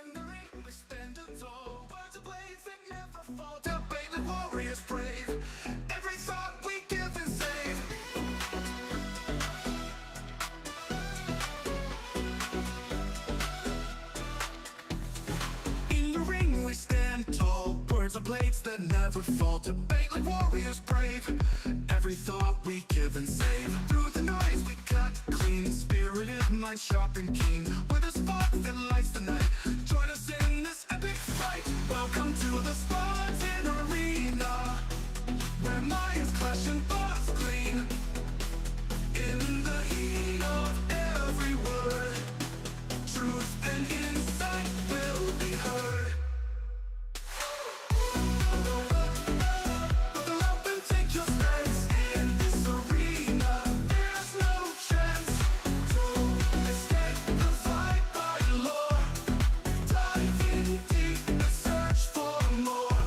In the ring we stand tall, words of blades that never fall. Debate the warriors brave. Every thought we give and save. In the ring we stand tall, words of blades that never fall. Debate like warriors brave. Every thought we give and save. Through the noise we cut clean, spirited, mind sharp and keen. With a spark that lights the night, join us in this epic fight. Welcome to the Spartan Arena, where minds clash and thoughts clean. In the heat of every word, truth and insight will be heard. Buckle up and take your stance. In this arena, there's no chance to escape the fight by law. Dive in deep and search for more.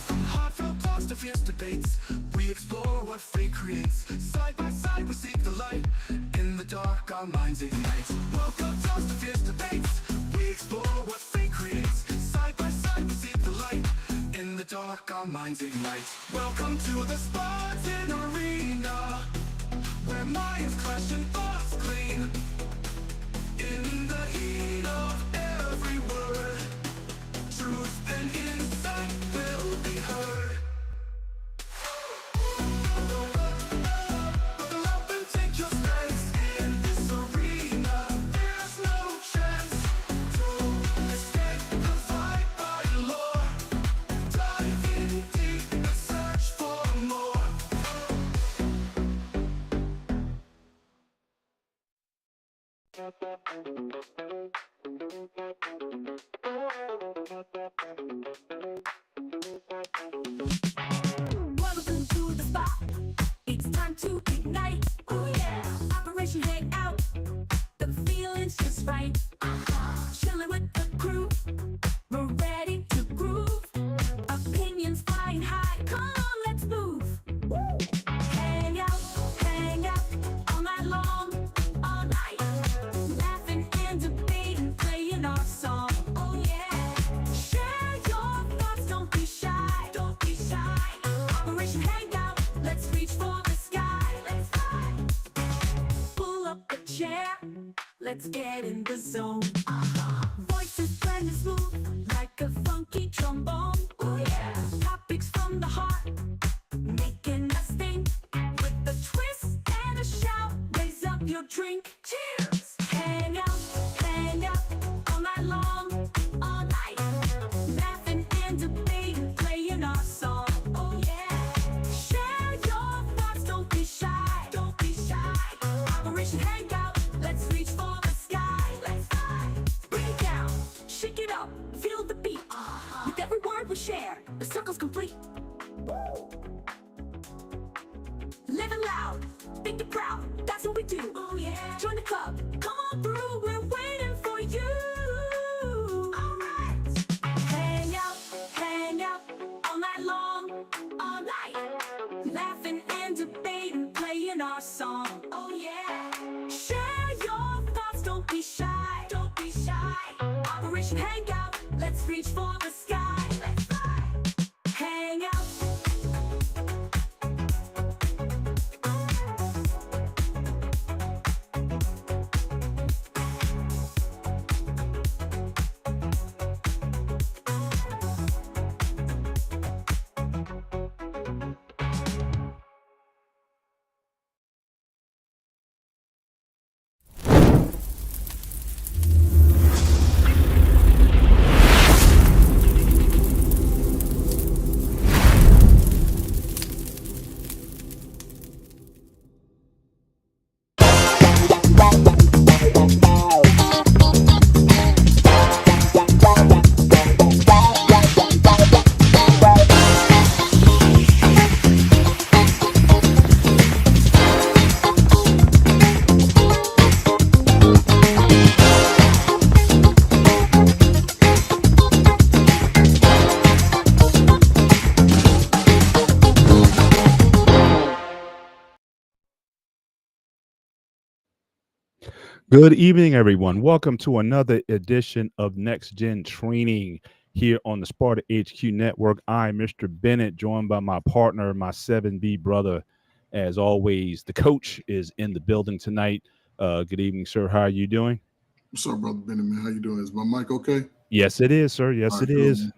From heartfelt talks to fierce debates, we explore what fate creates. Side by side we seek the light. In the dark our minds ignite. Welcome talks to fierce debates, we explore what fate creates. Side by side we seek the light. In the dark our minds ignite. Welcome to the Spartan Arena, where minds clash and thoughts clean. In the heat of every word, truth and insight will be heard. Buckle up and take your stance. In this arena, there's no chance to escape the fight by law. Dive in deep and search for more. Welcome to the spot. It's time to ignite. Oh yeah. Operation Hangout. The feeling's just right. Chilling with the crew. We're ready to groove. Opinions flying high. Come on, let's move. Hang out all night long, all night. Laughing and debating, playing our song. Oh yeah. Share your thoughts, don't be shy. Don't be shy. Operation Hangout, let's reach for the sky. Let's fly. Pull up a chair, let's get in the zone. Voices blending smooth like a funky trombone. Oh yeah. Topics from the heart, making us think. With a twist and a shout, raise up your drink. Cheers. Hang out all night long, all night. Laughing and debating, playing our song. Oh yeah. Share your thoughts, don't be shy. Don't be shy. Operation Hangout, let's reach for the sky. Let's fly. Bring it down, shake it up, feel the beat. With every word we share, the circle's complete. Living loud, think it proud, that's what we do. Oh yeah. Join the club, come on through, we're waiting for you. Alright. Hang out all night long, all night. Laughing and debating, playing our song. Oh yeah. Share your thoughts, don't be shy. Don't be shy. Operation Hangout, let's reach for the sky. Let's fly. Hang out. Good evening, everyone. Welcome to another edition of Next Gen Training here on the Sparta HQ Network. I'm Mr. Bennett, joined by my partner, my 7B brother. As always, the coach is in the building tonight. Good evening, sir. How are you doing? What's up, brother Benny, man? How you doing? Is my mic okay? Yes, it is, sir. All Yes, right, it good, is. man.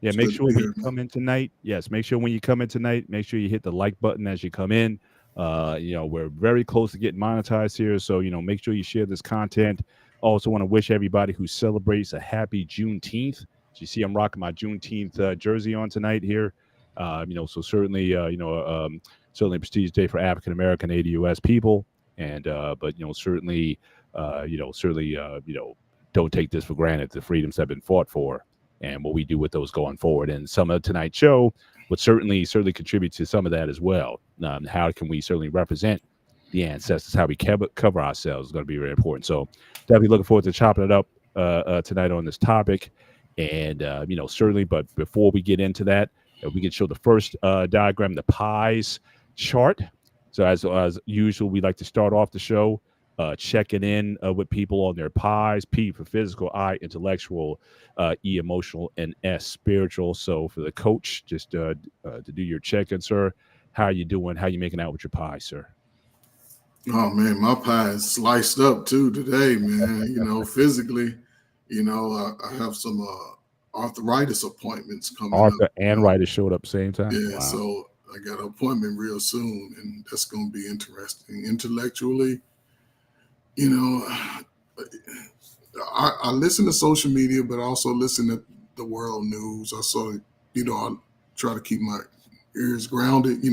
Yeah, It's make good to sure be when you here, man. come in tonight, yes, make sure when you come in tonight, make sure you hit the like button as you come in. We're very close to getting monetized here. So, make sure you share this content. Also, want to wish everybody who celebrates a happy Juneteenth. So you see, I'm rocking my Juneteenth jersey on tonight here. So certainly, certainly a prestigious day for African American ADUS people. But certainly, don't take this for granted. The freedoms have been fought for and what we do with those going forward. And some of tonight's show would certainly contribute to some of that as well. How can we certainly represent the ancestors? How we cover ourselves is going to be very important. So definitely looking forward to chopping it up tonight on this topic. And certainly, but before we get into that, if we can show the first diagram, the pies chart. So as usual, we like to start off the show checking in with people on their pies. P for physical, I intellectual, E emotional, and S spiritual. So for the coach, just to do your check-in, sir. How are you doing? How you making out with your pie, sir? Oh man, my pie is sliced up too today, man. Physically, I have some arthritis appointments coming up. Arthur and Ryder showed up same time. Yeah, Wow. so I got an appointment real soon, and that's going to be interesting. Intellectually, you know, I listen to social media, but I also listen to the world news. I try to keep my ears grounded.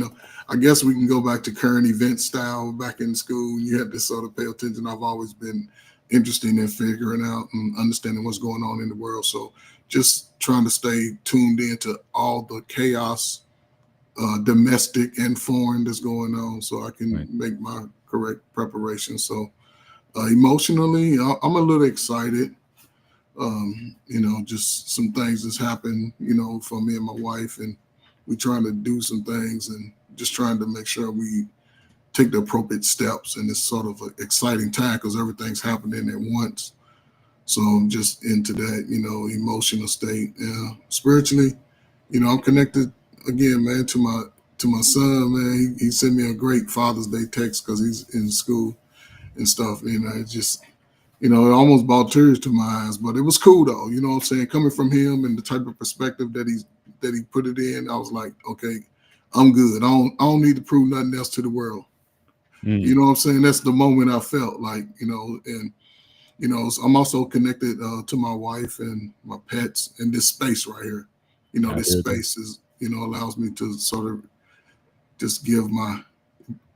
I guess we can go back to current event style back in school. You had to sort of pay attention. I've always been interested in figuring out and understanding what's going on in the world. So just trying to stay tuned into all the chaos, domestic and foreign, that's going on, so I can Right. make my correct preparation. So emotionally, I'm a little excited. Just some things that's happened, for me and my wife, and we trying to do some things and just trying to make sure we take the appropriate steps. And it's sort of an exciting time because everything's happening at once. So I'm just into that, emotional state. Yeah. Spiritually, I'm connected again, man, to my son, man. He sent me a great Father's Day text because he's in school and stuff. It just it almost brought tears to my eyes, but it was cool though. You know what I'm saying? Coming from him and the type of perspective that he put it in, I was like, okay, I'm good. I don't need to prove nothing else to the world. You Mm, know what I'm saying? That's the moment I felt like, and I'm also connected to my wife and my pets and this space right here. I This hear you. space is, allows me to sort of just give my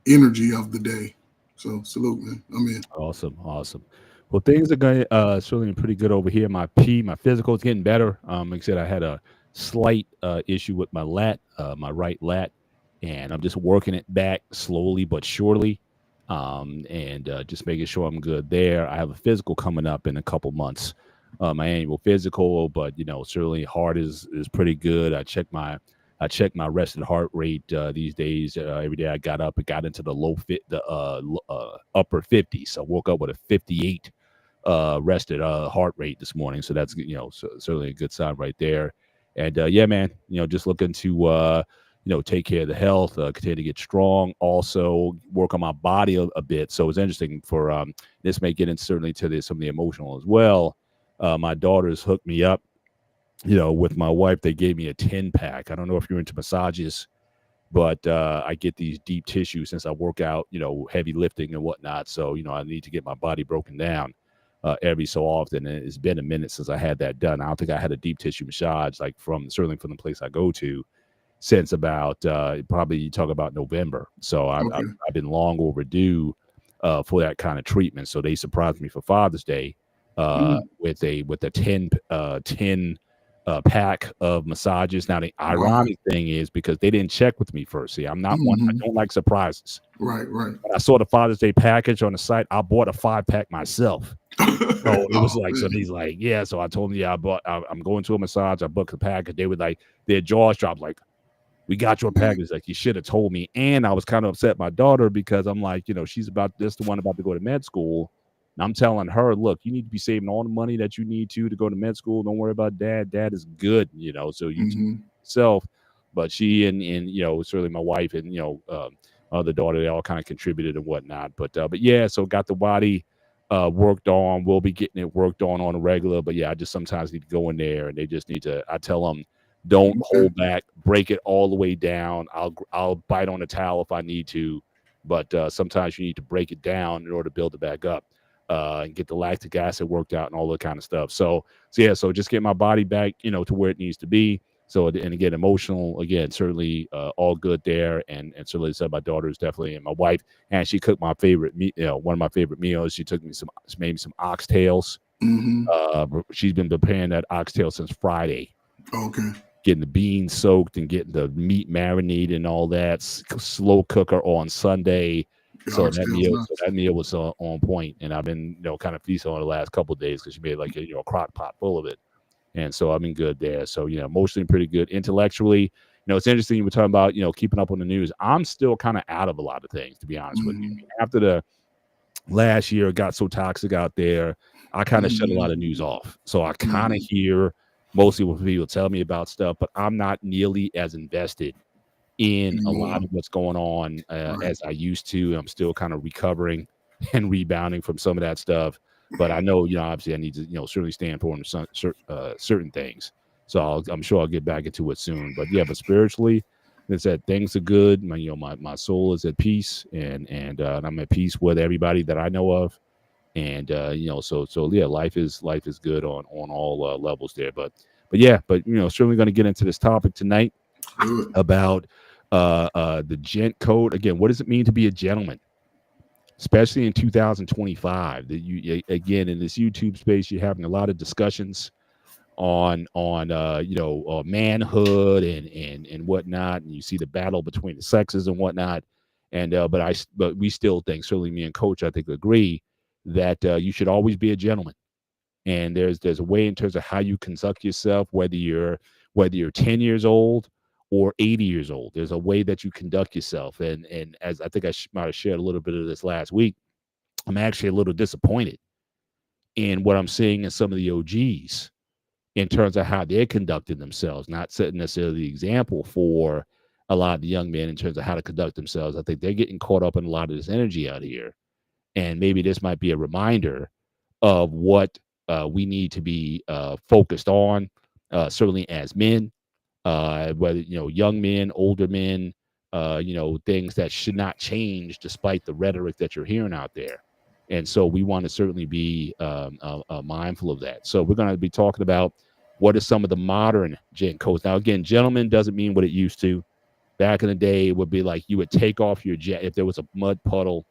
energy of the day. So salute, man. I'm in. Awesome, awesome. Well, things are going certainly pretty good over here. My physical is getting better. Like I said, I had a slight issue with my lat, my right lat, and I'm just working it back slowly but surely, and just making sure I'm good there. I have a physical coming up in a couple months, my annual physical, but certainly heart is pretty good. I check my rested heart rate these days. Every day I got up, it got into the upper 50s. So I woke up with a 58 rested heart rate this morning. So that's certainly a good sign right there. And yeah, man, just looking to take care of the health, continue to get strong, also work on my body a bit. So it's interesting for this may get in certainly to some of the emotional as well. My daughters hooked me up with my wife. They gave me a 10 pack. I don't know if you're into massages, but I get these deep tissues since I work out, heavy lifting and whatnot. So, I need to get my body broken down every so often. And it's been a minute since I had that done. I don't think I had a deep tissue massage, like certainly from the place I go to, since about probably you talk about November. So Okay. I've been long overdue for that kind of treatment. So they surprised me for Father's Day Mm. with a 10 pack of massages. Now the Wow. ironic thing is because they didn't check with me first. See, I'm not one. I Hmm. don't like surprises. Right, right. When I saw the Father's Day package on the site, I bought a 5 pack myself. So it was Oh like, so man. he's like, yeah. So I told him, yeah, I'm going to a massage. I booked the package. They were like, their jaws dropped. Like, we got your Man. package. Like, you should have told me. And I was kind of upset my daughter because I'm like, she's about this the one about to go to med school. And I'm telling her, look, you need to be saving all the money that you need to go to med school. Don't worry about dad. Dad is good, so you take yourself. But she and certainly my wife and other daughter, they all kind of contributed and whatnot. But yeah, so got the body worked on. We'll be getting it worked on a regular. But yeah, I just sometimes need to go in there, and they just need to. I tell them, don't hold back, break it all the way down. I'll bite on the towel if I need to, but sometimes you need to break it down in order to build it back up. And get the lactic acid worked out and all that kind of stuff. So yeah, so just get my body back, to where it needs to be. So, and again, emotional, again, certainly all good there. And certainly said my daughter is definitely, and my wife, and she cooked my favorite, one of my favorite meals. She took me maybe some oxtails. She's been preparing that oxtail since Friday. Okay. Getting the beans soaked and getting the meat marinated and all that. Slow cooker on Sunday. So that meal was on point, and I've been kind of feasting on the last couple of days because she made like a crock pot full of it, and so I've been good there. So emotionally pretty good. Intellectually, it's interesting you were talking about keeping up on the news. I'm still kind of out of a lot of things, to be honest with you. After the last year got so toxic out there, I kind of shut a lot of news off. So I kind of hear mostly what people tell me about stuff, but I'm not nearly as invested in a lot of what's going on as I used to. I'm still kind of recovering and rebounding from some of that stuff, but I know obviously I need to certainly stand for certain things. So I'm sure I'll get back into it soon. But yeah, but spiritually, it's that things are good. My soul is at peace, and I'm at peace with everybody that I know of, and so yeah, life is good on all levels there. But yeah, certainly going to get into this topic tonight about the Gent Code. Again, what does it mean to be a gentleman, especially in 2025? That you again in this YouTube space, you're having a lot of discussions on manhood and whatnot, and you see the battle between the sexes and whatnot. And but we still think, certainly me and Coach, I think agree that you should always be a gentleman. And there's a way in terms of how you conduct yourself, whether you're 10 years old or 80 years old. There's a way that you conduct yourself. And as I think I might have shared a little bit of this last week, I'm actually a little disappointed in what I'm seeing in some of the OGs in terms of how they're conducting themselves, not setting necessarily the example for a lot of the young men in terms of how to conduct themselves. I think they're getting caught up in a lot of this energy out here. And maybe this might be a reminder of what we need to be focused on, certainly as men, whether young men, older men, things that should not change despite the rhetoric that you're hearing out there. And so we want to certainly be mindful of that. So we're going to be talking about what are some of the modern gent codes. Now, again, gentleman doesn't mean what it used to. Back in the day, it would be like you would take off your jacket if there was a mud puddle,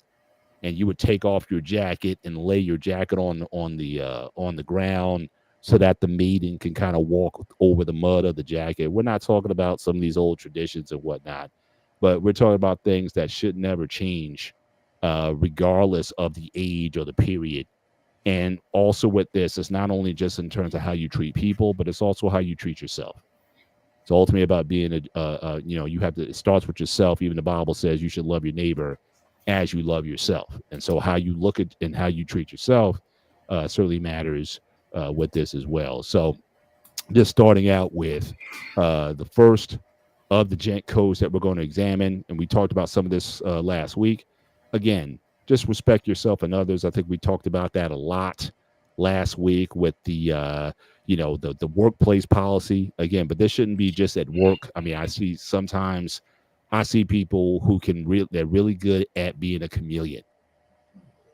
and you would take off your jacket and lay your jacket on the ground so that the maiden can kind of walk over the mud of the jacket. We're not talking about some of these old traditions and whatnot, but we're talking about things that should never change, regardless of the age or the period. And also with this, it's not only just in terms of how you treat people, but it's also how you treat yourself. It's ultimately about being you have to, it starts with yourself. Even the Bible says you should love your neighbor as you love yourself. And so how you look at and how you treat yourself certainly matters with this as well. So just starting out with the first of the gent codes that we're going to examine. And we talked about some of this last week. Again, just respect yourself and others. I think we talked about that a lot last week with the the workplace policy again, but this shouldn't be just at work. I mean, I see people who they're really good at being a chameleon,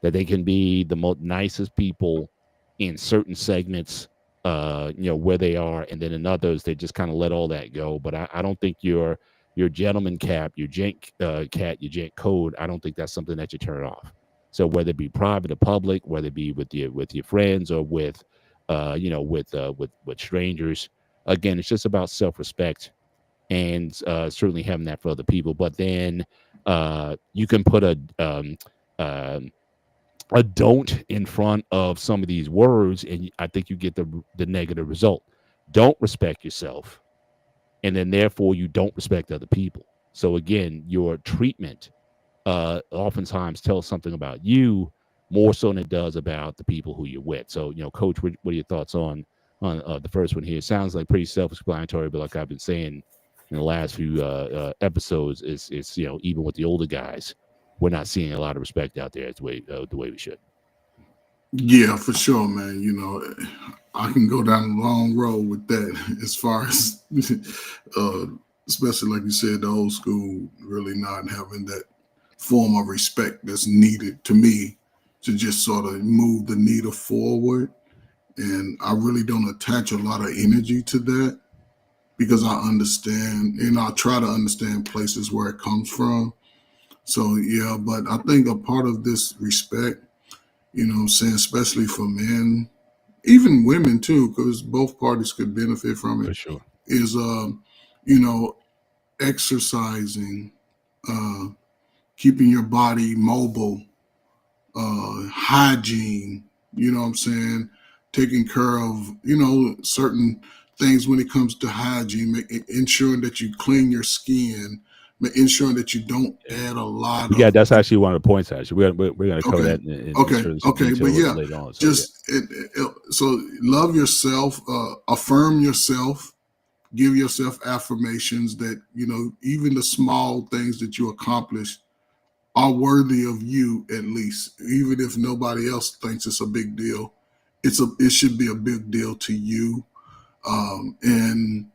that they can be the most nicest people in certain segments, where they are, and then in others they just kind of let all that go. But I don't think your gentleman cap, your gent cat, your gent code, I don't think that's something that you turn off. So whether it be private or public, whether it be with your friends or with strangers, again, it's just about self-respect and certainly having that for other people. But then you can put a don't in front of some of these words, and I think you get the negative result. Don't respect yourself, and then therefore you don't respect other people. So again, your treatment oftentimes tells something about you, more so than it does about the people who you're with. So, Coach, what are your thoughts on the first one here? It sounds like pretty self-explanatory, but like I've been saying in the last few episodes, it's even with the older guys, we're not seeing a lot of respect out there the way we should. Yeah, for sure, man. I can go down a long road with that as far as, uh, especially like you said, the old school really not having that form of respect that's needed to me to just sort of move the needle forward. And I really don't attach a lot of energy to that because I understand, I try to understand places where it comes from. So, yeah, but I think a part of this respect, what I'm saying, especially for men, even women too, because both parties could benefit from it, For sure. is you know, exercising, uh, keeping your body mobile, hygiene, what I'm saying, taking care of, certain things when it comes to hygiene, ensuring that you clean your skin, ensuring that you don't Yeah. add a lot Yeah, of, that's actually one of the points. Actually, we're going to cover okay, that in okay, certain some okay, detail but a little yeah, bit later on. So yeah, just so love yourself, affirm yourself, give yourself affirmations that, even the small things that you accomplish are worthy of you, at least, even if nobody else thinks it's a big deal. It should be a big deal to you. And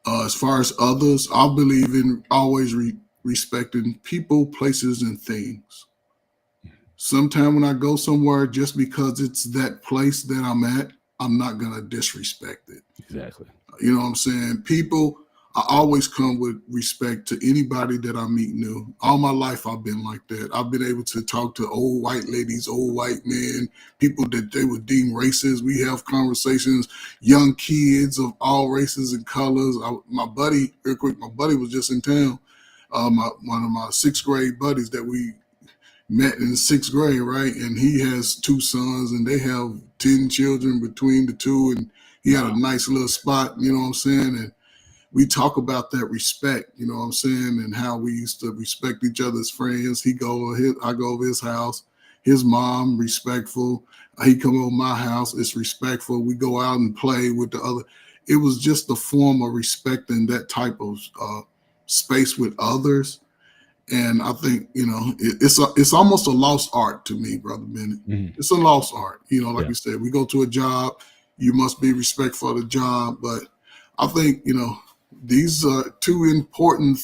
as far as others, I believe in always respecting people, places, and things. Sometime when I go somewhere, just because it's that place that I'm at, I'm not gonna disrespect it. exactly. You know what I'm saying? People, I always come with respect to anybody that I meet new. All my life, I've been like that. I've been able to talk to old white ladies, old white men, people that they would deem racist. We have conversations, young kids of all races and colors. My buddy, real quick, my buddy was just in town. One of my sixth grade buddies that we met in sixth grade, right? And he has two sons, and they have 10 children between the two, and he had a nice little spot, you know what I'm saying? And we talk about that respect, you know what I'm saying, and how we used to respect each other's friends. I go over his house, his mom respectful. He come over my house, it's respectful. We go out and play with the other. It was just a form of respecting that type of space with others. And I think, it's almost a lost art to me, brother Bennett. Mhm. It's a lost art. Like Yeah. we said, we go to a job, you must be respectful of the job. But I think, these are two important,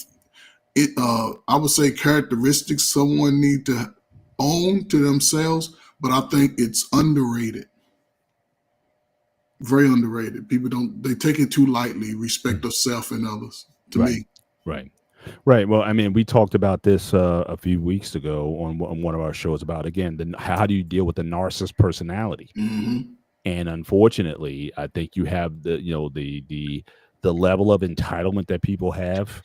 I would say, characteristics someone need to own to themselves. But I think it's underrated, very underrated. People they take it too lightly. Respect Mhm. of self and others. To Right. me, Right. Right. Well, I mean, we talked about this a few weeks ago on one of our shows about, again, how do you deal with the narcissist personality? hmm And unfortunately, I think you have the level of entitlement that people have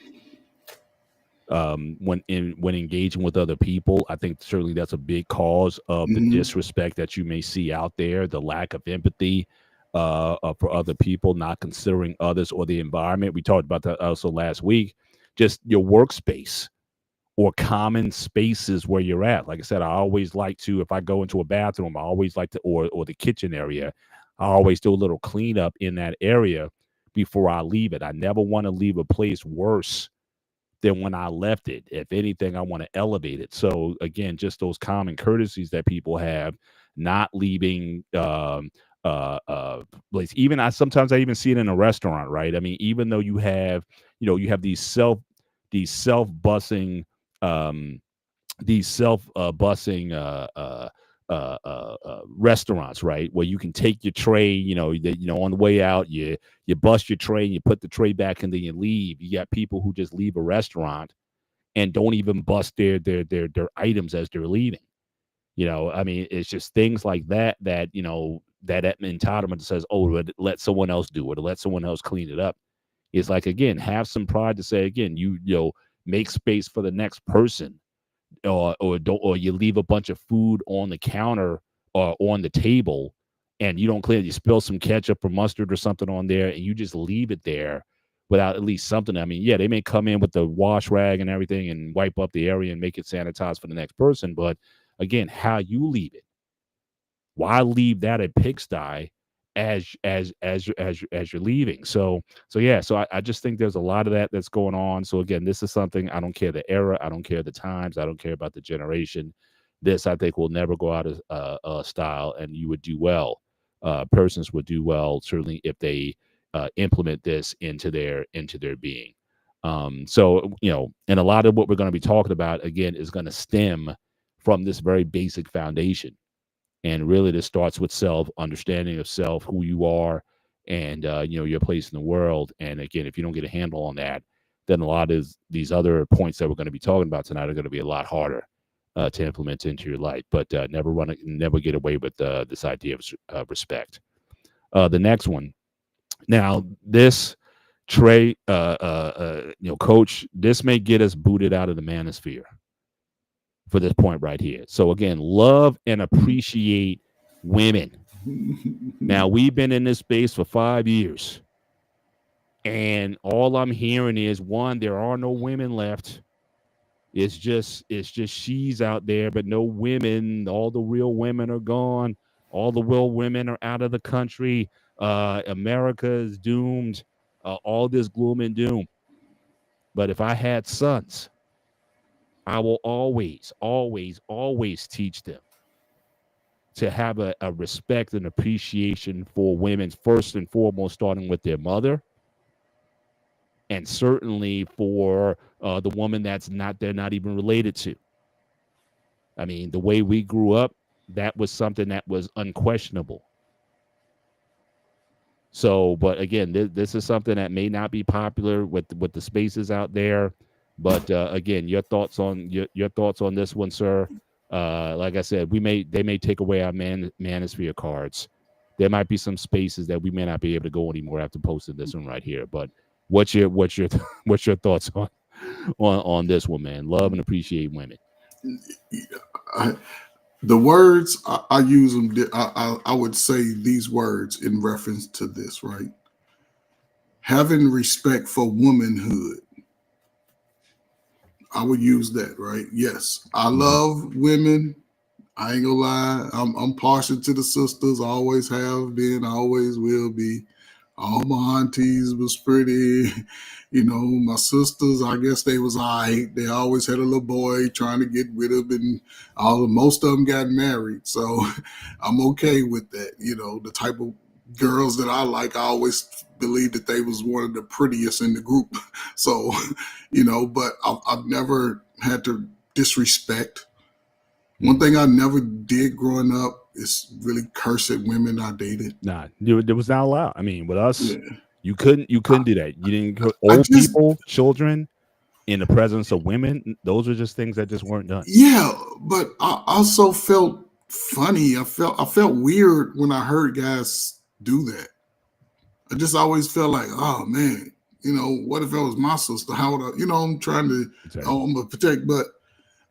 when engaging with other people. I think certainly that's a big cause of the hmm disrespect that you may see out there, the lack of empathy for other people, not considering others or the environment. We talked about that also last week. Just your workspace or common spaces where you're at. Like I said, I always like to, if I go into a bathroom, I always like to, or the kitchen area, I always do a little cleanup in that area before I leave it. I never want to leave a place worse than when I left it. If anything, I want to elevate it. So again, just those common courtesies that people have, not leaving place. Even sometimes I even see it in a restaurant, right? I mean, even though you have these self bussing um these self bussing restaurants, right? Where you can take your tray, on the way out, you bust your tray and you put the tray back and then you leave. You got people who just leave a restaurant and don't even bust their items as they're leaving. I mean, it's just things like that entitlement that says, oh, let someone else do it or let someone else clean it up. It's like, again, have some pride to say, again, make space for the next person, or don't, or you leave a bunch of food on the counter or on the table and you don't clean it. You spill some ketchup or mustard or something on there and you just leave it there without at least something. I mean, yeah, they may come in with the wash rag and everything and wipe up the area and make it sanitized for the next person, but again, how you leave it, Why leave that a pigsty as you're leaving? So yeah, so I just think there's a lot of that that's going on. So again, this is something, I don't care the era, I don't care the times, I don't care about the generation. This, I think, will never go out of style, and you would do well. Persons would do well, certainly, if they implement this into their being. So and a lot of what we're going to be talking about again is going to stem from this very basic foundation. And really, this starts with self, understanding of self, who you are, and your place in the world. And again, if you don't get a handle on that, then a lot of these other points that we're going to be talking about tonight are going to be a lot harder to implement into your life. But never get away with this idea of respect. The next one. Now, this Trey, coach, this may get us booted out of the manosphere for this point right here. So again, love and appreciate women. Now, we've been in this space for 5 years, and all I'm hearing is, one, there are no women left. It's just she's out there, but no women. All the real women are gone. All the real women are out of the country. America is doomed. All this gloom and doom. But if I had sons, I will always, always, always teach them to have a respect and appreciation for women, first and foremost, starting with their mother, and certainly for the woman they're not even related to. I mean, the way we grew up, that was something that was unquestionable. So, but again, this is something that may not be popular with the spaces out there. But again, your thoughts on this one, sir? Like I said, they may take away our manosphere cards. There might be some spaces that we may not be able to go anymore after posting this one right here. But what's your thoughts on this one, man? Love and appreciate women. The words I use them. I would say these words in reference to this, right? Having respect for womanhood. I would use that, right? Yes, I love women. I ain't gonna lie. I'm partial to the sisters. I always have been. I always will be. All my aunties was pretty. My sisters, I guess they was all right. They always had a little boy trying to get with them, and most of them got married. So I'm okay with that. The type of girls that I like, I always believed that they was one of the prettiest in the group. So, but I've never had to disrespect. One thing I never did growing up is really curse at women I dated. Nah, it was not allowed. I mean, with us, you couldn't do that. You didn't. People, children, in the presence of women, those are just things that just weren't done. Yeah, but I also felt funny. I felt weird when I heard guys do that. I just always felt like, oh man, what if it was my sister? How would I? I'm trying to, I'm gonna protect, but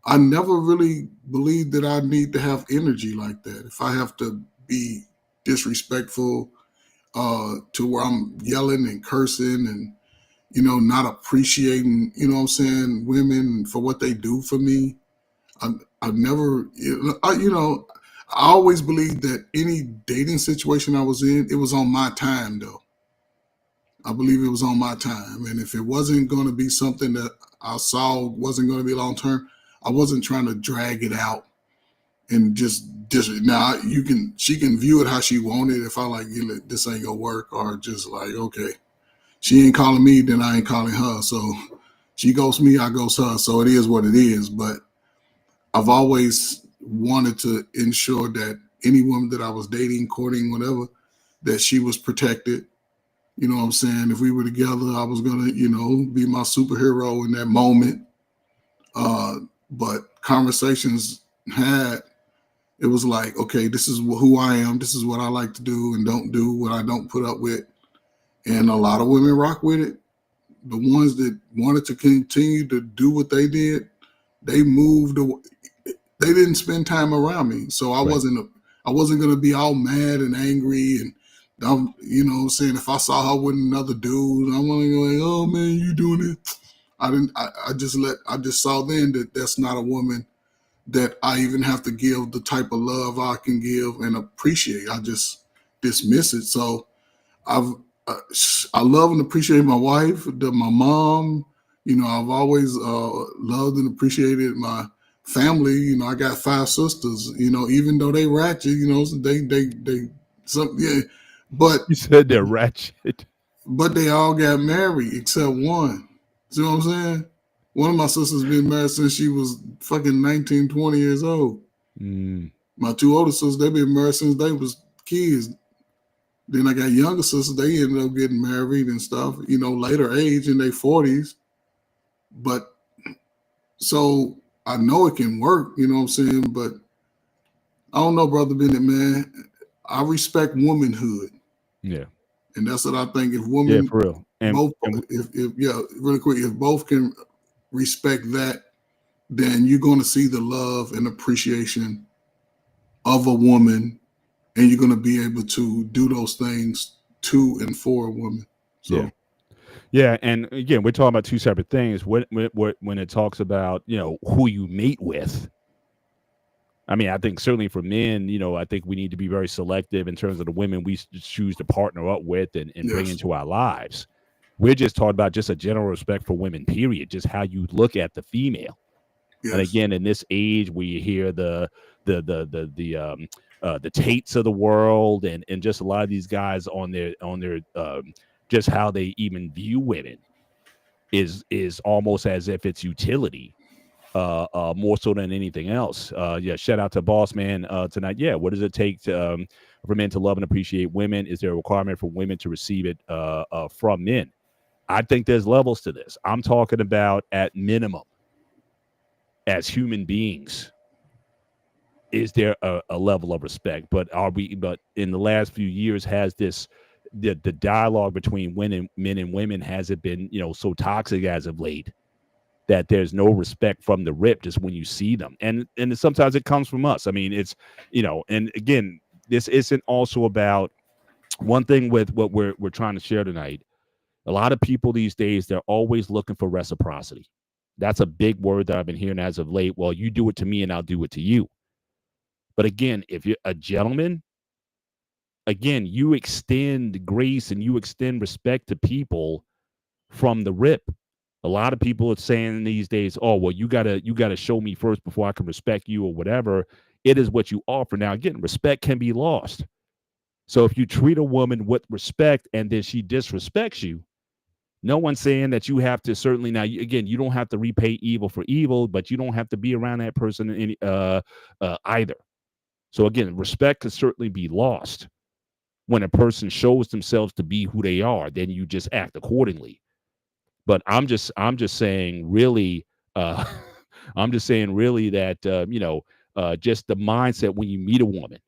I never really believed that I need to have energy like that. If I have to be disrespectful to where I'm yelling and cursing and, not appreciating, women for what they do for me. I've never, I always believed that any dating situation I was in, it was on my time though. I believe it was on my time. And if it wasn't going to be something that I saw wasn't going to be long term, I wasn't trying to drag it out and just now she can view it how she wanted. If I like, this ain't gonna work, or just like, okay, she ain't calling me, then I ain't calling her. So she ghosts me, I ghost her. So it is what it is. But I've always wanted to ensure that any woman that I was dating, courting, whatever, that she was protected. You know what I'm saying? If we were together, I was gonna, be my superhero in that moment. But conversations it was like, okay, this is who I am. This is what I like to do and don't do, what I don't put up with. And a lot of women rock with it. The ones that wanted to continue to do what they did, they moved away. They didn't spend time around me. So I wasn't going to be all mad and angry. And I'm saying, if I saw her with another dude, I'm only going, oh man, you doing it. I just saw then that that's not a woman that I even have to give the type of love I can give and appreciate. I just dismiss it. So I've uh, I love and appreciate my wife, my mom. You know, I've always loved and appreciated my family. You know, I got 5 sisters. You know, even though they ratchet, you know, they some yeah, but You said they're ratchet. they all got married except one. See what I'm saying? One of my sisters been married since she was fucking 19, 20 years old. Mm, My 2 older sisters, they've been married since they was kids. Then I got younger sisters, they ended up getting married and stuff, you know, later age in their 40s. But so I know it can work, you know what I'm saying? But I don't know, Brother Bennett, man. I respect womanhood. yeah, And that's what I think. If yeah, women for real. both, And if yeah, really quick, if both can respect that, then you're going to see the love and appreciation of a woman, and you're going to be able to do those things to and for a woman. yeah, So, yeah, and again, we're talking about two separate things. When it talks about who you mate with, I mean, I think certainly for men, I think we need to be very selective in terms of the women we choose to partner up with and bring yes, into our lives. We're just talking about just a general respect for women, period. Just how you look at the female. And yes, again, in this age where you hear the Tates of the world and just a lot of these guys on their just how they even view women is almost as if it's utility, more so than anything else. Yeah, shout out to Boss Man tonight. Yeah, what does it take for men to love and appreciate women? Is there a requirement for women to receive it from men? I think there's levels to this. I'm talking about at minimum, as human beings, is there a level of respect? But in the last few years, has the dialogue between men and women, has it been so toxic as of late that there's no respect from the rip just when you see them, and sometimes it comes from us. I mean, it's and again, this isn't also about one thing with what we're trying to share tonight. A lot of people these days, they're always looking for reciprocity. That's a big word that I've been hearing as of late. Well, you do it to me and I'll do it to you. But again, if you're a gentleman, again, you extend grace and you extend respect to people from the rip. A lot of people are saying these days, "Oh, well, you gotta show me first before I can respect you," or whatever. It is what you offer. Now, again, respect can be lost. So if you treat a woman with respect and then she disrespects you, no one's saying that you have to certainly now. Again, you don't have to repay evil for evil, but you don't have to be around that person either. So again, respect can certainly be lost when a person shows themselves to be who they are. Then you just act accordingly. But I'm just saying really, uh, I'm just saying really that just the mindset when you meet a woman.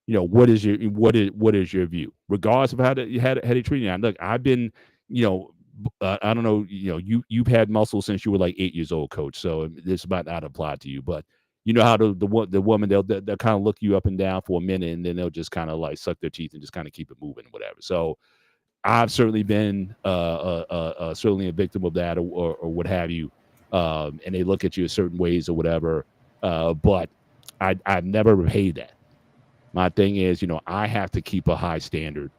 What is your view, regardless of how they treat you? Now, look, I've been, I don't know, you've had muscles since you were like 8 years old, Coach. So this might not apply to you, but you know how the woman they'll kind of look you up and down for a minute, and then they'll just kind of like suck their teeth and just kind of keep it moving, whatever. So I've certainly been certainly a victim of that, or what have you, and they look at you a certain ways or whatever. But I've never repaid that. My thing is, I have to keep a high standard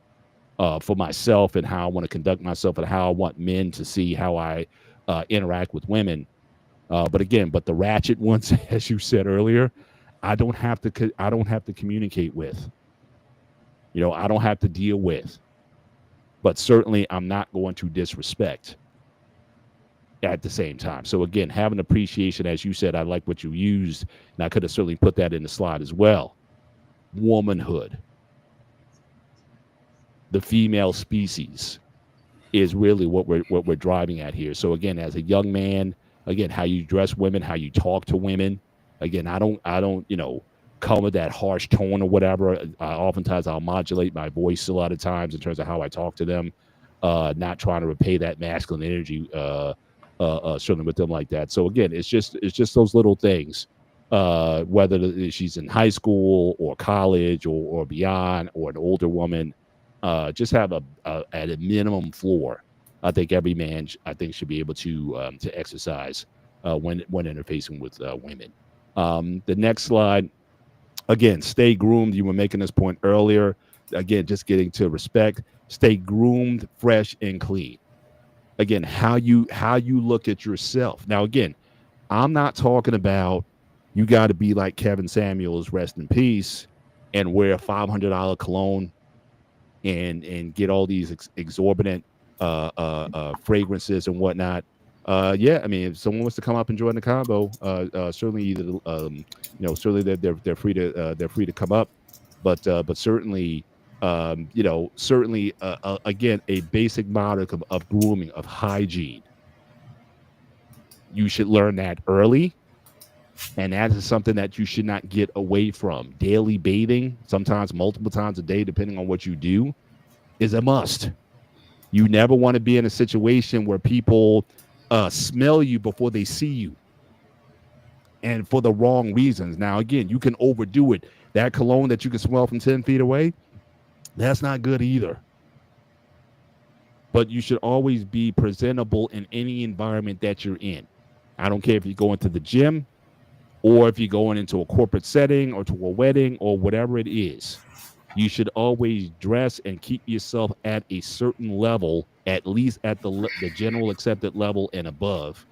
for myself and how I want to conduct myself and how I want men to see how I interact with women. But the ratchet ones, as you said earlier, I don't have to communicate with. I don't have to deal with. But certainly, I'm not going to disrespect at the same time. So again, having appreciation, as you said, I like what you used, and I could have certainly put that in the slide as well. Womanhood, the female species, is really what we're driving at here. So again, as a young man, again, how you dress women, how you talk to women. Again, I don't come with that harsh tone or whatever. Oftentimes I'll modulate my voice a lot of times in terms of how I talk to them, not trying to repay that masculine energy certainly with them like that. So again, it's just those little things. Whether she's in high school or college or beyond, or an older woman, just have at a minimum floor. I think every man, I think, should be able to exercise when interfacing with women. The next slide, again, stay groomed. You were making this point earlier. Again, just getting to respect. Stay groomed, fresh, and clean. Again, how you look at yourself. Now, again, I'm not talking about you got to be like Kevin Samuels, rest in peace, and wear a $500 cologne and get all these exorbitant fragrances and whatnot. Yeah, I mean, if someone wants to come up and join the combo, certainly either certainly they're free to come up, but certainly certainly again, a basic model of grooming, of hygiene. You should learn that early. And that is something that you should not get away from. Daily bathing, sometimes multiple times a day, depending on what you do, is a must. You never want to be in a situation where people smell you before they see you, and for the wrong reasons. Now, again, you can overdo it. That cologne that you can smell from 10 feet away, that's not good either. But you should always be presentable in any environment that you're in. I don't care if you go into the gym, or if you're going into a corporate setting or to a wedding or whatever it is. You should always dress and keep yourself at a certain level, at least at the general accepted level and above.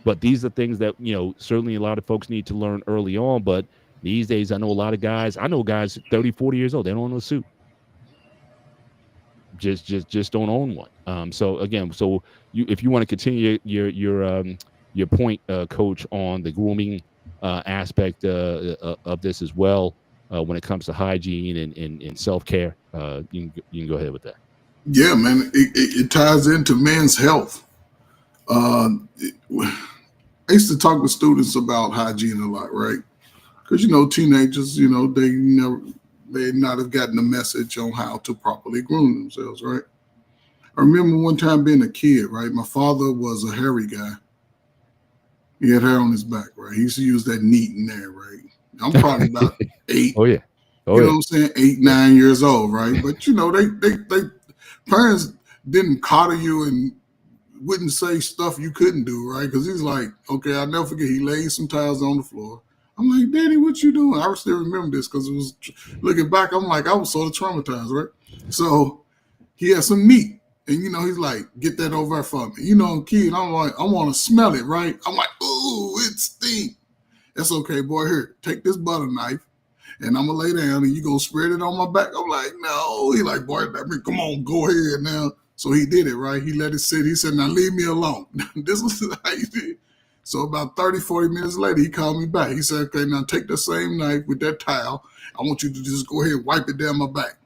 But these are things that, certainly a lot of folks need to learn early on. But these days, I know guys 30, 40 years old, they don't own a suit. Just don't own one. So again, if you want to continue your point, Coach, on the grooming aspect of this as well, when it comes to hygiene and self-care, you can go ahead with that. Yeah, man, it ties into men's health. I used to talk with students about hygiene a lot, right? Because teenagers, they not have gotten the message on how to properly groom themselves, right? I remember one time being a kid, right? My father was a hairy guy. He had hair on his back, right? He used to use that neat in there, right? I'm probably about 8. Oh yeah. What I'm saying? 8, 9 years old, right? But they parents didn't coddle you and wouldn't say stuff you couldn't do, right? Because he's like, okay, I'll never forget. He laid some towels on the floor. I'm like, Daddy, what you doing? I still remember this because it was looking back. I'm like, I was sort of traumatized, right? So he had some meat. And, he's like, get that over there for me. Kid, I'm like, I want to smell it, right? I'm like, ooh, it stink. That's okay, boy. Here, take this butter knife, and I'm going to lay down, and you going to spread it on my back. I'm like, no. He like, boy, come on, go ahead now. So he did it, right? He let it sit. He said, now leave me alone. This was how he did. So about 30, 40 minutes later, he called me back. He said, okay, now take the same knife with that towel. I want you to just go ahead and wipe it down my back.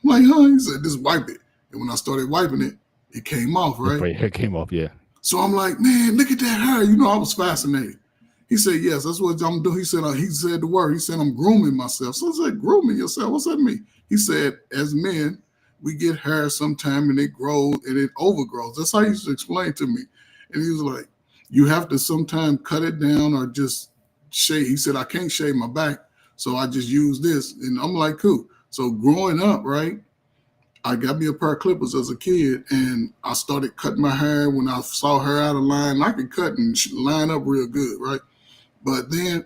I'm like, huh? He said, just wipe it. And when I started wiping it, it came off, right? It came off, yeah. So I'm like, man, look at that hair. I was fascinated. He said, yes, that's what I'm doing. He said the word. He said, I'm grooming myself. So I said, grooming yourself? What's that mean? He said, as men, we get hair sometime and it grows and it overgrows. That's how he used to explain to me. And he was like, you have to sometimes cut it down or just shave. He said, I can't shave my back, so I just use this. And I'm like, cool. So growing up, right, I got me a pair of clippers as a kid, and I started cutting my hair when I saw hair out of line. I could cut and line up real good, right? But then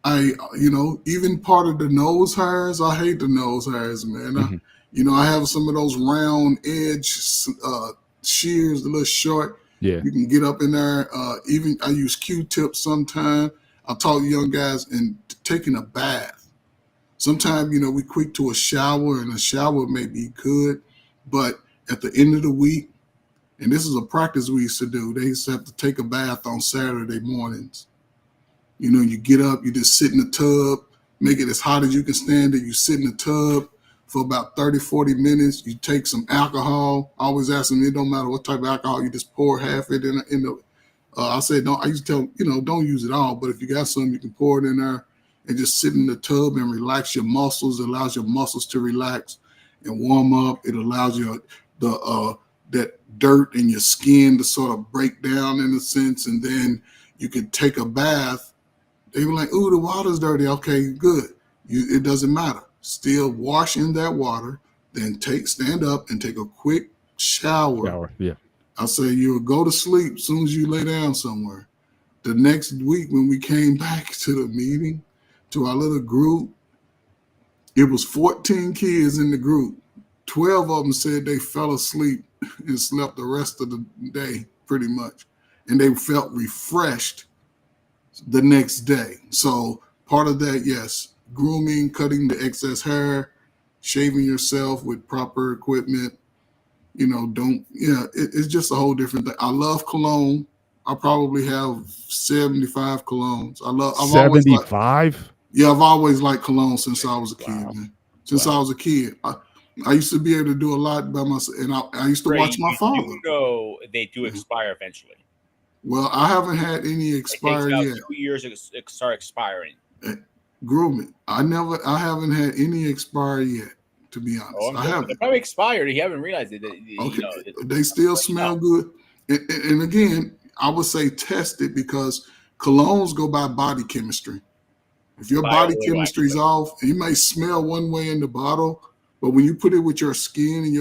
even part of the nose hairs, I hate the nose hairs, man. Mm-hmm. I have some of those round edge shears, a little short. Yeah. You can get up in there. Even I use Q-tips sometimes. I taught young guys in taking a bath. Sometimes, we quick to a shower, and a shower may be good, but at the end of the week, and this is a practice we used to do, they used to have to take a bath on Saturday mornings. You get up, you just sit in the tub, make it as hot as you can stand it. You sit in the tub for about 30, 40 minutes. You take some alcohol. I always ask them, it don't matter what type of alcohol, you just pour half it in the I said, I used to tell, don't use it all, but if you got some, you can pour it in there and just sit in the tub and relax your muscles. It allows your muscles to relax and warm up. It allows that dirt in your skin to sort of break down in a sense, and then you could take a bath. They were like, ooh, the water's dirty. Okay, good. It doesn't matter. Still wash in that water, then stand up and take a quick shower. Yeah. I say you'll go to sleep as soon as you lay down somewhere. The next week when we came back to the meeting, to our little group, it was 14 kids in the group. 12 of them said they fell asleep and slept the rest of the day, pretty much. And they felt refreshed the next day. So part of that, yes, grooming, cutting the excess hair, shaving yourself with proper equipment. It's just a whole different thing. I love cologne. I probably have 75 colognes. I've always liked, 75? yeah, I've always liked cologne since I was a kid, Wow. man. Since I was a kid, I used to be able to do a lot by myself, and I used to Ray, watch my you father. do know they do expire eventually. Well, I haven't had any It takes expire about yet. 2 years to start expiring. Grooming. I haven't had any expire yet, to be honest. I They're haven't. probably expired. You haven't realized it. Okay. They still smell good. And again, I would say test it because colognes go by body chemistry. If your body chemistry is off, you may smell one way in the bottle, but when you put it with your skin and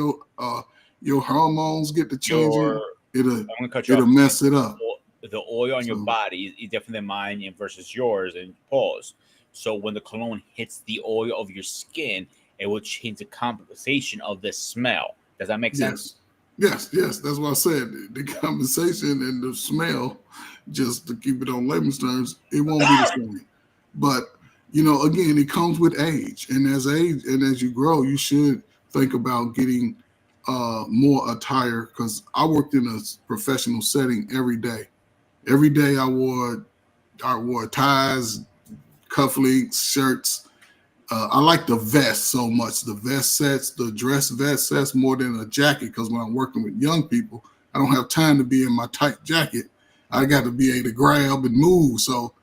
your hormones get to changing, it'll mess it up. The oil on your body is different than mine versus yours and Paul's. So when the cologne hits the oil of your skin, it will change the compensation of the smell. Does that make sense? Yes. That's what I said. The compensation and the smell, just to keep it on layman's terms, it won't be the same. But again, it comes with age, and as you grow, you should think about getting more attire. Because I worked in a professional setting every day. Every day I wore ties, cufflinks, shirts. I like the vest so much. The vest sets, the dress vest sets more than a jacket, because when I'm working with young people, I don't have time to be in my tight jacket. I got to be able to grab and move. So,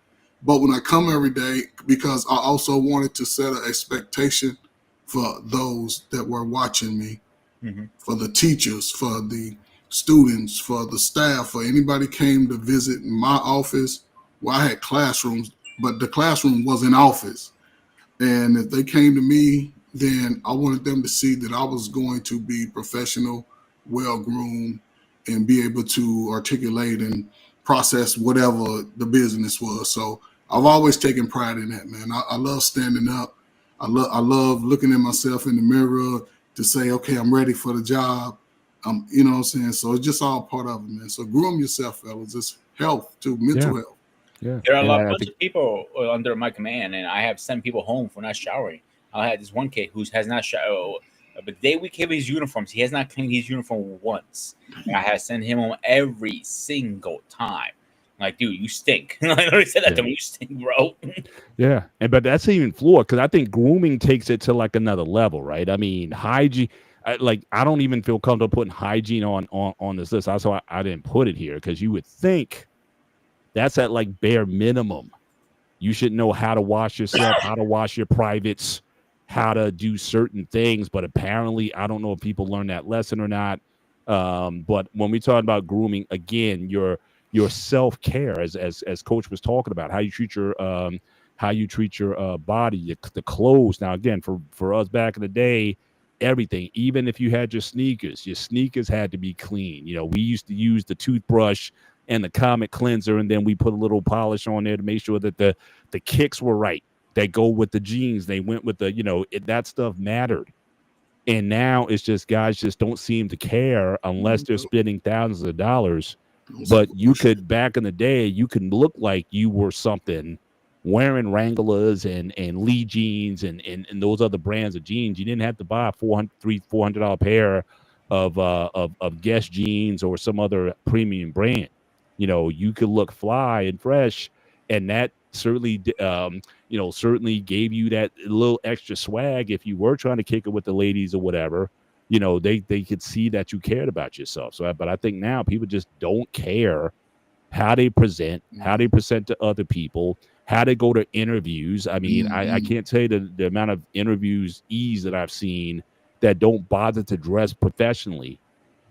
but when I come every day, because I also wanted to set an expectation for those that were watching me, for the teachers, for the students, for the staff, for anybody came to visit my office. Well, I had classrooms, but the classroom was an office. And if they came to me, then I wanted them to see that I was going to be professional, well-groomed, and be able to articulate and process whatever the business was. So I've always taken pride in that, man. I love standing up. I love looking at myself in the mirror to say, okay, I'm ready for the job. You know what I'm saying? So it's just all part of it, man. So groom yourself, fellas. It's health too, mental health. Yeah. There are a bunch of people under my command, and I have sent people home for not showering. I had this one kid who has not showered. But the day we came his uniforms, he has not cleaned his uniform once. And I had sent him home every single time. Like, dude, you stink. I literally said that to me. You stink, bro. Yeah, but that's even flawed, because I think grooming takes it to like another level, right? I mean, hygiene. I don't even feel comfortable putting hygiene on this list. Also, I didn't put it here because you would think that's at like bare minimum. You should know how to wash yourself, how to wash your privates, how to do certain things. But apparently, I don't know if people learn that lesson or not. But when we talk about grooming, again, your self-care, as Coach was talking about, how you treat your body, the clothes. Now, again, for us back in the day, everything, even if you had your sneakers had to be clean. We used to use the toothbrush and the Comet cleanser, and then we put a little polish on there to make sure that the kicks were right. They go with the jeans. They went with that stuff mattered. And now it's just guys just don't seem to care unless they're spending thousands of dollars. But you could, back in the day, you can look like you were something wearing Wranglers and Lee jeans and those other brands of jeans. You didn't have to buy a $400 pair of Guess jeans or some other premium brand. You could look fly and fresh, and that certainly certainly gave you that little extra swag if you were trying to kick it with the ladies or whatever. They could see that you cared about yourself. But I think now people just don't care how they present to other people, how they go to interviews. I mean, I can't tell you the amount of interviews that I've seen that don't bother to dress professionally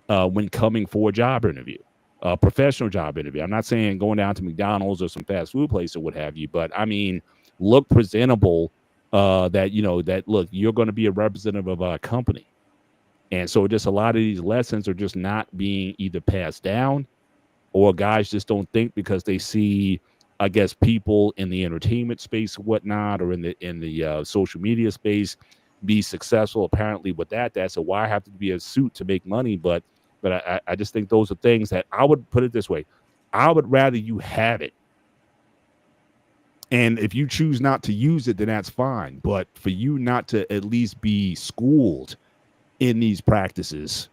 when coming for a job interview, a professional job interview. I'm not saying going down to McDonald's or some fast food place or what have you, but I mean, look presentable, that look, you're going to be a representative of our company. And so just a lot of these lessons are just not being either passed down, or guys just don't think because they see, I guess, people in the entertainment space or whatnot, or in the social media space be successful apparently with that. So why have to be a suit to make money? But I just think those are things that I would put it this way. I would rather you have it. And if you choose not to use it, then that's fine. But for you not to at least be schooled in these practices,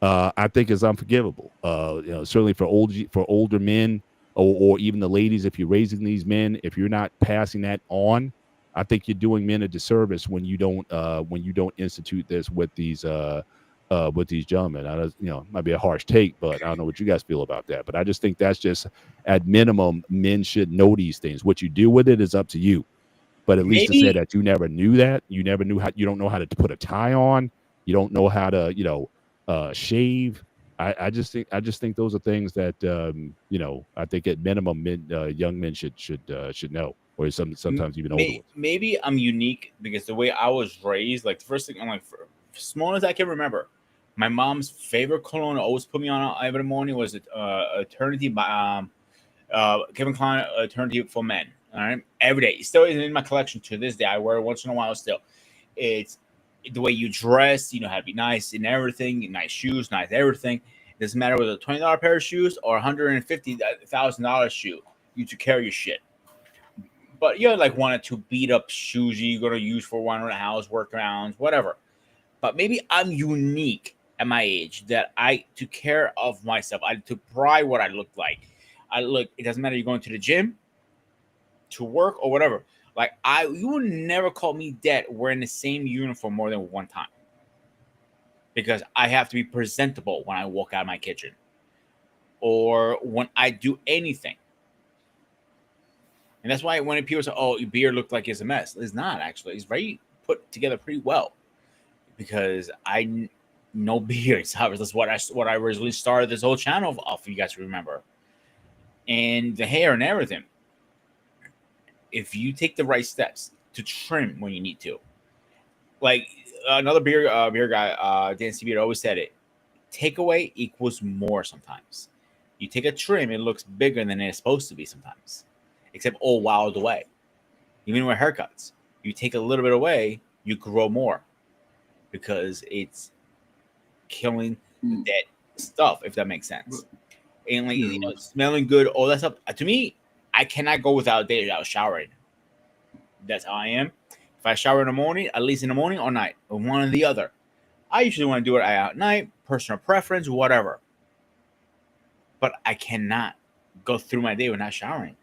I think is unforgivable. Certainly for older men, or even the ladies, if you're raising these men, if you're not passing that on, I think you're doing men a disservice when you don't institute this with these gentlemen. It might be a harsh take, but I don't know what you guys feel about that. But I just think that's just, at minimum, men should know these things. What you do with it is up to you. But at least to say that you never knew that, you never knew how, you don't know how to put a tie on, you don't know how to, shave. I just think those are things that I think at minimum young men should know, or sometimes even older ones. Maybe I'm unique because the way I was raised, like the first thing I'm like, for small as I can remember, my mom's favorite cologne always put me on every morning was Eternity by Kevin Klein, Eternity for Men. All right, every day. It's still in my collection to this day. I wear it once in a while still. It's the way you dress, how to be nice and everything, nice shoes, nice everything. It doesn't matter whether it's a $20 pair of shoes or $150,000 shoe. You took care of your shit. But you like wanted to beat up shoes you're gonna use for one around the house, workarounds, whatever. But maybe I'm unique at my age that I took care of myself. I took pride what I looked like. It doesn't matter you're going to the gym, to work, or whatever. Like you would never call me dead wearing the same uniform more than one time, because I have to be presentable when I walk out of my kitchen or when I do anything. And that's why when people say, "Oh, your beard looked like it's a mess," it's not actually. It's very put together pretty well, because I know beards. That's what I originally started this whole channel off. If you guys remember, and the hair and everything. If you take the right steps to trim when you need to, like another beer guy, Dan Beard always said it, takeaway equals more sometimes. You take a trim, it looks bigger than it's supposed to be sometimes, except all wild away. Even with haircuts, you take a little bit away, you grow more, because it's killing the dead stuff, if that makes sense. And like smelling good, all that stuff. To me, I cannot go without a day without showering. That's how I am. If I shower in the morning, at least in the morning or night, or one or the other. I usually want to do it at night, personal preference, whatever. But I cannot go through my day without showering.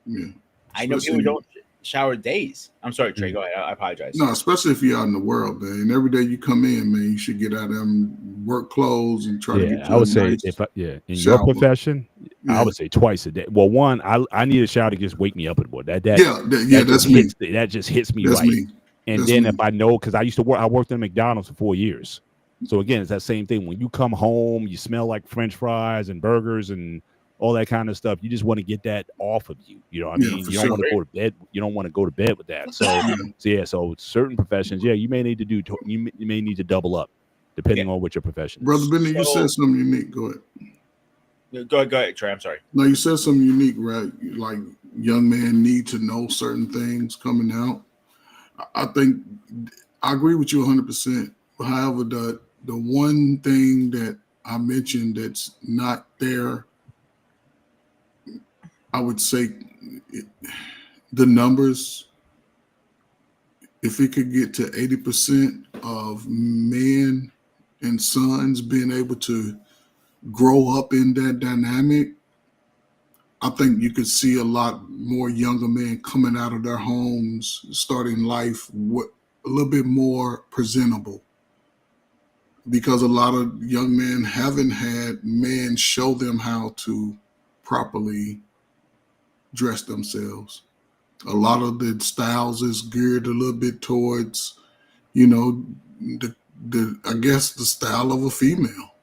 Yeah. I know people don't shower days. I'm sorry, Trey. Go ahead. I apologize. No, especially if you're out in the world, man. And every day you come in, man, you should get out of them work clothes and try to get. I would say in your profession, I would say twice a day. Well, one, I need a shower to just wake me up in the morning. That's me. That just hits me that's right. Me. And that's then me. if I know, because I worked in McDonald's for 4 years. So again, it's that same thing. When you come home, you smell like French fries and burgers and all that kind of stuff. You just want to get that off of you. You know what I mean? You don't want to go to bed. You don't want to go to bed with that. So certain professions, you may need to you may need to double up depending on what your profession is. Brother Benny, you said something unique. Go ahead. Go ahead, Trey. I'm sorry. No, you said something unique, right? Like young men need to know certain things coming out. I think I agree with you 100%. However, the one thing that I mentioned that's not there, I would say the numbers, if it could get to 80% of men and sons being able to grow up in that dynamic, I think you could see a lot more younger men coming out of their homes, starting life with a little bit more presentable. Because a lot of young men haven't had men show them how to properly dress themselves. A lot of the styles is geared a little bit towards, the I guess the style of a female.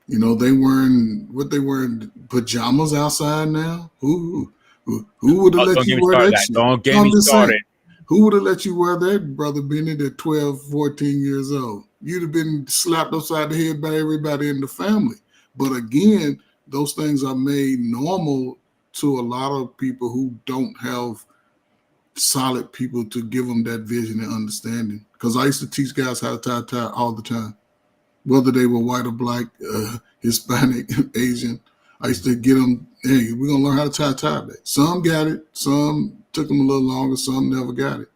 They wearing pajamas outside now. Who would have let you wear that shit? Don't get me started. Who would have let you wear that, Brother Bennett, at 12, 14 years old? You'd have been slapped upside the head by everybody in the family. But again, those things are made normal to a lot of people who don't have solid people to give them that vision and understanding. Because I used to teach guys how to tie a tie all the time, whether they were white or black, Hispanic, Asian. I used to get them, hey, we're going to learn how to tie a tie today. Some got it. Some took them a little longer. Some never got it.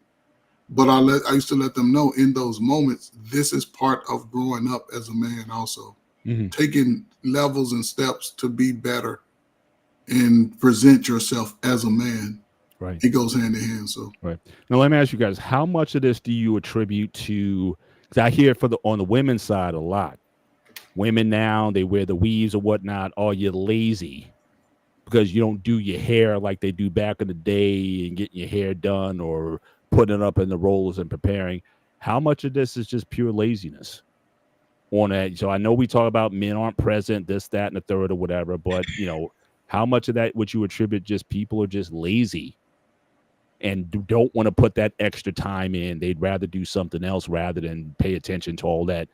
But I used to let them know in those moments, this is part of growing up as a man also. Mm-hmm. Taking levels and steps to be better and present yourself as a man. Right. It goes hand in hand. So right. Now let me ask you guys, how much of this do you attribute to, because I hear on the women's side a lot. Women now, they wear the weaves or whatnot. Oh, you're lazy because you don't do your hair like they do back in the day and getting your hair done or putting it up in the rollers and preparing. How much of this is just pure laziness on that? So I know we talk about men aren't present, this, that, and the third or whatever, but how much of that would you attribute just people are just lazy and don't want to put that extra time in? They'd rather do something else rather than pay attention to all that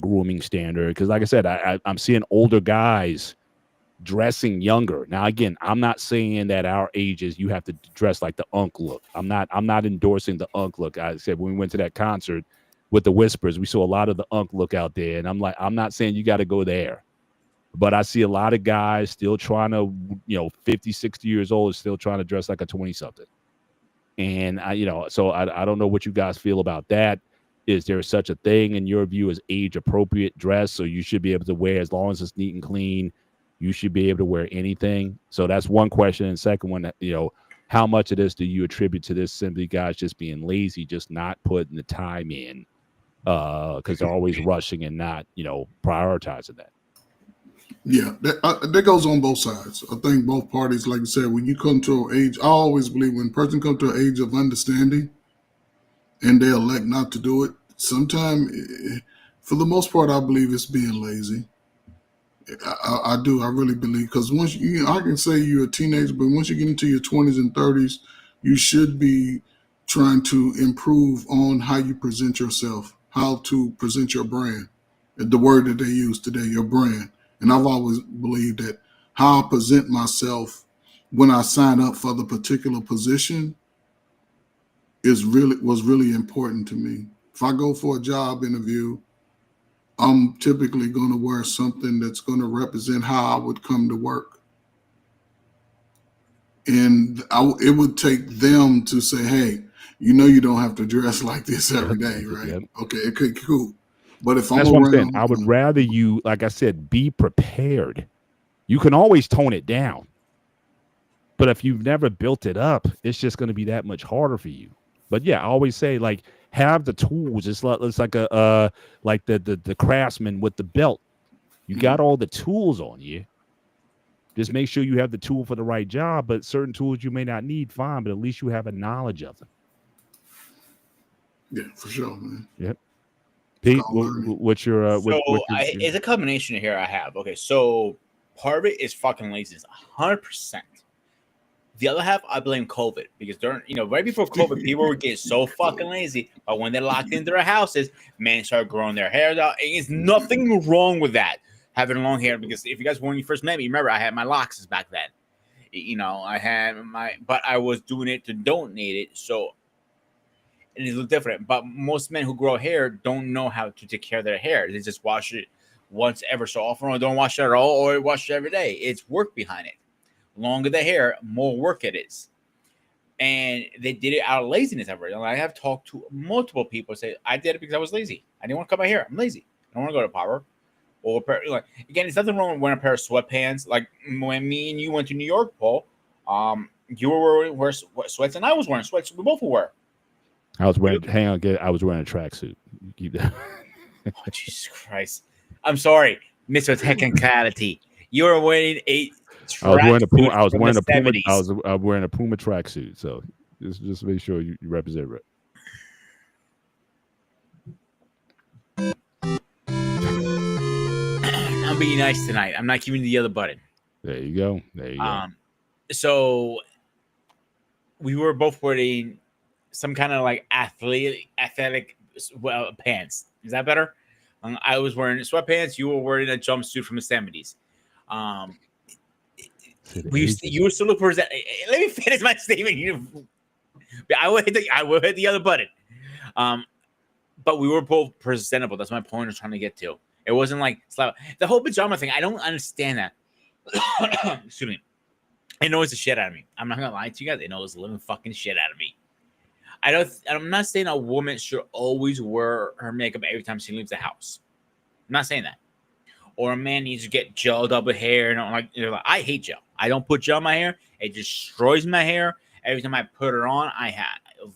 grooming standard. Because like I said, I'm seeing older guys dressing younger. Now, again, I'm not saying that our ages you have to dress like the unk look. I'm not endorsing the unk look. I said when we went to that concert with the Whispers, we saw a lot of the unk look out there, and I'm not saying you got to go there, but I see a lot of guys still trying to 50, 60 years old is still trying to dress like a 20 something. And so I don't know what you guys feel about that. Is there such a thing in your view as age appropriate dress? So you should be able to wear, as long as it's neat and clean, you should be able to wear anything. So that's one question. And second one, how much of this do you attribute to this simply guys just being lazy, just not putting the time in because they're always rushing and not, prioritizing that? Yeah, that goes on both sides. I think both parties, like you said, when you come to an age, I always believe when a person comes to an age of understanding and they elect not to do it, sometimes, for the most part, I believe it's being lazy. I do. I really believe, because once I can say you're a teenager, but once you get into your 20s and 30s, you should be trying to improve on how you present yourself, how to present your brand. The word that they use today, your brand. And I've always believed that how I present myself when I sign up for the particular position was really important to me. If I go for a job interview, I'm typically going to wear something that's going to represent how I would come to work. And it would take them to say, hey, you don't have to dress like this every day, right? Yep. Okay, cool. But if That's I'm what around, I'm saying. I would rather you, like I said, be prepared. You can always tone it down. But if you've never built it up, it's just going to be that much harder for you. But yeah, I always say, like, have the tools. It's like a like the craftsman with the belt. You got all the tools on you. Just make sure you have the tool for the right job. But certain tools you may not need, fine. But at least you have a knowledge of them. Yeah, for sure, man. Yep. Pete, called learning. what's your it's a combination here I have. Okay, so part of it is fucking laziness, 100%. The other half, I blame COVID, because during, right before COVID, people were getting so fucking lazy. But when they're locked into their houses, men started growing their hair out. And there's nothing wrong with that, having long hair. Because if you guys, when you first met me, remember I had my locks back then. I had but I was doing it to donate it. So it is a little different. But most men who grow hair don't know how to take care of their hair. They just wash it once ever so often, or don't wash it at all, or wash it every day. It's work behind it. Longer the hair, more work it is. And they did it out of laziness. I have talked to multiple people say, I did it because I was lazy. I didn't want to cut my hair. I'm lazy. I don't want to go to Power. Or again, there's nothing wrong with wearing a pair of sweatpants. Like when me and you went to New York, Paul, you were wearing sweats and I was wearing sweats. We both were. I was wearing I was wearing a tracksuit. Keep that. Oh, Jesus Christ. I'm sorry, Mr. Technicality. You were wearing I was wearing a Puma. I was wearing a Puma tracksuit. So just make sure you represent it. I'm being nice tonight. I'm not giving you the other button. There you go. So we were both wearing some kind of like athletic pants. Is that better? I was wearing sweatpants. You were wearing a jumpsuit from the 70s. You were still present. Let me finish my statement. I will hit the other button. But we were both presentable. That's my point of trying to get to. It wasn't like the whole pajama thing. I don't understand that. Excuse me. It annoys the shit out of me. I'm not gonna lie to you guys. It annoys the living fucking shit out of me. I'm not saying a woman should always wear her makeup every time she leaves the house. I'm not saying that. Or a man needs to get gelled up with hair. And I hate gel. I don't put gel in my hair. It destroys my hair. Every time I put it on,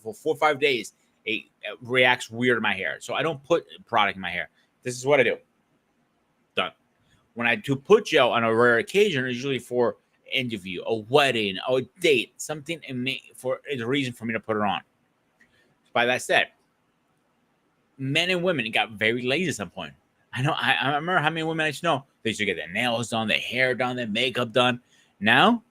for 4 or 5 days, it reacts weird to my hair. So I don't put product in my hair. This is what I do. Done. When I do put gel on a rare occasion, it's usually for interview, a wedding, a date, something for the reason for me to put it on. By that said, men and women got very lazy at some point. I remember how many women I used to know. They used to get their nails done, their hair done, their makeup done. Now,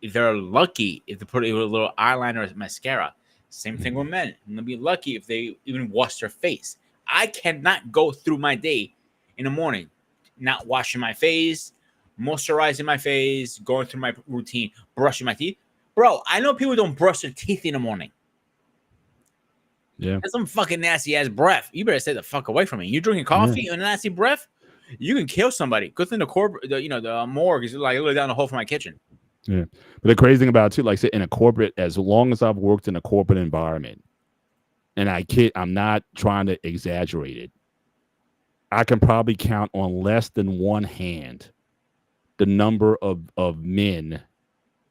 if they're lucky, if they put a little eyeliner or mascara. Same thing with men. And they'll be lucky if they even wash their face. I cannot go through my day in the morning not washing my face, moisturizing my face, going through my routine, brushing my teeth. Bro, I know people don't brush their teeth in the morning. Yeah. That's some fucking nasty ass breath. You better stay the fuck away from me. You drinking coffee and nasty breath? You can kill somebody. Good thing the morgue is like literally down the hole from my kitchen. Yeah. But the crazy thing about it too, like I said, in a corporate, as long as I've worked in a corporate environment, and I'm not trying to exaggerate it, I can probably count on less than one hand the number of men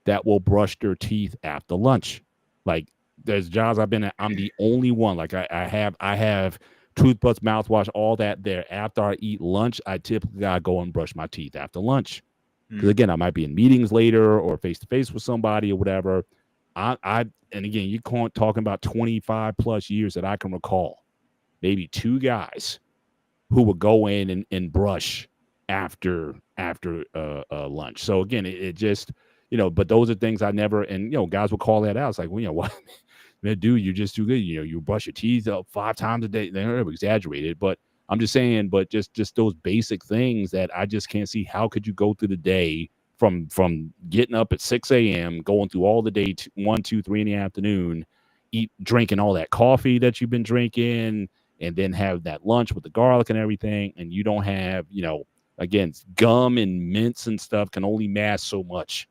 that will brush their teeth after lunch. Like, there's jobs I've been at, I'm the only one. Like I have toothbrush, mouthwash, all that there. After I eat lunch, I typically gotta go and brush my teeth after lunch. Because again, I might be in meetings later or face to face with somebody or whatever. And again, you're talking about 25 plus years that I can recall. Maybe 2 guys who would go in and brush after lunch. So again, it just, but those are things I never, and guys will call that out. It's like, well, what? Man, dude, you're just too good. You brush your teeth up 5 times a day. They're exaggerated, but I'm just saying, but just those basic things that I just can't see. How could you go through the day from getting up at 6 a.m., going through all the day, 1, 2, 3 in the afternoon, drinking all that coffee that you've been drinking, and then have that lunch with the garlic and everything, and you don't have, again, gum and mints and stuff can only mask so much.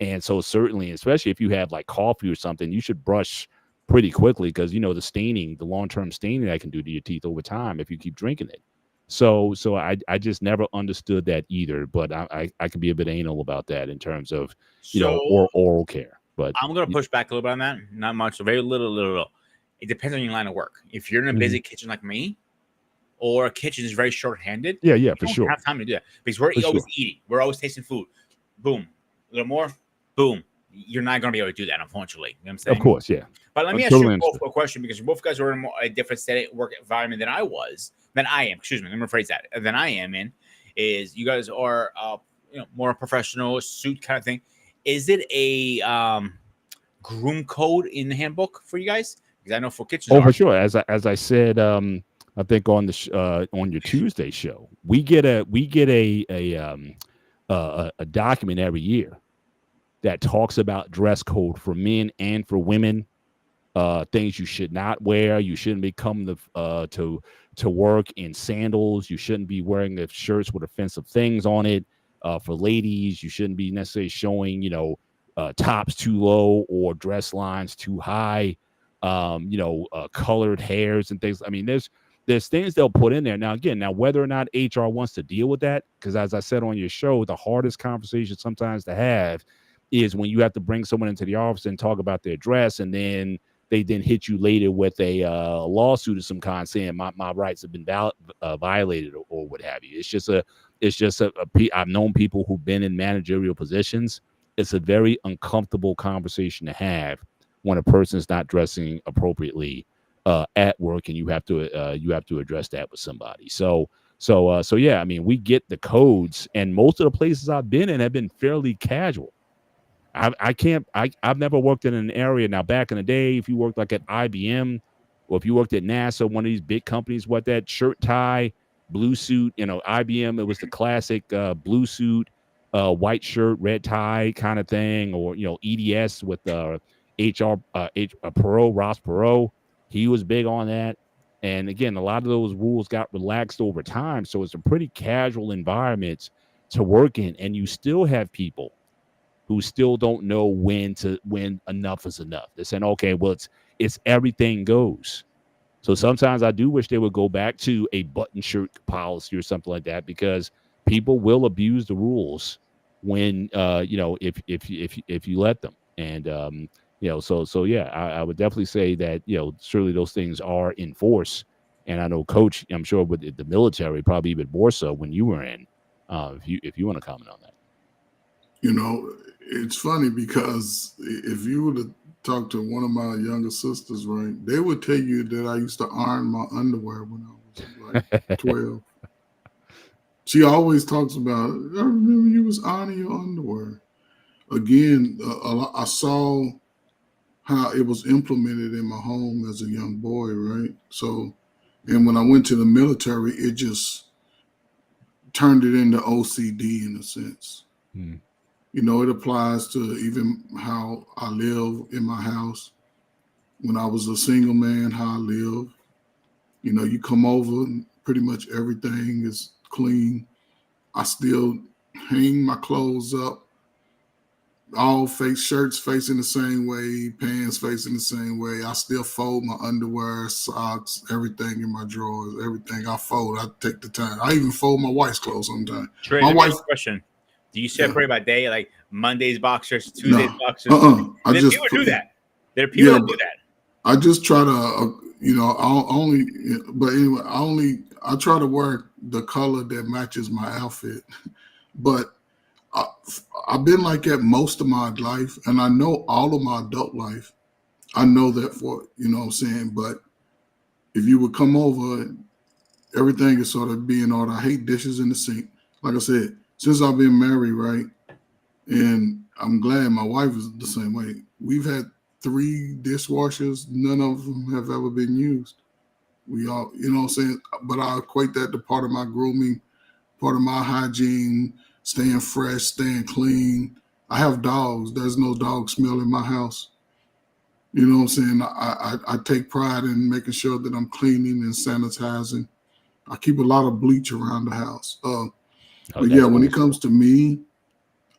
And so certainly, especially if you have like coffee or something, you should brush pretty quickly because, the staining, the long-term staining that can do to your teeth over time if you keep drinking it. So I just never understood that either, but I can be a bit anal about that in terms of, or oral care. But I'm going to push back a little bit on that. Not much, very little. It depends on your line of work. If you're in a busy kitchen like me, or a kitchen is very short-handed, for you sure. don't have time to do that because we're always eating. We're always tasting food. Boom. A little more. Boom. You're not going to be able to do that, unfortunately. You know what I'm saying? Of course, yeah. But let me ask you both a question because you both guys are in a different setting, work environment than I am. Excuse me. Let me rephrase that. Than I am in is you guys are more professional suit kind of thing. Is it a groom code in the handbook for you guys? Because I know for kitchens. Oh, for sure. As I said, I think on your Tuesday show, we get a document every year that talks about dress code for men and for women. Things you should not wear. You shouldn't be coming to work in sandals. You shouldn't be wearing the shirts with offensive things on it. For ladies, you shouldn't be necessarily showing tops too low or dress lines too high. Colored hairs and things. I mean, there's things they'll put in there. Now, again, whether or not HR wants to deal with that, because as I said on your show, the hardest conversation sometimes to have is when you have to bring someone into the office and talk about their dress, and then they hit you later with a lawsuit of some kind saying my rights have been violated or what have you. It's just I've known people who've been in managerial positions. It's a very uncomfortable conversation to have when a person is not dressing appropriately at work, and you have to address that with somebody. So yeah, I mean, we get the codes, and most of the places I've been in have been fairly casual. I've never worked in an area. Now, back in the day, if you worked like at IBM or if you worked at NASA, one of these big companies, what that shirt, tie, blue suit, IBM, it was the classic blue suit, white shirt, red tie kind of thing, or, EDS with HR, Perot, Ross Perot. He was big on that. And again, a lot of those rules got relaxed over time. So it's a pretty casual environment to work in. And you still have people who still don't know when enough is enough. They're saying, okay, well, it's everything goes. So sometimes I do wish they would go back to a button shirt policy or something like that, because people will abuse the rules when if you let them. And so yeah, I would definitely say that surely those things are in force. And I know, Coach, I'm sure with the military, probably even more so when you were in. If you want to comment on that. It's funny because if you were to talk to one of my younger sisters, right, they would tell you that I used to iron my underwear when I was like 12. She always talks about, I remember you was ironing your underwear. Again, I saw how it was implemented in my home as a young boy, right? So, and when I went to the military, it just turned it into OCD in a sense. It applies to even how I live in my house. When I was a single man, how I live. You come over and pretty much everything is clean. I still hang my clothes up, all shirts facing the same way, pants facing the same way. I still fold my underwear, socks, everything in my drawers, everything I fold. I take the time. I even fold my wife's clothes sometimes. Trey, My wife. Question: do you separate by day, like Monday's boxers, Tuesday's No. boxers? People do that. There are people that do that. I just try to, I try to wear the color that matches my outfit. But I've been like that most of my life, and I know all of my adult life. I know that for, what I'm saying? But if you would come over, everything is sort of being ordered. I hate dishes in the sink. Like I said, since I've been married, right? And I'm glad my wife is the same way. We've had 3 dishwashers. None of them have ever been used. We all, what I'm saying? But I equate that to part of my grooming, part of my hygiene, staying fresh, staying clean. I have dogs. There's no dog smell in my house. You know what I'm saying? I take pride in making sure that I'm cleaning and sanitizing. I keep a lot of bleach around the house. But yeah, when it comes to me,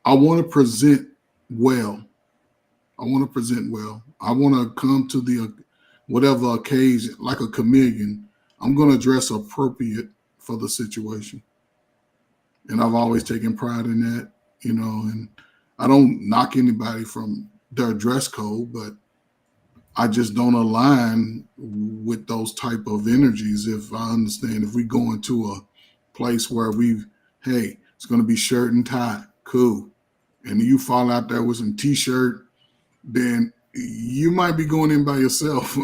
I want to present well. I want to come to the whatever occasion, like a chameleon. I'm going to dress appropriate for the situation. And I've always taken pride in that, and I don't knock anybody from their dress code, but I just don't align with those type of energies. If I understand, if we go into a place where it's going to be shirt and tie, cool. And you fall out there with some t-shirt, then you might be going in by yourself.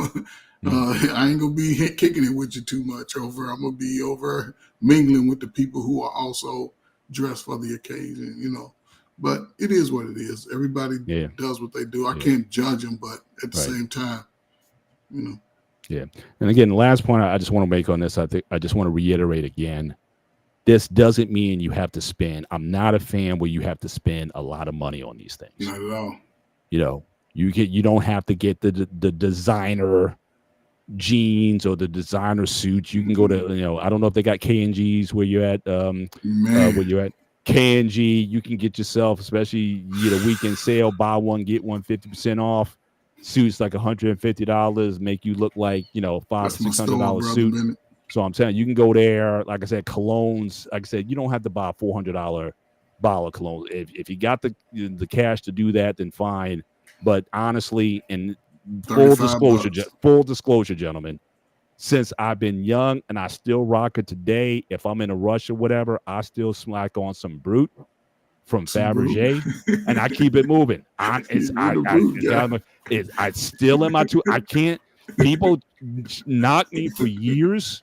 I ain't gonna be kicking it with you too much I'm gonna be over mingling with the people who are also dressed for the occasion, but it is what it is. Everybody does what they do. I can't judge them, but at the same time, Yeah. And again, the last point I just want to make on this, I think I just want to reiterate again, this doesn't mean you have to spend. I'm not a fan where you have to spend a lot of money on these things. Not at all. You don't have to get the designer jeans or the designer suits. You can go to, I don't know if they got K&Gs where you're at, where you're at K&G. You can get yourself, especially weekend sale, buy one, get one 50% off. Suits like $150, make you look like, $500 to $600 suit. So I'm saying you can go there. Like I said, colognes. Like I said, you don't have to buy a $400 bottle of cologne. If you got the cash to do that, then fine. But honestly, and full disclosure, gentlemen, since I've been young and I still rock it today, if I'm in a rush or whatever, I still smack on some Brute from Fabergé, and I keep it moving. It's still in my I can't. People knock me for years,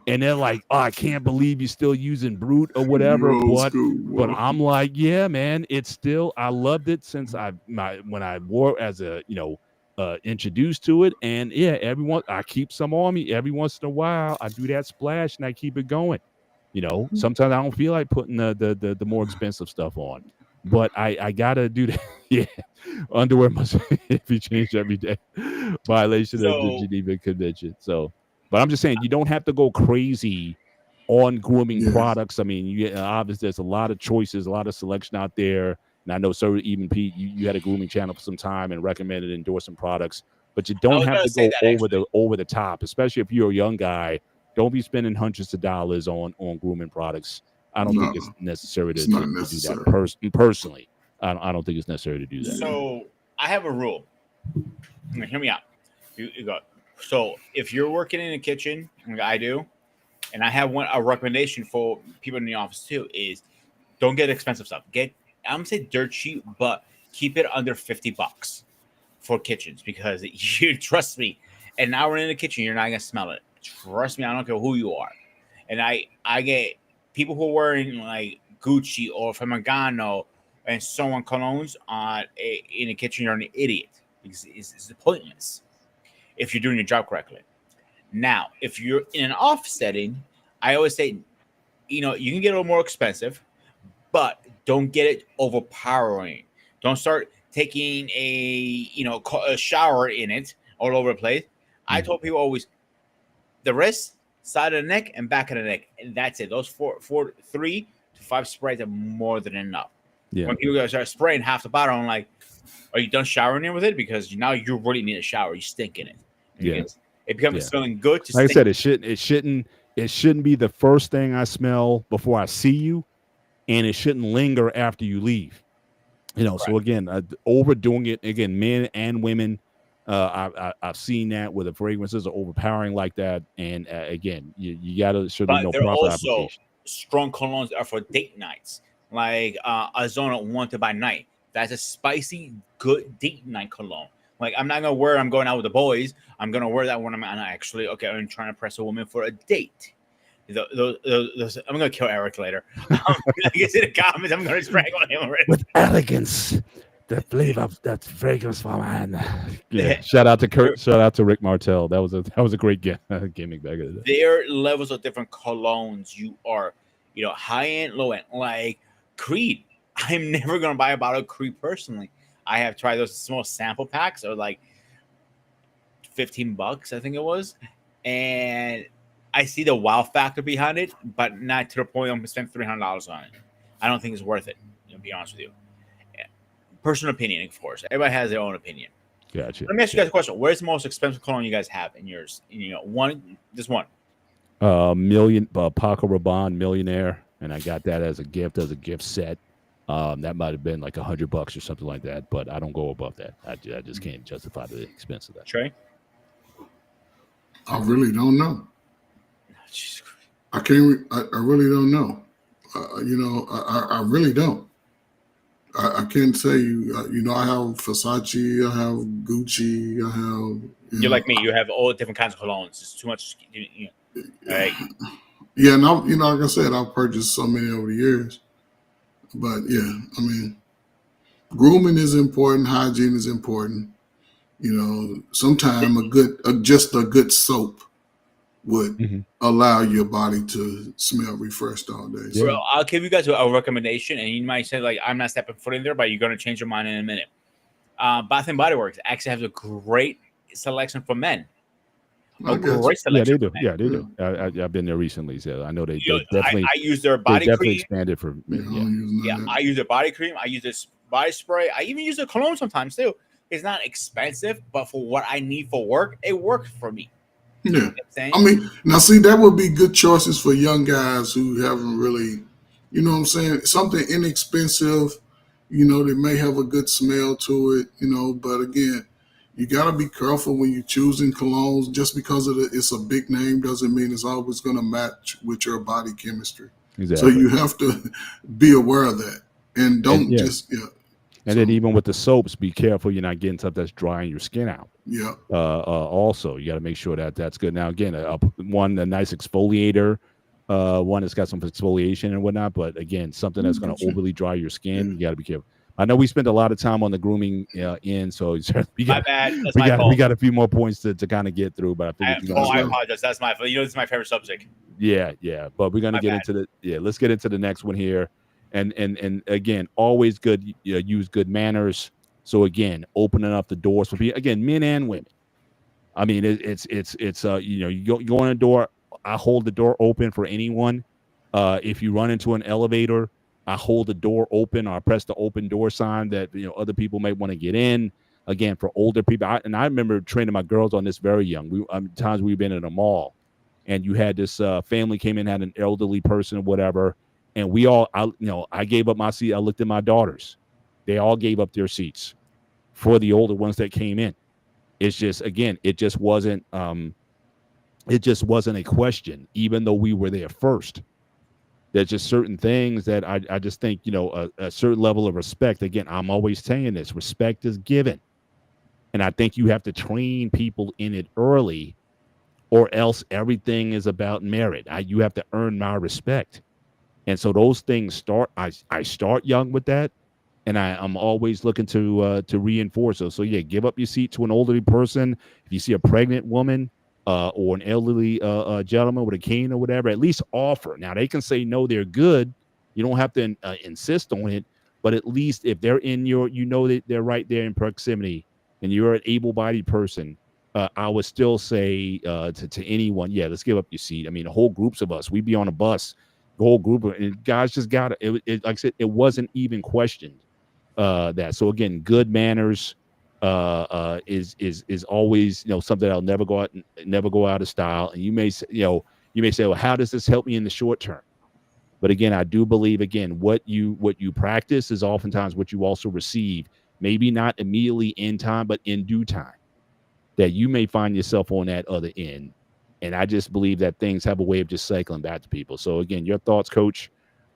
and they're like, "Oh, I can't believe you're still using Brute or whatever." You're old school, But boy. I'm like, yeah, man, it's still, I loved it since when I wore as a, introduced to it. And yeah, I keep some on me every once in a while. I do that splash and I keep it going. Sometimes I don't feel like putting the more expensive stuff on, but I gotta do that. Yeah, underwear must be changed every day. Violation of the So Geneva Convention. So, but I'm just saying, you don't have to go crazy on grooming Yes. products. I mean, obviously there's a lot of choices, a lot of selection out there. And I know, sir, even Pete, you had a grooming channel for some time and recommended endorsing products, but you I don't was have gonna to say go that over the top, especially if you're a young guy. Don't be spending hundreds of dollars on grooming products. I don't think No, it's necessary it's to not do necessary. that. Personally, I don't think it's necessary to do that. So I have a rule. Now, hear me out. You go. So if you're working in the kitchen, like I do, and I have a recommendation for people in the office too, is don't get expensive stuff. I'm gonna say dirt cheap, but keep it under $50 for kitchens because you trust me. An hour in the kitchen, you're not gonna smell it. Trust me, I don't care who you are. And I get people who are wearing like Gucci or Ferragamo and so on colognes in the kitchen. You're an idiot because it's pointless if you're doing your job correctly. Now, if you're in an office setting, I always say, you can get a little more expensive, but don't get it overpowering. Don't start taking a shower in it all over the place. I told people always the wrist, side of the neck, and back of the neck, and that's it. Those 3 to 5 sprays are more than enough. Yeah. When people start spraying half the bottle, I'm like, are you done showering in with it? Because now you really need a shower. You stink in it. Yeah. It becomes Yeah. smelling good. Like I said, it shouldn't be the first thing I smell before I see you, and it shouldn't linger after you leave. So again, overdoing it again, men and women. I've seen that where the fragrances are overpowering like that, and again, you gotta should be But no they're proper also application. strong colognes are for date nights, like Azona Wanted by Night. That's a spicy, good date night cologne. Like I'm not gonna wear. I'm going out with the boys. I'm gonna wear that when I'm actually I'm trying to press a woman for a date. I'm gonna kill Eric later. I guess in the comments, I'm gonna strangle him. With elegance, the flavor of that fragrance for man. Yeah. Shout out to Kurt. Shout out to Rick Martel. That was a great gimmick back in the day. There are levels of different colognes. You are, high end, low end. Like Creed, I'm never gonna buy a bottle of Creed personally. I have tried those small sample packs, or like $15, I think it was, and I see the wow factor behind it, but not to the point I'm gonna spend $300 on it. I don't think it's worth it. To be honest with you, personal opinion, of course. Everybody has their own opinion. Gotcha. Let me ask you guys a question. Where's the most expensive cologne you guys have in yours? Just one. Paco Rabanne Millionaire, and I got that as a gift set. That might have been like $100 or something like that, but I don't go above that. I just can't justify the expense of that. Trey? I really don't know. Jesus Christ. I can't. I really don't know. I really don't. I can't say you. I have Versace. I have Gucci. I have. You're like me. You have all different kinds of colognes. It's too much. Right? Yeah, and like I said, I've purchased so many over the years. But yeah, I mean, grooming is important. Hygiene is important. Sometimes just a good soap would allow your body to smell refreshed all day. So, Well, I'll give you guys a recommendation, and you might say, like, I'm not stepping foot in there, but you're going to change your mind in a minute. Bath and Body Works actually has a great selection for men. Great selection. Yeah, they do. I've been there recently, so I know they definitely. I use their body cream. Expanded for men. Yeah, I use their body cream. I use this body spray. I even use their cologne sometimes too. It's not expensive, but for what I need for work, it works for me. Yeah, I mean, now see, that would be good choices for young guys who haven't really, what I'm saying, something inexpensive. They may have a good smell to it. But again, you got to be careful when you're choosing colognes. Just because it's a big name doesn't mean it's always going to match with your body chemistry. Exactly. So you have to be aware of that, and don't And then even with the soaps, be careful you're not getting stuff that's drying your skin out. Yeah. Also, you got to make sure that that's good. Now, again, a nice exfoliator, one that's got some exfoliation and whatnot. But again, something that's going to overly dry your skin, you got to be careful. I know we spent a lot of time on the grooming end, so we My got bad. That's my fault. we got a few more points to kind of get through. But I figured I apologize. That's my fault. This is my favorite subject. Yeah. But we're gonna get into let's get into the next one here. And again, always good. Use good manners. So again, opening up the doors for people. Again, men and women. I mean, it's you go in a door. I hold the door open for anyone. If you run into an elevator, I hold the door open, or I press the open door sign that other people might want to get in. Again, for older people, I remember training my girls on this very young. Times we've been in a mall, and you had this family came in, had an elderly person or whatever, and I gave up my seat. I looked at my daughters; they all gave up their seats for the older ones that came in. It's just, again, it just wasn't a question, even though we were there first. There's just certain things that I just think, a certain level of respect. Again, I'm always saying this: respect is given, and I think you have to train people in it early, or else everything is about merit. You have to earn my respect, and so those things start. I start young with that. And I'm always looking to reinforce those. So yeah, give up your seat to an elderly person. If you see a pregnant woman or an elderly gentleman with a cane or whatever, at least offer. Now they can say no, they're good. You don't have to insist on it, but at least if they're in that they're right there in proximity, and you're an able-bodied person, I would still say to anyone, yeah, let's give up your seat. I mean, whole groups of us, we'd be on a bus, the whole group of guys just got it. Like I said, it wasn't even questioned. That. So again, good manners is always something that'll never go out of style. And you may say, well, how does this help me in the short term? But again, I do believe, again, what you practice is oftentimes what you also receive. Maybe not immediately in time, but in due time, that you may find yourself on that other end. And I just believe that things have a way of just cycling back to people. So again, your thoughts, Coach,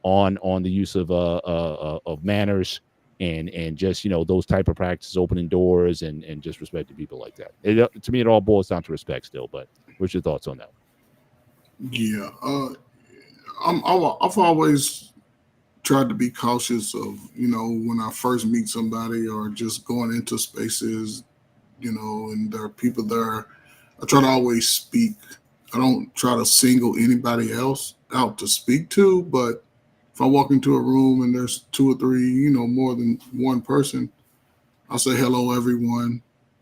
on the use of manners. And just those type of practices, opening doors and just respecting people like that. To me, it all boils down to respect still. But what's your thoughts on that? Yeah, I've always tried to be cautious of when I first meet somebody or just going into spaces, and there are people there. I try to always speak. I don't try to single anybody else out to speak to, but if I walk into a room and there's two or three, more than one person, I'll say hello, everyone.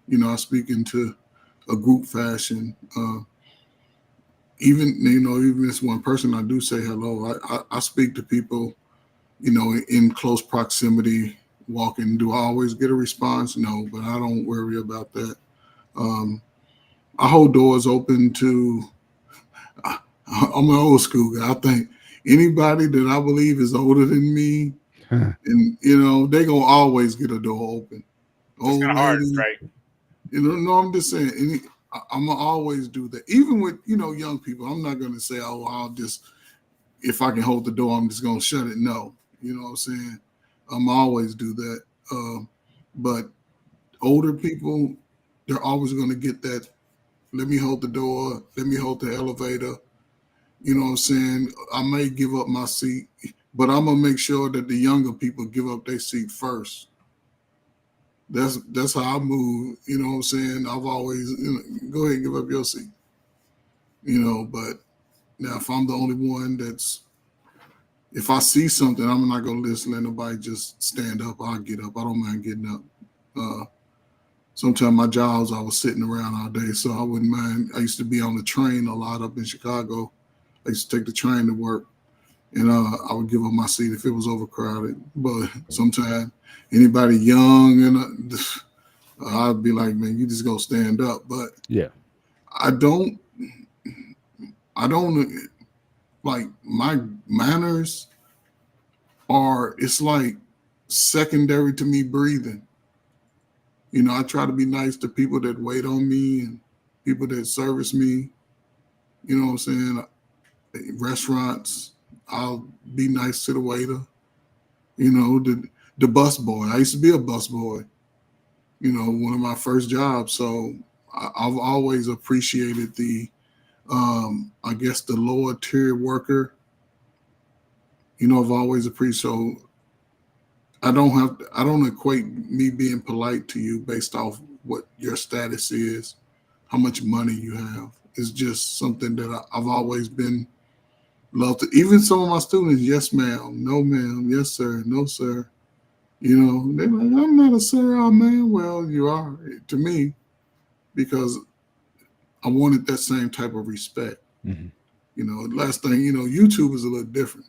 I speak into a group fashion. Even if it's one person, I do say hello. I speak to people, in close proximity, walking. Do I always get a response? No, but I don't worry about that. I hold doors open to. I'm an old school guy. I think anybody that I believe is older than me, and they gonna always get a door open. It's kind of hard, right? No, I'm just saying. I'm gonna always do that, even with young people. I'm not gonna say, oh, I'll just, if I can hold the door, I'm just gonna shut it. No, you know what I'm saying. I'm always do that. But older people, they're always gonna get that. Let me hold the door. Let me hold the elevator. You know what I'm saying? I may give up my seat, but I'm gonna make sure that the younger people give up their seat first. That's how I move. You know what I'm saying? I've always go ahead and give up your seat. But now if I'm the only one if I see something, I'm not gonna listen. Let nobody just stand up. I'll get up. I don't mind getting up. Sometimes my jobs, I was sitting around all day, so I wouldn't mind. I used to be on the train a lot up in Chicago. I used to take the train to work, and I would give up my seat if it was overcrowded. But sometimes anybody young, and I'd be like, man, you just go stand up. But yeah, I don't like my manners it's like secondary to me breathing. I try to be nice to people that wait on me and people that service me. You know what I'm saying? Restaurants, I'll be nice to the waiter. The the bus boy. I used to be a bus boy, one of my first jobs. So I've always appreciated I guess the lower tier worker. I've always appreciated. So I don't equate me being polite to you based off what your status is, how much money you have. It's just something that I've always been loved to. Even some of my students, yes, ma'am, no, ma'am, yes, sir, no, sir. They're like, I'm not a sir, oh, man. Well, you are to me because I wanted that same type of respect. Last thing, YouTube is a little different.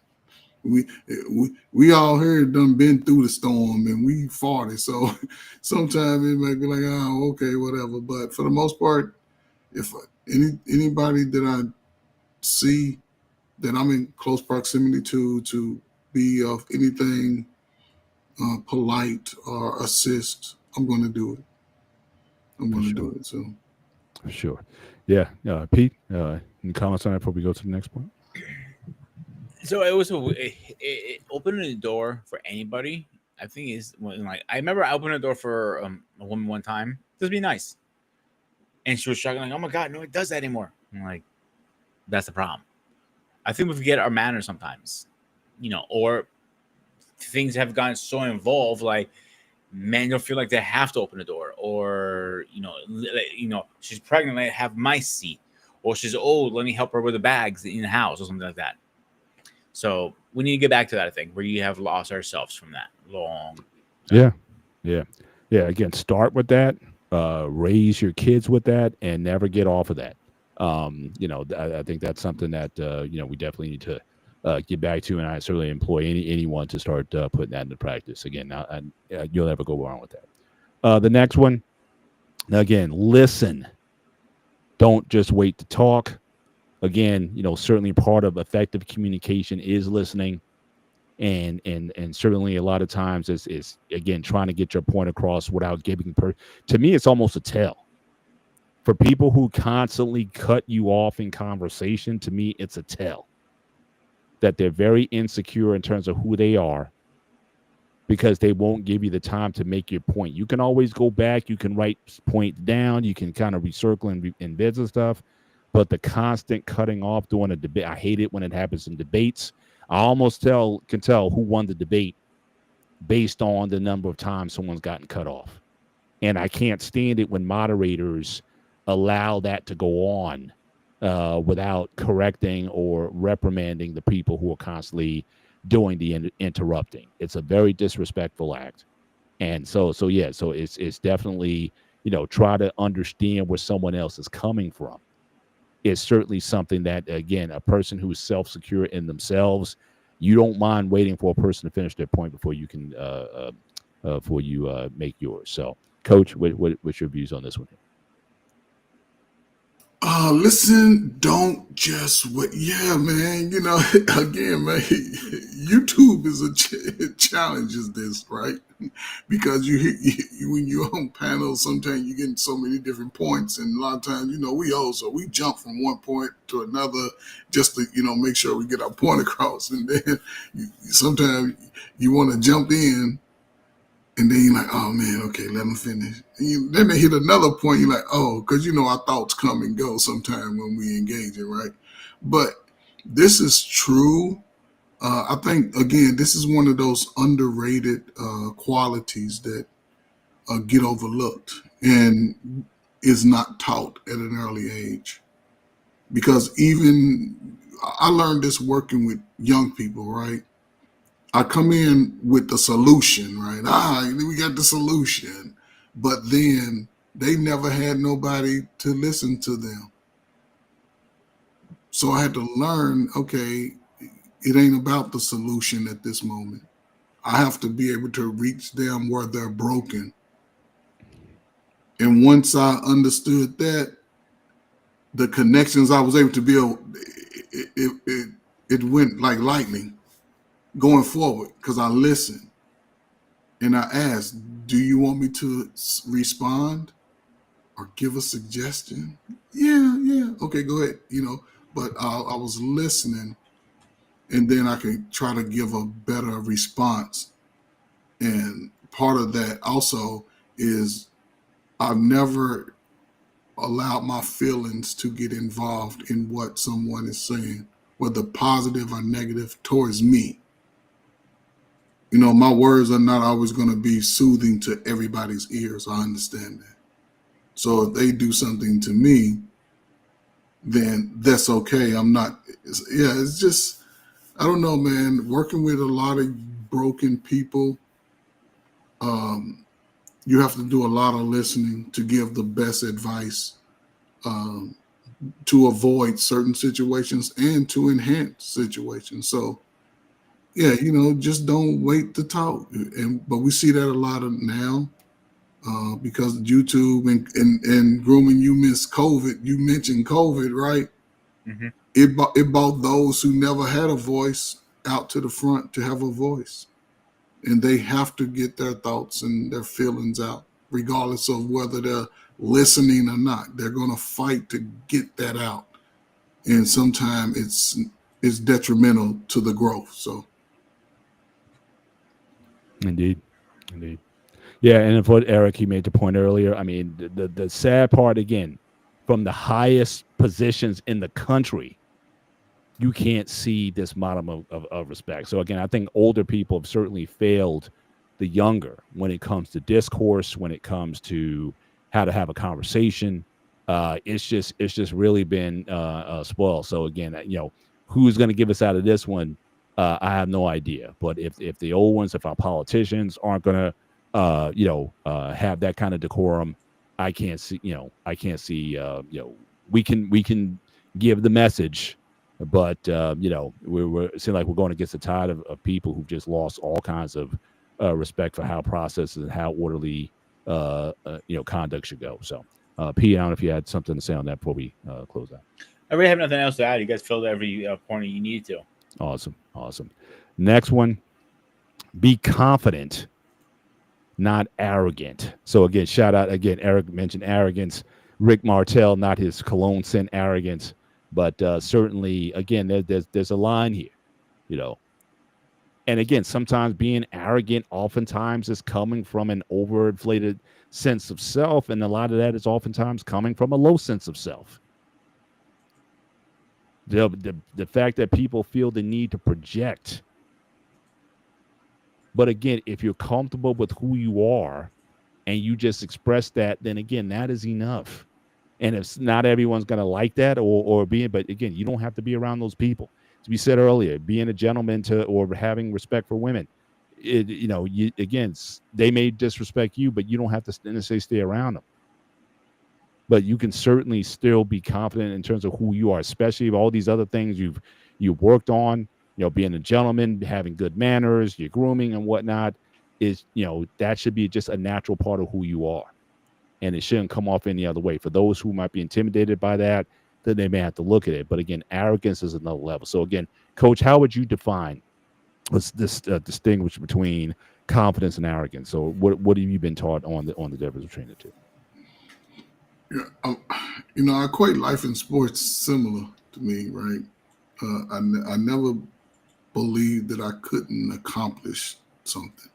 We all here done been through the storm and we fought it. So sometimes it might be like, oh, okay, whatever. But for the most part, if anybody that I see that I'm in close proximity to be of anything polite or assist, I'm going to do it. I'm going to do it. So For sure. Yeah. Pete, any comments on that before we go to the next point? So it was it opening the door for anybody. I think is like I remember I opened the door for a woman one time. Just be nice, and she was shocked like, "Oh my god, no, it does that anymore." I'm like, that's the problem. I think we forget our manners sometimes, or things have gotten so involved, like men don't feel like they have to open the door, or she's pregnant, let have my seat, or she's old, let me help her with the bags in the house, or something like that. So we need to get back to that, I think, where you have lost ourselves from that long time. Yeah. Again, start with that, raise your kids with that, and never get off of that. I think that's something that we definitely need to get back to, and I certainly employ anyone to start putting that into practice. Again, you'll never go wrong with that. The next one, again, listen. Don't just wait to talk. Again, certainly part of effective communication is listening, and certainly a lot of times is again trying to get your point across without giving. To me, it's almost a tell. For people who constantly cut you off in conversation, to me, it's a tell that they're very insecure in terms of who they are, because they won't give you the time to make your point. You can always go back, you can write points down, you can kind of recircle and visit stuff. But the constant cutting off during a debate, I hate it when it happens in debates. I almost can tell who won the debate based on the number of times someone's gotten cut off. And I can't stand it when moderators allow that to go on without correcting or reprimanding the people who are constantly doing the interrupting. It's a very disrespectful act. And so it's definitely, try to understand where someone else is coming from. Is certainly something that, again, a person who is self-secure in themselves, you don't mind waiting for a person to finish their point before you can make yours. So, Coach, what's your views on this one? Listen, don't just wait. Yeah, man. Again, man, YouTube is challenges this, right? Because when you're on panels, sometimes you get so many different points, and a lot of times, we jump from one point to another just to make sure we get our point across, and then sometimes you want to jump in. And then you're like, oh, man, okay, let them finish. Then they hit another point. You're like, oh, because, our thoughts come and go sometime when we engage it, right? But this is true. I think, again, this is one of those underrated qualities that get overlooked and is not taught at an early age. Because I learned this working with young people, right? I come in with the solution, right? We got the solution, but then they never had nobody to listen to them. So I had to learn, okay, it ain't about the solution at this moment. I have to be able to reach them where they're broken. And once I understood that, the connections I was able to build, it went like lightning going forward, because I listened and I asked, do you want me to respond or give a suggestion? Yeah. Okay, go ahead. But I was listening, and then I can try to give a better response. And part of that also is I've never allowed my feelings to get involved in what someone is saying, whether positive or negative towards me. You know, my words are not always going to be soothing to everybody's ears. I understand that. So if they do something to me, then that's okay. I'm not, it's just, I don't know, man. Working with a lot of broken people, you have to do a lot of listening to give the best advice, um, to avoid certain situations and to enhance situations. So, yeah, just don't wait to talk. But we see that a lot of now, because of YouTube and grooming. You missed COVID. You mentioned COVID, right? Mm-hmm. It brought those who never had a voice out to the front to have a voice, and they have to get their thoughts and their feelings out, regardless of whether they're listening or not. They're going to fight to get that out, and sometimes it's detrimental to the growth. So. Indeed. Yeah, and for Eric, he made the point earlier. I mean, the sad part again, from the highest positions in the country, you can't see this model of respect. So again, I think older people have certainly failed the younger when it comes to discourse, when it comes to how to have a conversation. It's just really been spoiled. So again, who's going to give us out of this one? I have no idea. But if the old ones, if our politicians aren't going to have that kind of decorum, I can't see. We can give the message, but we're it seems like we're going against the tide of people who've just lost all kinds of respect for how processes and how orderly conduct should go. So, P, I don't know if you had something to say on that before we close out. I really have nothing else to add. You guys filled every point you needed to. Awesome. Next one: be confident, not arrogant. So again, shout out again. Eric mentioned arrogance. Rick Martel, not his cologne scent arrogance, but certainly again, there's a line here, And again, sometimes being arrogant, oftentimes is coming from an overinflated sense of self, and a lot of that is oftentimes coming from a low sense of self. The fact that people feel the need to project. But again, if you're comfortable with who you are and you just express that, then again, that is enough. And if not everyone's going to like that but again, you don't have to be around those people. As we said earlier, being a gentleman or having respect for women, again, they may disrespect you, but you don't have to necessarily stay around them. But you can certainly still be confident in terms of who you are, especially if all these other things you've worked on, being a gentleman, having good manners, your grooming and whatnot is, that should be just a natural part of who you are. And it shouldn't come off any other way. For those who might be intimidated by that, then they may have to look at it. But again, arrogance is another level. So again, Coach, how would you define this distinguish between confidence and arrogance? So what have you been taught on the difference between the two? Yeah, I equate life and sports similar to me, right? I never believed that I couldn't accomplish something,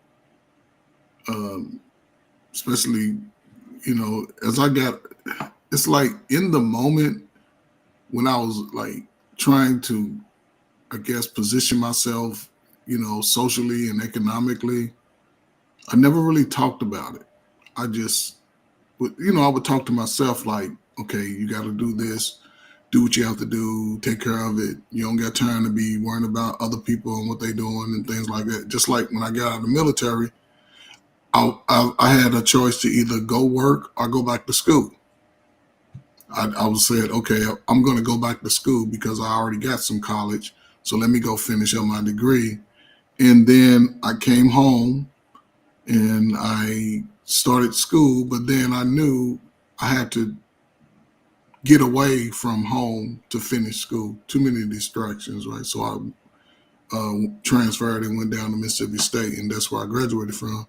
especially, as I got, it's like in the moment when I was like trying to, I guess, position myself, socially and economically, I never really talked about it. I just, I would talk to myself like, okay, you got to do this, do what you have to do, take care of it. You don't got time to be worrying about other people and what they're doing and things like that. Just like when I got out of the military, I had a choice to either go work or go back to school. I was said, okay, I'm going to go back to school because I already got some college. So let me go finish up my degree. And then I came home and I started school, but then I knew I had to get away from home to finish school. Too many distractions, right? So I transferred and went down to Mississippi State, and that's where I graduated from.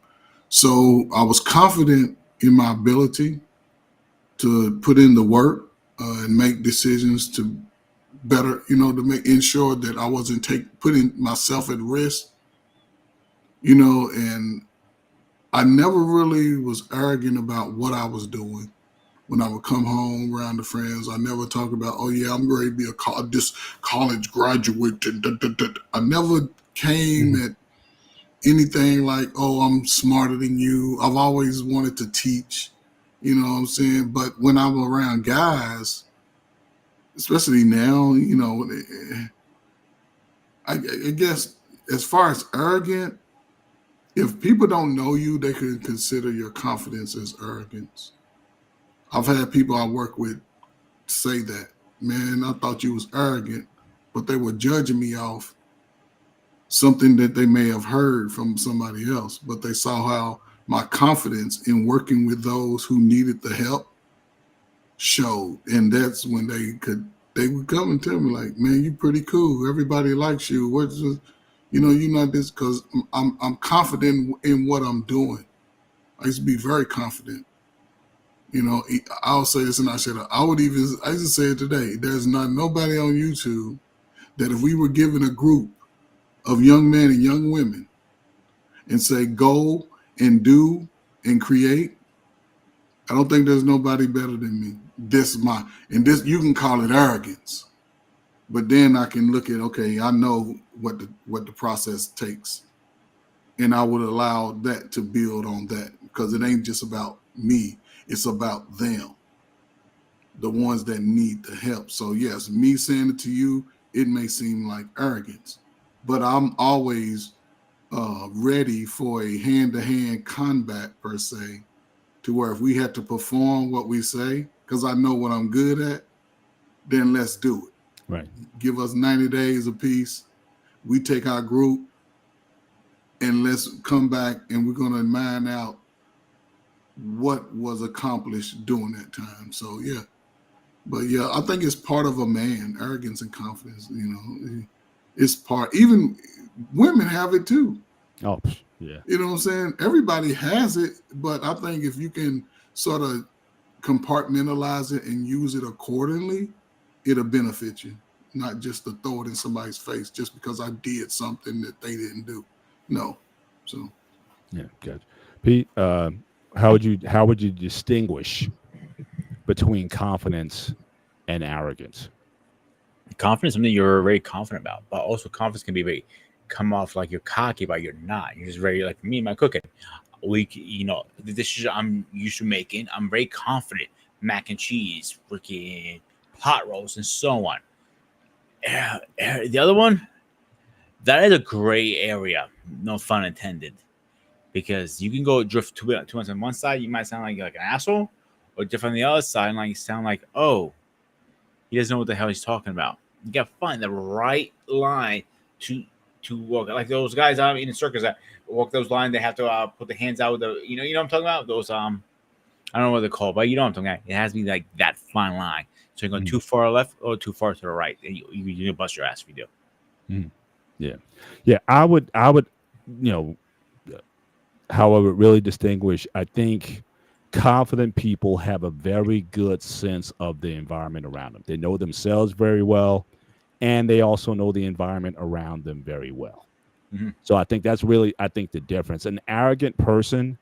So I was confident in my ability to put in the work and make decisions to better, to ensure that I wasn't putting myself at risk, and I never really was arrogant about what I was doing. When I would come home around the friends, I never talked about, oh yeah, I'm ready to be this college graduate. I never came Mhm. at anything like, oh, I'm smarter than you. I've always wanted to teach, you know what I'm saying? But when I'm around guys, especially now, I guess as far as arrogant, if people don't know you, they could consider your confidence as arrogance. I've had people I work with say that, man, I thought you was arrogant, but they were judging me off something that they may have heard from somebody else, but they saw how my confidence in working with those who needed the help showed. And that's when they would come and tell me, like, man, you pretty cool. Everybody likes you. You're not this, because I'm confident in what I'm doing. I used to be very confident. I'll say this and I said, I used to say it today. There's not nobody on YouTube that if we were given a group of young men and young women and say, go and do and create, I don't think there's nobody better than me. This you can call it arrogance, but then I can look at, okay, I know what the process takes, and I would allow that to build on that, because it ain't just about me, it's about them, the ones that need the help. So yes, me saying it to you, it may seem like arrogance, but I'm always ready for a hand-to-hand combat per se, to where if we had to perform what we say, because I know what I'm good at, then let's do it. Right. Give us 90 days apiece. We take our group and let's come back, and we're going to mine out what was accomplished during that time. So yeah, but yeah, I think it's part of a man, arrogance and confidence. It's part. Even women have it too. Oh, yeah. You know what I'm saying? Everybody has it, but I think if you can sort of compartmentalize it and use it accordingly, it'll benefit you. Not just to throw it in somebody's face just because I did something that they didn't do. No. So Yeah. Good. Pete, how would you distinguish between confidence and arrogance? Confidence is something you're very confident about, but also confidence can be very come off like you're cocky, but you're not. You're just very like me and my cooking. The dishes I'm used to making, I'm very confident. Mac and cheese, freaking pot roast, and so on. The other one, that is a gray area. No fun intended, because you can go drift two months on one side, you might sound like an asshole, or different on the other side, and like sound like, oh, he doesn't know what the hell he's talking about. You gotta find the right line to walk. Like those guys in the circus that walk those lines, they have to put the hands out with what I'm talking about. Those I don't know what they're called, but you know what I'm talking about. It has to be like that fine line. So you're going Mm. too far left or too far to the right, and you bust your ass if you do. Mm. Yeah. Yeah. I would, you know, how I would really distinguish, I think confident people have a very good sense of the environment around them. They know themselves very well, and they also know the environment around them very well. Mhm. So I think that's really, I think, the difference. An arrogant person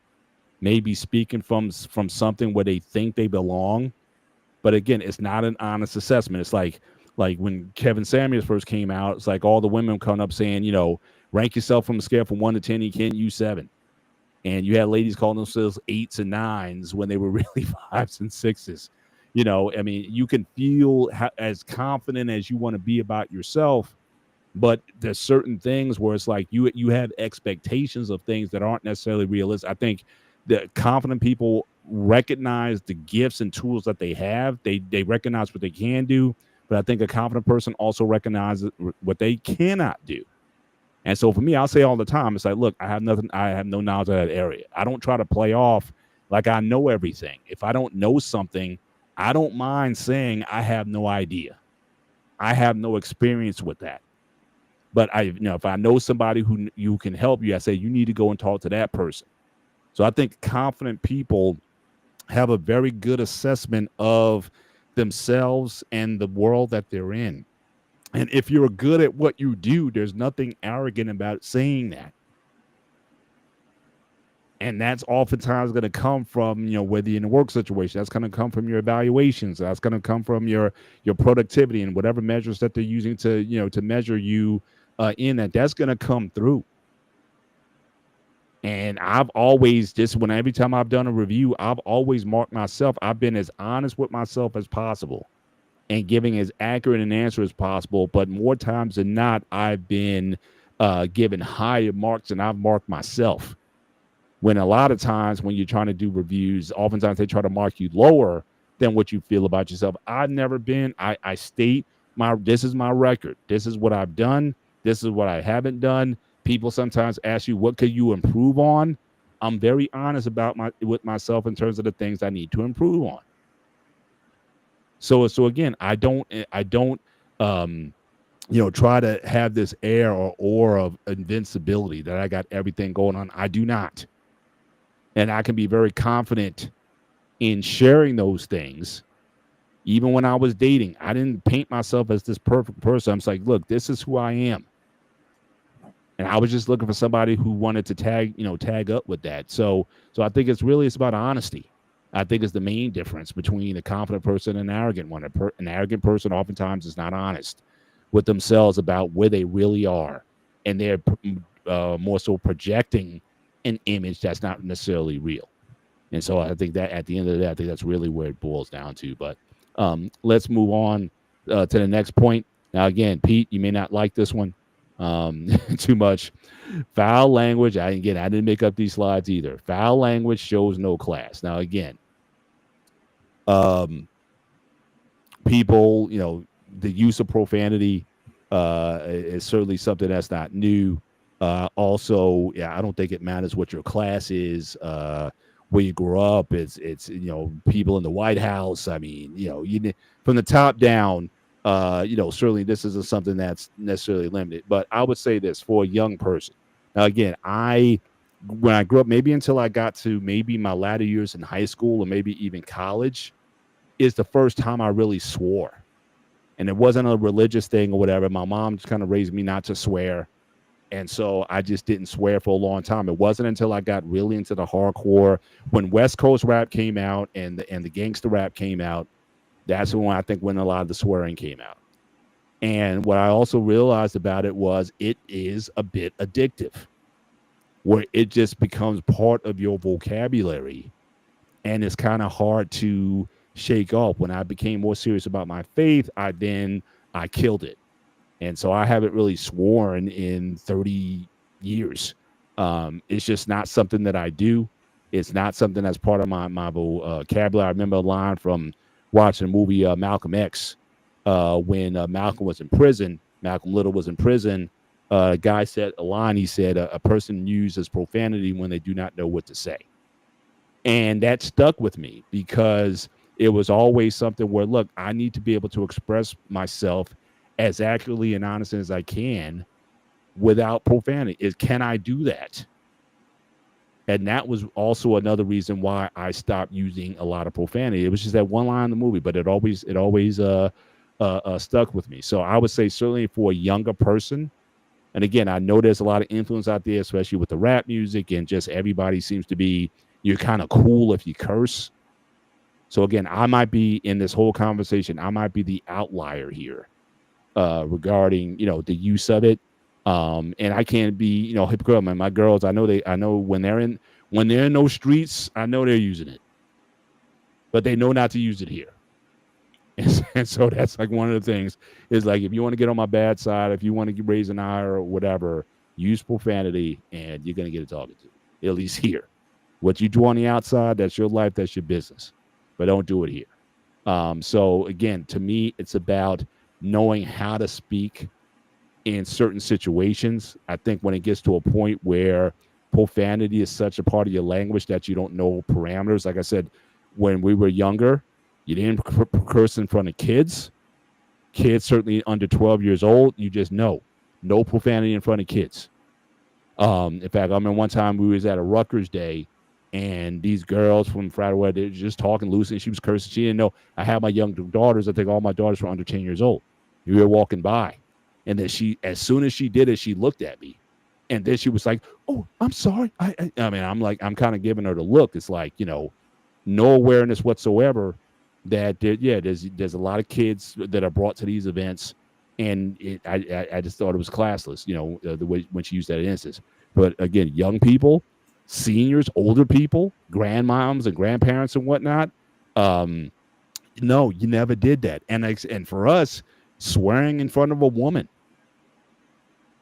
may be speaking from something where they think they belong, but again, it's not an honest assessment. It's like when Kevin Samuels first came out, it's like all the women coming up saying, rank yourself from a scale from 1 to 10, you can't use 7. And you had ladies calling themselves 8s and 9s when they were really 5s and 6s. I mean, you can feel as confident as you want to be about yourself, but there's certain things where it's like you have expectations of things that aren't necessarily realistic. I think that confident people recognize the gifts and tools that they have. They recognize what they can do, but I think a confident person also recognizes what they cannot do. And so for me, I'll say all the time, it's like, look, I have no knowledge of that area. I don't try to play off like I know everything. If I don't know something, I don't mind saying I have no idea. I have no experience with that. But if I know somebody who can help you, I say you need to go and talk to that person. So I think confident people have a very good assessment of themselves and the world that they're in. And if you're good at what you do, there's nothing arrogant about saying that. And that's oftentimes going to come from, whether you're in a work situation, that's going to come from your evaluations, that's going to come from your productivity and whatever measures that they're using to, to measure you in that's going to come through. And I've always every time I've done a review, I've always marked myself. I've been as honest with myself as possible and giving as accurate an answer as possible. But more times than not, I've been given higher marks than I've marked myself. When a lot of times when you're trying to do reviews, oftentimes they try to mark you lower than what you feel about yourself. I've never been. I state this is my record. This is what I've done. This is what I haven't done. People sometimes ask you, what could you improve on? I'm very honest with myself in terms of the things I need to improve on. So again, I don't try to have this air or aura of invincibility that I got everything going on. I do not. And I can be very confident in sharing those things. Even when I was dating, I didn't paint myself as this perfect person. I'm just like, look, this is who I am. And I was just looking for somebody who wanted to tag up with that. So I think it's about honesty. I think it's the main difference between a confident person and an arrogant one. An arrogant person oftentimes is not honest with themselves about where they really are. And they're more so projecting an image that's not necessarily real. And so I think that at the end of the day, I think that's really where it boils down to. But let's move on to the next point. Now, again, Pete, you may not like this one too much. Foul language. I didn't make up these slides either. Foul language shows no class. Now, again, people, the use of profanity is certainly something that's not new. Also, I don't think it matters what your class is, where you grew up. It's people in the White House. I mean, from the top down, certainly this isn't something that's necessarily limited. But I would say this for a young person. Now, again, when I grew up, maybe until I got to maybe my latter years in high school or maybe even college, is the first time I really swore. And it wasn't a religious thing or whatever. My mom just kind of raised me not to swear. And so I just didn't swear for a long time. It wasn't until I got really into the hardcore, when West Coast rap came out and the gangster rap came out. That's when I think when a lot of the swearing came out. And what I also realized about it was it is a bit addictive, where it just becomes part of your vocabulary. And it's kind of hard to shake off. When I became more serious about my faith, I killed it. And so I haven't really sworn in 30 years. It's just not something that I do. It's not something that's part of my vocabulary. I remember a line from watching the movie Malcolm X when Malcolm Little was in prison. A guy said a line. He said, a person uses profanity when they do not know what to say. And that stuck with me because it was always something where, look, I need to be able to express myself as accurately and honestly as I can without profanity. Can I do that? And that was also another reason why I stopped using a lot of profanity. It was just that one line in the movie, but it always stuck with me. So I would say certainly for a younger person, and again, I know there's a lot of influence out there, especially with the rap music, and just everybody seems to be, you're kind of cool if you curse. So again, I might be in this whole conversation, I might be the outlier here regarding, the use of it. And I can't be, hypocritical. My girls, I know when they're in those streets, I know they're using it, but they know not to use it here. And so that's like one of the things is like, if you want to get on my bad side, if you want to raise an eye or whatever, use profanity and you're going to get a talking to, at least here. What you do on the outside, that's your life, that's your business, but don't do it here. So again, to me, it's about knowing how to speak in certain situations. I think when it gets to a point where profanity is such a part of your language that you don't know parameters, like I said, when we were younger, you didn't curse in front of kids. Kids certainly under 12 years old, you just know. No profanity in front of kids. In fact, I remember one time we was at a Rutgers day, and these girls from Friday, they were just talking loosely. She was cursing. She didn't know. I had my young daughters. I think all my daughters were under 10 years old. We were walking by. And then as soon as she did it, she looked at me. And then she was like, "Oh, I'm sorry." I mean, I'm like, I'm kind of giving her the look. It's like, no awareness whatsoever that there's a lot of kids that are brought to these events, and I just thought it was classless, the way when she used that instance. But again, young people, seniors, older people, grandmoms and grandparents and whatnot. Um, no, you never did that. And for us, swearing in front of a woman,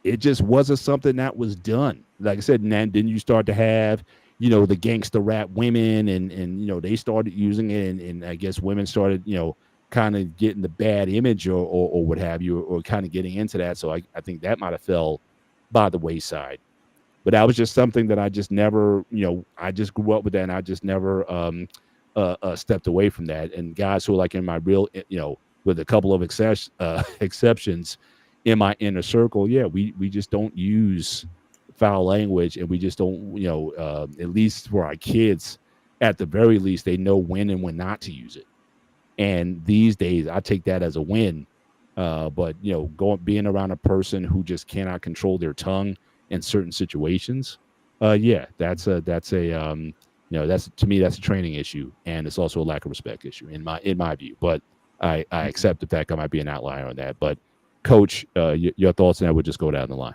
it just wasn't something that was done. Like I said, and then you start to have, the gangster rap women, and they started using it, and I guess women started, kind of getting the bad image, or what have you, or kind of getting into that. So I think that might have fell by the wayside. But that was just something that I just never, I just grew up with that, and I just never stepped away from that. And guys who are like in my real, with a couple of exceptions in my inner circle, yeah, we just don't use foul language, and we just don't, at least for our kids, at the very least, they know when and when not to use it. And these days, I take that as a win. But being around a person who just cannot control their tongue in certain situations, yeah, that's that's, to me, that's a training issue, and it's also a lack of respect issue in my view. But I accept the fact I might be an outlier on that. But Coach, your thoughts on that would just go down the line.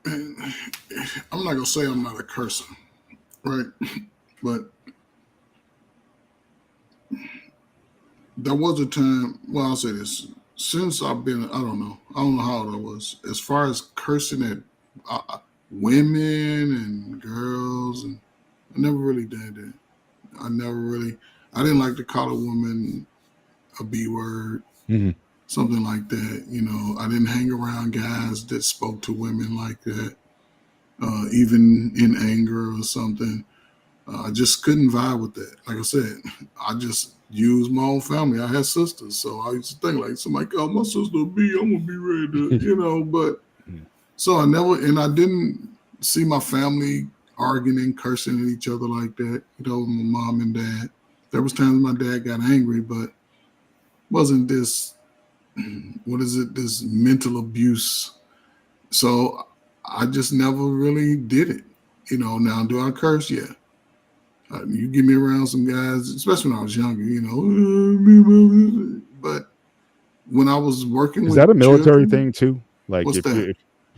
I'm not gonna say I'm not a cursor, right? But there was a time. Well, I'll say this: since I've been, I don't know how old I was. As far as cursing at women and girls, and I never really did that. I didn't like to call a woman a B word, something like that. I didn't hang around guys that spoke to women like that, even in anger or something. I just couldn't vibe with that. Like I said, I just used my own family. I had sisters, so I used to think like, somebody called my sister a B, I'm gonna be ready to, But so I didn't see my family arguing and cursing at each other like that. My mom and dad. There was times my dad got angry, but wasn't this, this mental abuse. So I just never really did it. Now do I curse? Yeah. You get me around some guys, especially when I was younger, but when I was working Is with that a military children, thing too? Like what's that?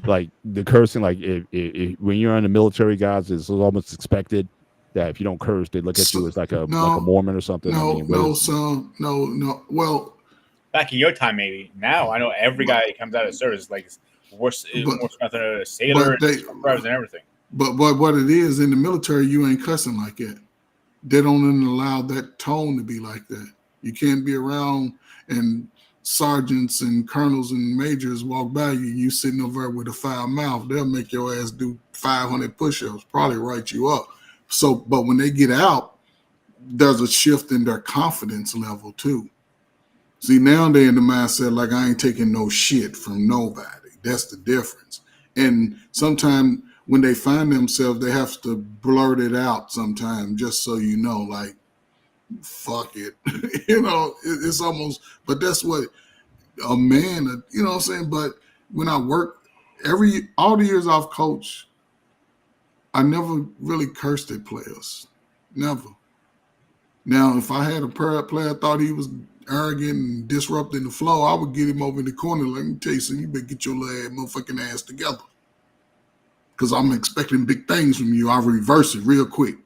like the cursing, like if when you're in the military, guys, it's almost expected that if you don't curse, they look at you as like a Mormon or something. I mean, son, no. Well, Back in your time, maybe. Now I know every guy that comes out of service like worse nothing a sailor, and everything. But what it is in the military, you ain't cussing like that. They don't even allow that tone to be like that. You can't be around and sergeants and colonels and majors walk by you, you sitting over there with a foul mouth. They'll make your ass do 500 push-ups, probably write you up. So, but when they get out, there's a shift in their confidence level too. See, now they're in the mindset like, I ain't taking no shit from nobody. That's the difference. And sometimes when they find themselves, they have to blurt it out sometimes, just so you know, like, fuck it. It's almost, but that's what a man, you know what I'm saying? But when I work, all the years I've coached, I never really cursed at players. Never. Now, if I had a player thought he was arrogant and disrupting the flow, I would get him over in the corner. Let me tell you something, you better get your motherfucking ass together. Because I'm expecting big things from you. I reverse it real quick.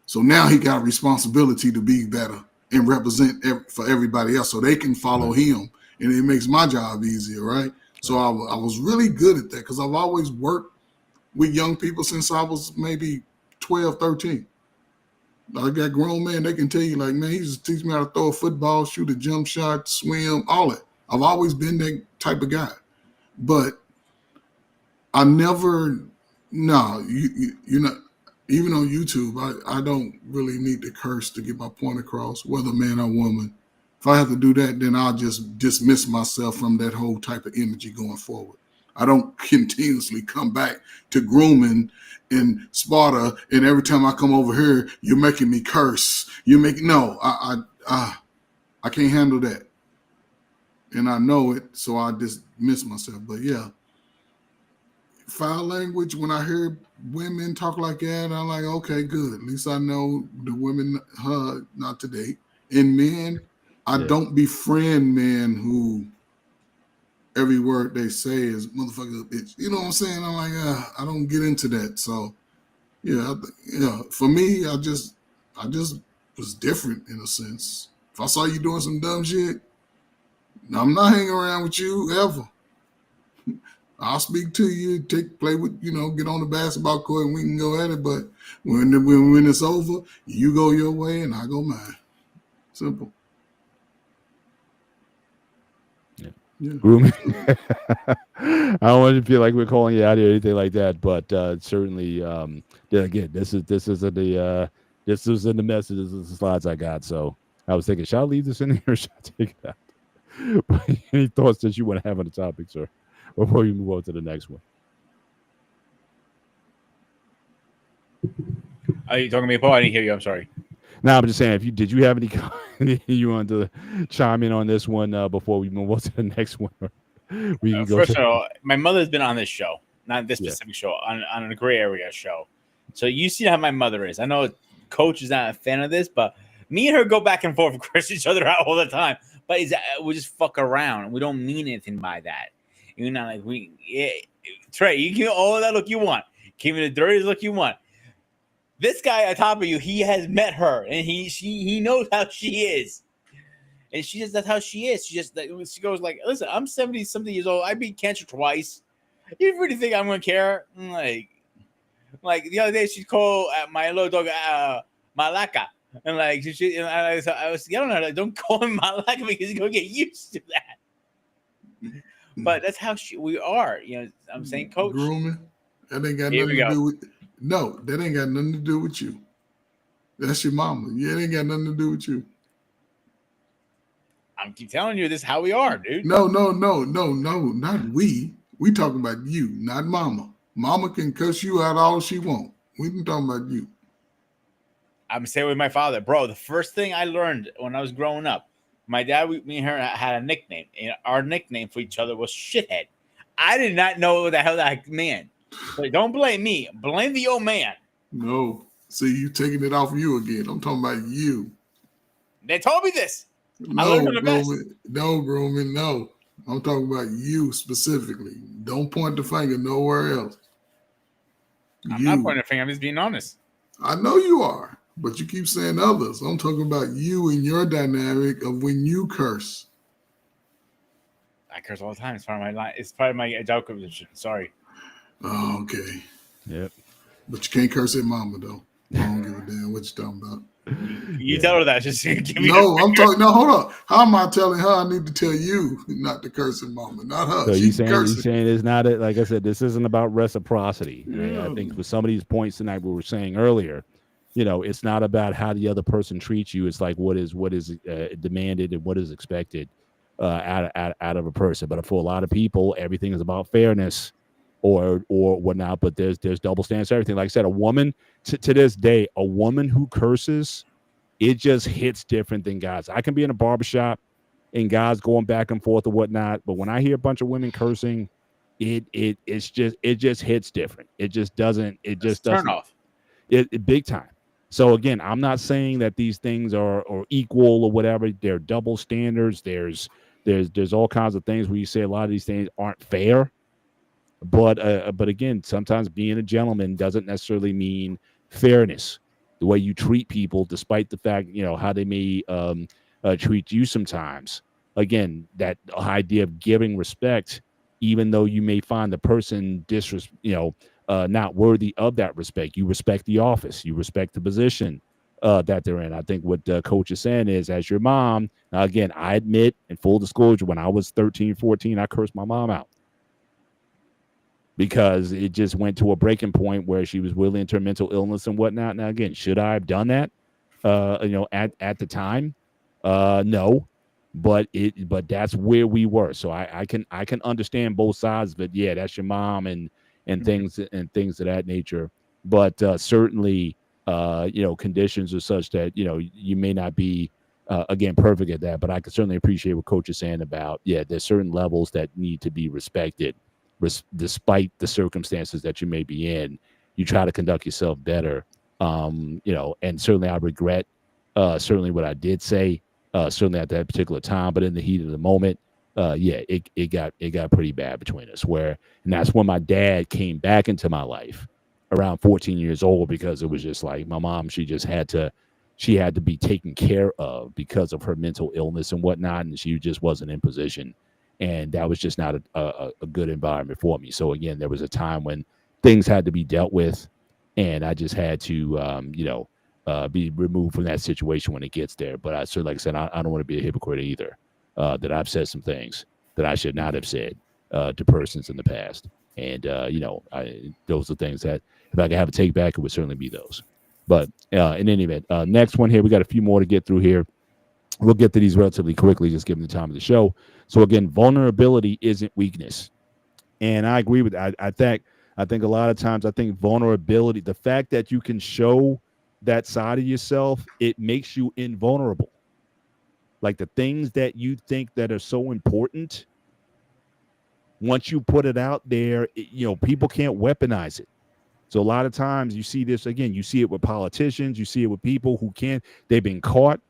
So now he got a responsibility to be better and represent for everybody else so they can follow him. And it makes my job easier, right? So I was really good at that because I've always worked with young people since I was maybe 12, 13. I got grown men, they can tell you, like, man, he just teach me how to throw a football, shoot a jump shot, swim, all that. I've always been that type of guy. But I never, you're not, even on YouTube, I don't really need to curse to get my point across, whether man or woman. If I have to do that, then I'll just dismiss myself from that whole type of energy going forward. I don't continuously come back to grooming and Sparta, and every time I come over here, you're making me curse. I can't handle that. And I know it, so I just miss myself. But yeah, foul language. When I hear women talk like that, I'm like, okay, good. At least I know the women not to date. And men, I Yeah. don't befriend men who every word they say is motherfucker bitch. You know what I'm saying? I'm like, I don't get into that. So yeah, for me, I just was different in a sense. If I saw you doing some dumb shit, I'm not hanging around with you ever. I'll speak to you, play with, get on the basketball court and we can go at it. But when it's over, you go your way and I go mine. Simple. Yeah. Grooming. I don't want you to feel like we're calling you out here or anything like that, but certainly, again, this is in the messages, this is the slides I got. So I was thinking, shall I leave this in here or shall I take it out? But any thoughts that you want to have on the topic, sir, before you move on to the next one? Are you talking to me, Paul? I didn't hear you. I'm sorry. No, I'm just saying, did you have any you wanted to chime in on this one before we move on to the next one? We can go. First of all, my mother's been on this show, not this Yeah. specific show, on a gray area show. So you see how my mother is. I know Coach is not a fan of this, but me and her go back and forth, curse each other out all the time. But we just fuck around. We don't mean anything by that. You know, like Trey, you can all that look you want. Give me the dirtiest look you want. This guy on top of you, he has met her, and he knows how she is, and she says that's how she is. She goes like, listen, I'm 70-something years old. I beat cancer twice. You really think I'm gonna care? Like the other day, she called my little dog Malaka, and like I was yelling at her, like, don't call him Malaka because he's gonna get used to that. But that's how we are. You know, I'm saying, Coach. Grooming. That ain't got Here nothing we to go. do with. No, that ain't got nothing to do with you. That's your mama. Yeah, it ain't got nothing to do with you. I'm keep telling you, this is how we are, dude. No, not we. We talking about you, not mama. Mama can cuss you out all she want. We been talking about you. I'm staying with my father, bro. The first thing I learned when I was growing up, my dad, me and her had a nickname, and our nickname for each other was Shithead. I did not know what the hell that meant. But don't blame me. Blame the old man. No. See, you taking it off you again. I'm talking about you. They told me this. I No, learned from the best. Grooming, no. I'm talking about you specifically. Don't point the finger nowhere else. I'm not pointing a finger. I'm just being honest. I know you are, but you keep saying others. I'm talking about you and your dynamic of when you curse. I curse all the time. It's part of my line. It's part of my job position. Sorry. Oh, okay. Yep. But you can't curse at mama, though. I don't give a damn what you're talking about. You tell her that. Just give me No, I'm talking. No, hold on. How am I telling her? I need to tell you not to curse at mama, not her. So you saying cursing. it's not like I said, this isn't about reciprocity. Yeah. I think with some of these points tonight we were saying earlier, it's not about how the other person treats you. It's like what is demanded and what is expected out of a person. But for a lot of people, everything is about fairness or whatnot. But there's double standards, everything. Like I said, a woman to this day, a woman who curses, it just hits different than guys. I can be in a barbershop and guys going back and forth or whatnot, but when I hear a bunch of women cursing, it just hits different. It just doesn't. It just doesn't. Turn off. It big time. So again, I'm not saying that these things are equal or whatever. They're double standards. There's all kinds of things where you say a lot of these things aren't fair. But again, sometimes being a gentleman doesn't necessarily mean fairness. The way you treat people, despite the fact how they may treat you sometimes. Again, that idea of giving respect, even though you may find the person not worthy of that respect. You respect the office. You respect the position that they're in. I think what the coach is saying is, as your mom, now again, I admit, in full disclosure, when I was 13, 14, I cursed my mom out because it just went to a breaking point where she was willing into mental illness and whatnot. Now, again, should I have done that, at the time? No. But that's where we were. So I can understand both sides of it. Yeah, that's your mom and things of that nature. But certainly, conditions are such that you may not be again, perfect at that. But I can certainly appreciate what Coach is saying about, yeah, there's certain levels that need to be respected, despite the circumstances that you may be in. You try to conduct yourself better. And certainly I regret certainly what I did say, certainly at that particular time, but in the heat of the moment, it got pretty bad between us. And that's when my dad came back into my life around 14 years old, because it was just like my mom, she had to be taken care of because of her mental illness and whatnot, and she just wasn't in position, and that was just not a good environment for me. So again, there was a time when things had to be dealt with, and I just had to be removed from that situation when it gets there. But I certainly, like I said, I don't want to be a hypocrite either, that I've said some things that I should not have said to persons in the past. And those are things that if I could have a take back, it would certainly be those. But in any event, next one here, we got a few more to get through here. We'll get to these relatively quickly, just given the time of the show. So again, vulnerability isn't weakness, and I agree with that. I think a lot of times, I think vulnerability, the fact that you can show that side of yourself, it makes you invulnerable. Like the things that you think that are so important, once you put it out there, people can't weaponize it. So a lot of times you see this, again, you see it with politicians, you see it with people who they've been caught.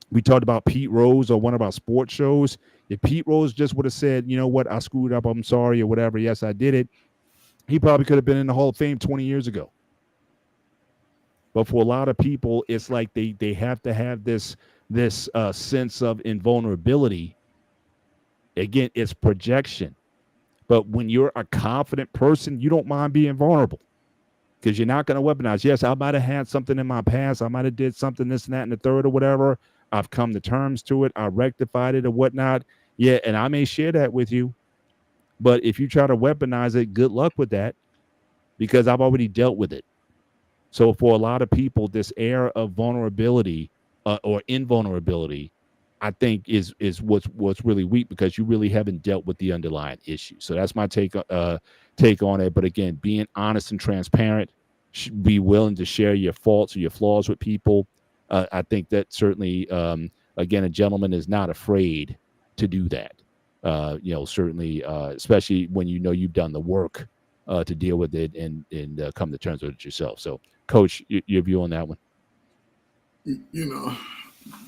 We talked about Pete Rose on one of our sports shows. If Pete Rose just would have said, you know what, I screwed up, I'm sorry, or whatever, yes, I did it, he probably could have been in the Hall of Fame 20 years ago. But for a lot of people, it's like they have to have this sense of invulnerability. Again, it's projection. But when you're a confident person, you don't mind being vulnerable, because you're not going to weaponize. Yes, I might have had something in my past. I might have did something, this and that, and the third or whatever. I've come to terms to it. I rectified it or whatnot. Yeah, and I may share that with you. But if you try to weaponize it, good luck with that, because I've already dealt with it. So for a lot of people, this air of vulnerability or invulnerability, I think is what's really weak, because you really haven't dealt with the underlying issue. So that's my take on it. But again, being honest and transparent, be willing to share your faults or your flaws with people. I think that certainly, again, a gentleman is not afraid to do that. Certainly, especially when you've done the work to deal with it and come to terms with it yourself. So, Coach, your view on that one?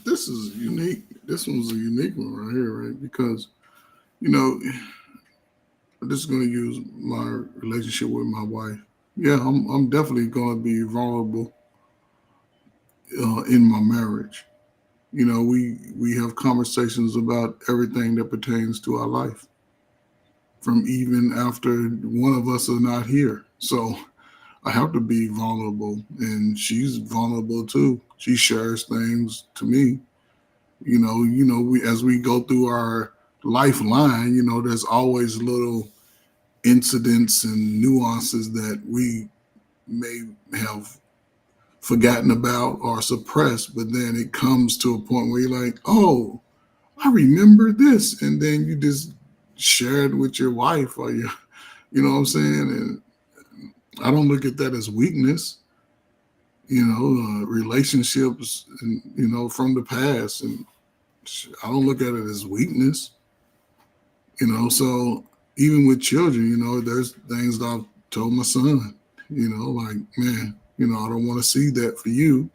This is unique. This one's a unique one right here, right? Because, I'm just going to use my relationship with my wife. Yeah, I'm definitely going to be vulnerable in my marriage. We have conversations about everything that pertains to our life, from even after one of us are not here. So I have to be vulnerable, and she's vulnerable too. She shares things to me. As we go through our lifeline, there's always little incidents and nuances that we may have forgotten about or suppressed, but then it comes to a point where you're like, oh, I remember this. And then you just share it with your wife or you know what I'm saying? And I don't look at that as weakness. Relationships and, from the past, and I don't look at it as weakness. So even with children, there's things that I've told my son, like, man, I don't want to see that for you.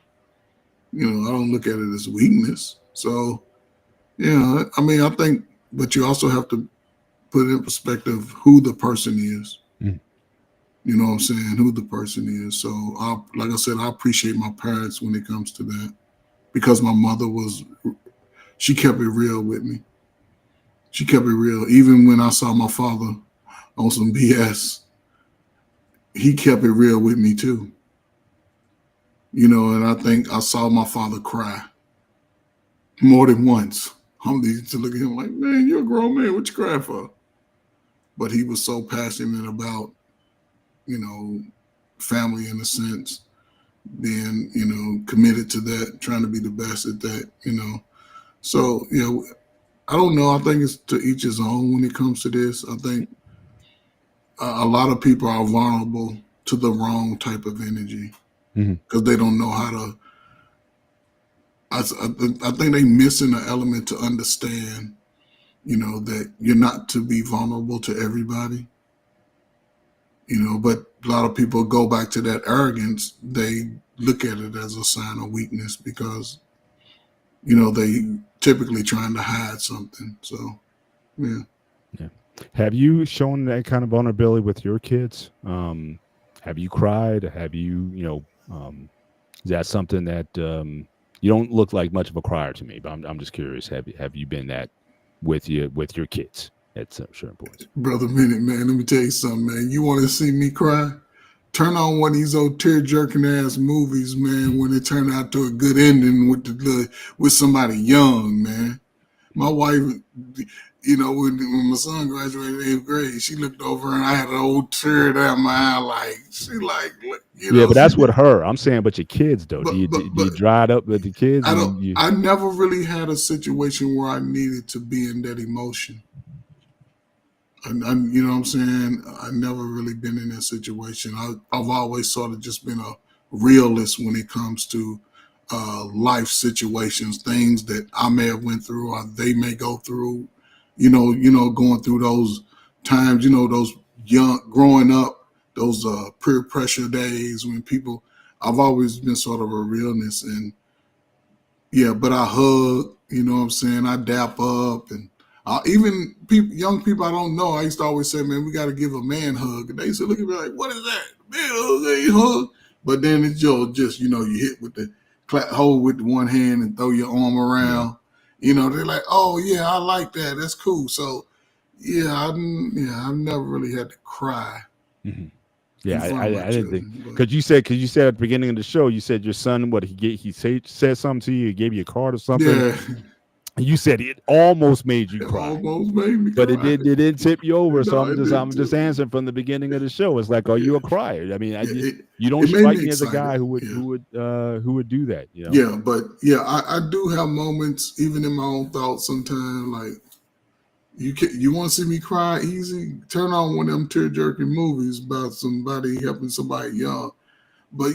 I don't look at it as weakness. So, I think, but you also have to put in perspective who the person is. Mm. You know what I'm saying? Who the person is. So, like I said, I appreciate my parents when it comes to that, because my mother she kept it real with me. She kept it real. Even when I saw my father on some BS, he kept it real with me too. And I think I saw my father cry more than once. I'm used to look at him like, man, you're a grown man. What you crying for? But he was so passionate about, family in a sense, being, committed to that, trying to be the best at that, So, I don't know. I think it's to each his own when it comes to this. I think a lot of people are vulnerable to the wrong type of energy, because they don't know I think they missing the element to understand, that you're not to be vulnerable to everybody, but a lot of people go back to that arrogance. They look at it as a sign of weakness because, they typically trying to hide something. So, yeah. Yeah. Have you shown that kind of vulnerability with your kids? Have you cried? Have you, is that something that you don't look like much of a crier to me? But I'm just curious. Have you been that with your kids at certain points? Brother Minute, man, let me tell you something, man. You want to see me cry? Turn on one of these old tear jerking ass movies, man, when it turned out to a good ending with somebody young, man. My wife, when my son graduated 8th grade, she looked over and I had an old tear down my eye, Yeah, but that's with her. I'm saying, but your kids though, do you dry it up with the kids? I never really had a situation where I needed to be in that emotion. You know what I'm saying? I never really been in that situation. I've always sort of just been a realist when it comes to life situations, things that I may have went through or they may go through. Going through those times, those young growing up, those peer pressure days when people. I've always been sort of a realness, and yeah, but I hug. You know what I'm saying? I dap up and. Even young people I don't know, I used to always say, man, we got to give a man hug. And they used to look at me like, what is that? Man hug, ain't hug. But then it's just, you hit with the hold with the one hand and throw your arm around. Yeah. They're like, oh, yeah, I like that. That's cool. So, I've never really had to cry. Mm-hmm. Yeah, I didn't think, because you said at the beginning of the show, you said your son, he said something to you, he gave you a card or something. Yeah. You said it almost made you cry. Almost made me but cry. It didn't tip you over. So I'm just answering from the beginning of the show. It's like, are you a crier? I mean, you don't strike me as a guy who would do that. Yeah, but I do have moments, even in my own thoughts, sometimes like you want to see me cry easy? Turn on one of them tear jerking movies about somebody helping somebody young. But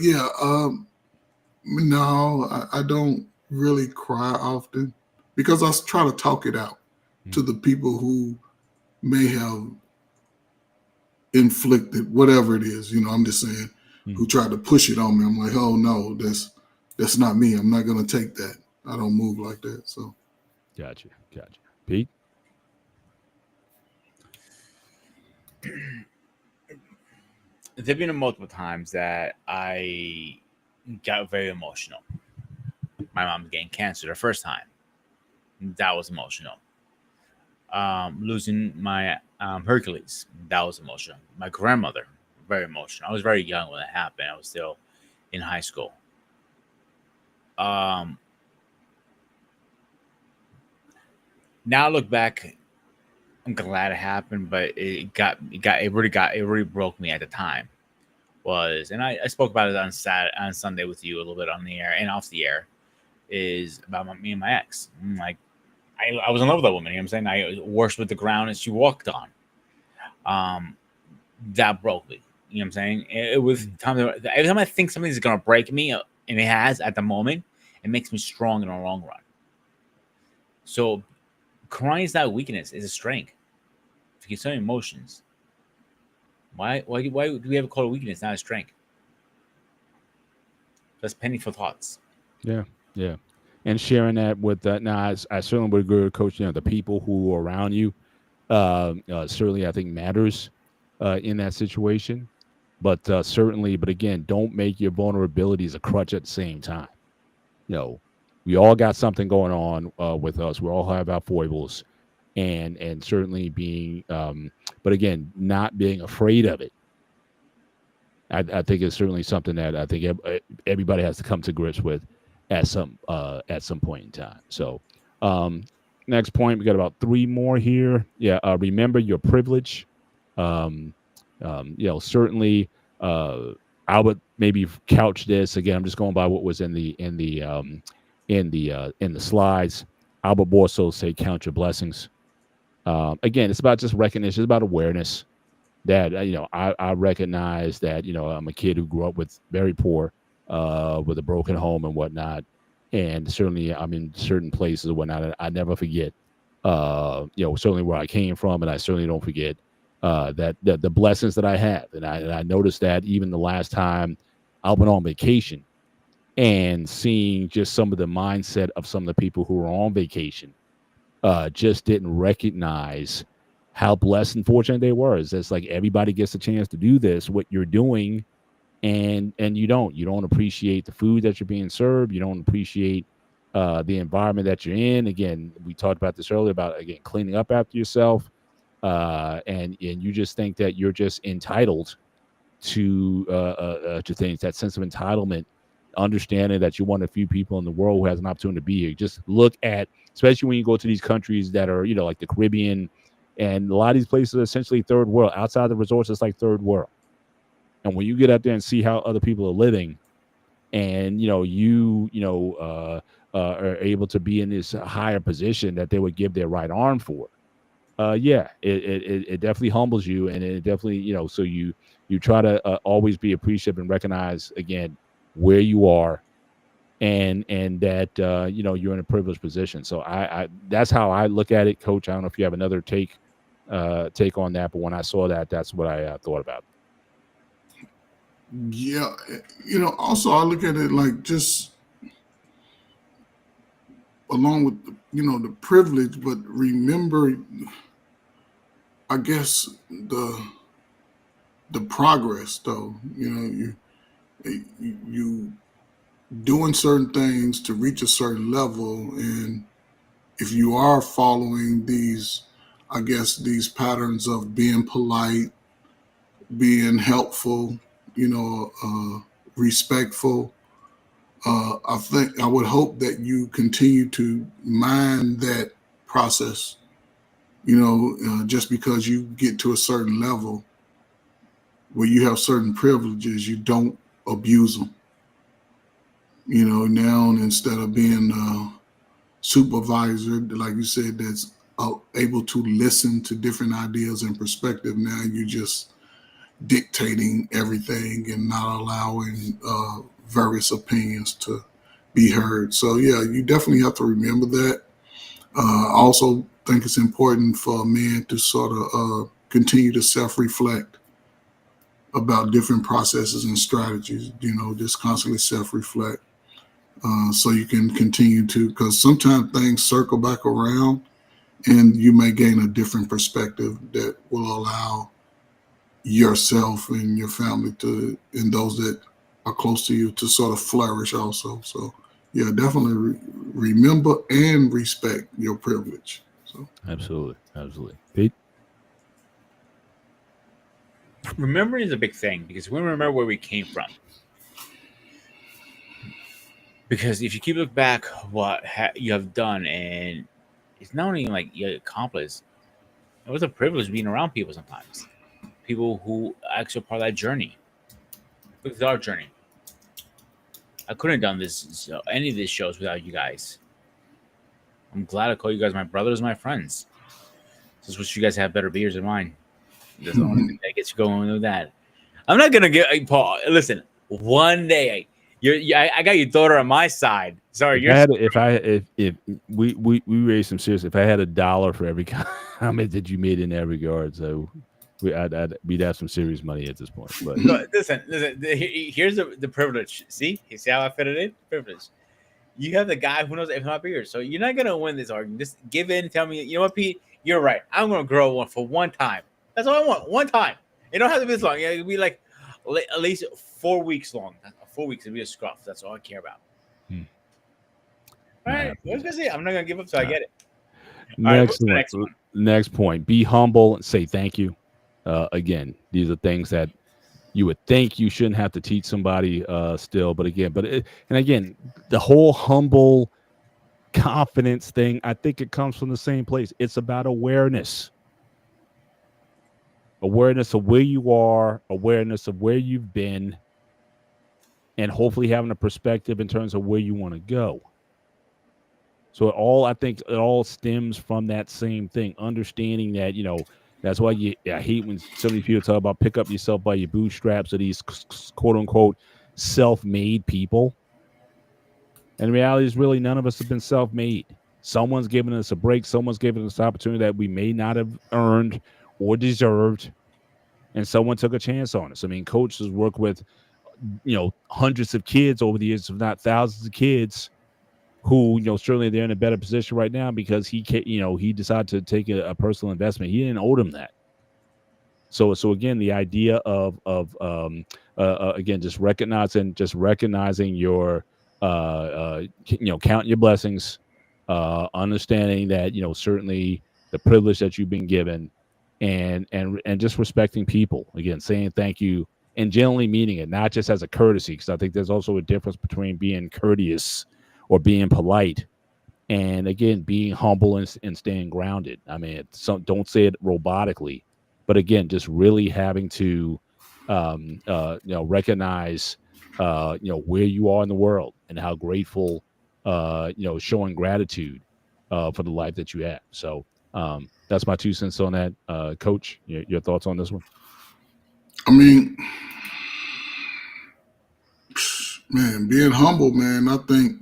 no, I don't really cry often. Because I try to talk it out to the people who may have inflicted whatever it is. I'm just saying, who tried to push it on me. I'm like, oh no, that's not me. I'm not gonna take that. I don't move like that. So, gotcha. Pete, there've been multiple times that I got very emotional. My mom's getting cancer the first time. That was emotional. Losing my Hercules, that was emotional. My grandmother, very emotional. I was very young when it happened. I was still in high school. Now I look back, I'm glad it happened, but it really broke me at the time. And I spoke about it on Sunday with you a little bit on the air and off the air, is about me and my ex. Like, I was in love with that woman. You know what I'm saying? I worshipped the ground that she walked on. That broke me. You know what I'm saying? It was every time I think something's gonna break me, and it has at the moment, it makes me strong in the long run. So crying is not a weakness; it's a strength. If you get some emotions, why do we ever call it weakness, not a strength? That's penny for thoughts. Yeah. And sharing that with now, I certainly would agree with Coach. The people who are around you, certainly I think matters in that situation. But certainly, but again, don't make your vulnerabilities a crutch at the same time. We all got something going on with us. We all have our foibles, and certainly being, but again, not being afraid of it. I think it's certainly something that I think everybody has to come to grips with at some point in time. So next point, we got about 3 more here. Remember your privilege. Certainly I would maybe couch this again. I'm just going by what was in the slides. Albert Borso say count your blessings. Again, it's about just recognition. It's about awareness that I recognize that I'm a kid who grew up with very poor, with a broken home and whatnot. And certainly I'm in certain places and whatnot. I never forget, certainly where I came from, and I certainly don't forget that the blessings that I have. And I noticed that even the last time I went on vacation and seeing just some of the mindset of some of the people who were on vacation, just didn't recognize how blessed and fortunate they were. It's like everybody gets a chance to do this, what you're doing, and you don't appreciate the food that you're being served. You don't appreciate the environment that you're in. Again, we talked about this earlier about, again, cleaning up after yourself, and you just think that you're just entitled to things. That sense of entitlement, understanding that you're one of the few people in the world who has an opportunity to be here. Just look at, especially when you go to these countries that are, like the Caribbean, and a lot of these places are essentially third world. Outside the resorts, it's like third world. And when you get up there and see how other people are living, and are able to be in this higher position that they would give their right arm for, it definitely humbles you, and it definitely, so you try to always be appreciative and recognize, again, where you are, and that you're in a privileged position. So I that's how I look at it, Coach. I don't know if you have another take on that, but when I saw that, that's what I thought about. Yeah, also I look at it like just along with the privilege, but remember, I guess the progress though. You doing certain things to reach a certain level, and if you are following these, I guess, these patterns of being polite, being helpful, respectful. I would hope that you continue to mind that process. Just because you get to a certain level where you have certain privileges, you don't abuse them. Now instead of being a supervisor, like you said, that's able to listen to different ideas and perspective, now you just dictating everything and not allowing various opinions to be heard. So yeah, you definitely have to remember that. I also think it's important for a man to sort of continue to self-reflect about different processes and strategies. Just constantly self-reflect, so you can continue to, because sometimes things circle back around, and you may gain a different perspective that will allow yourself and your family and those that are close to you to sort of flourish also. So yeah, definitely remember and respect your privilege. So Absolutely, Pete. Remembering is a big thing, because we remember where we came from. Because if you keep look back what you have done, and it's not only like you accomplished, it was a privilege being around people sometimes. People who actually are part of that journey. Look at our journey. I couldn't have done any of these shows without you guys. I'm glad I call you guys my brothers, my friends. Just wish you guys have better beers than mine. That's the only thing that gets you going with that. I'm not gonna get Paul. Listen, one day I got your daughter on my side. Sorry, If we raised some serious. If I had $1 for every comment that you made in that regard, so we'd have some serious money at this point. But no, listen. Here's the privilege. See how I fit it in? Privilege. You have the guy who knows if not bigger, so you're not gonna win this argument. Just give in. Tell me, you know what, Pete? You're right. I'm gonna grow one for one time. That's all I want. One time. It don't have to be this long. Yeah, it'll be like at least 4 weeks long. 4 weeks to be a scruff. That's all I care about. All right. What was I gonna say? I'm not gonna give up till I get it. Next one. Next point. Be humble and say thank you. Again, these are things that you would think you shouldn't have to teach somebody still, but again, the whole humble confidence thing, I think it comes from the same place. It's about awareness of where you are, awareness of where you've been, and hopefully having a perspective in terms of where you want to go. So I think it all stems from that same thing, understanding that, that's why I hate when so many people talk about pick up yourself by your bootstraps, of these quote unquote self-made people. And the reality is really none of us have been self-made. Someone's given us a break. Someone's given us an opportunity that we may not have earned or deserved. And someone took a chance on us. I mean, Coach has worked with, hundreds of kids over the years, if not thousands of kids who, certainly they're in a better position right now because he decided to take a personal investment. He didn't owe them that. So again, the idea of again, just recognizing your counting your blessings, understanding that certainly the privilege that you've been given, and just respecting people. Again, saying thank you and generally meaning it, not just as a courtesy, because I think there's also a difference between being courteous or being polite and again being humble and staying grounded. I mean, don't say it robotically, but again, just really having to recognize where you are in the world and how grateful, showing gratitude for the life that you have. So that's my 2 cents on that. Coach, your thoughts on this one? I mean, man, being humble, man, I think,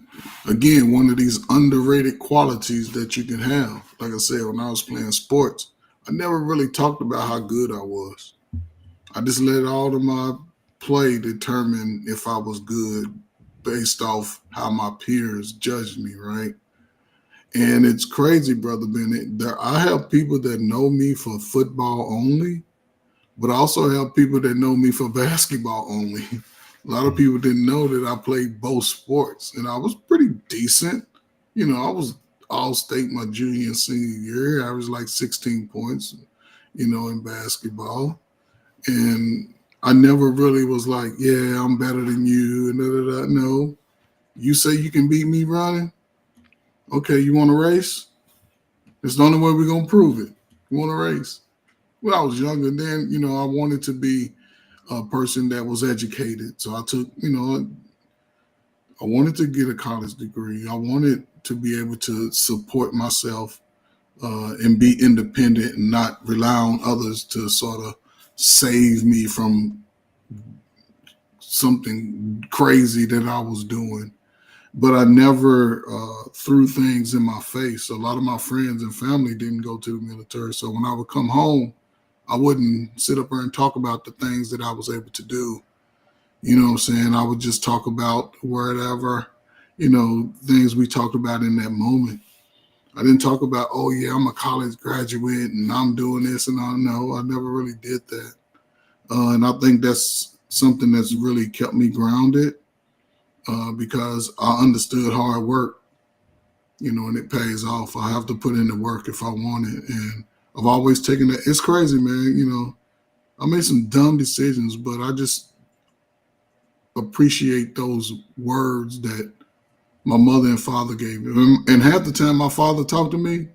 again, one of these underrated qualities that you can have. Like I said, when I was playing sports, I never really talked about how good I was. I just let all of my play determine if I was good based off how my peers judged me, right? And it's crazy, Brother Bennett. I have people that know me for football only, but I also have people that know me for basketball only. A lot of people didn't know that I played both sports, and I was pretty decent. I was all state my junior and senior year. I was like 16 points, in basketball. And I never really was like, yeah, I'm better than you, and da, da, da. No, you say you can beat me running? Okay, you want to race? It's the only way we're going to prove it. You want to race? When I was younger, then, I wanted to be a person that was educated. So I took, I wanted to get a college degree. I wanted to be able to support myself and be independent and not rely on others to sort of save me from something crazy that I was doing. But I never threw things in my face. A lot of my friends and family didn't go to the military. So when I would come home, I wouldn't sit up there and talk about the things that I was able to do. You know what I'm saying? I would just talk about whatever, things we talked about in that moment. I didn't talk about, oh, yeah, I'm a college graduate and I'm doing this and I know. I never really did that. And I think that's something that's really kept me grounded because I understood hard work, and it pays off. I have to put in the work if I want it. And I've always taken that. It's crazy, man. I made some dumb decisions, but I just appreciate those words that my mother and father gave me. And half the time my father talked to me,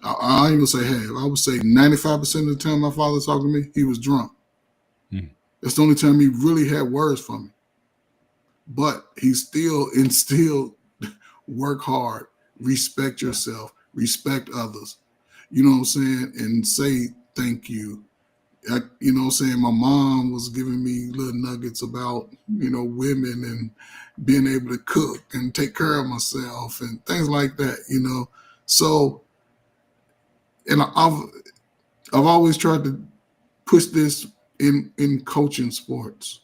I ain't gonna say half. I would say 95% of the time my father talked to me, he was drunk. Mm. That's the only time he really had words for me. But he still instilled work hard, respect yourself, respect others. You know what I'm saying? And say thank you. You know what I'm saying? My mom was giving me little nuggets about, women and being able to cook and take care of myself and things like that. So, and I've always tried to push this in coaching sports.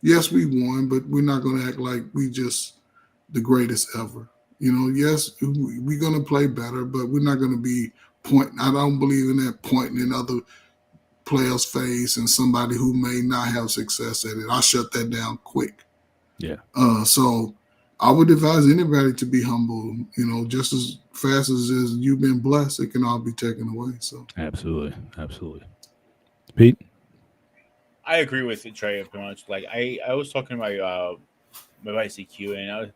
Yes, we won, but we're not going to act like we just the greatest ever. Yes, we're going to play better, but we're not going to be pointing. I don't believe in that pointing in other players' face and somebody who may not have success at it. I shut that down quick. Yeah. So I would advise anybody to be humble. Just as fast as you've been blessed, it can all be taken away. So Absolutely. Pete? I agree with Trey pretty much. Like I was talking about my ICQ, and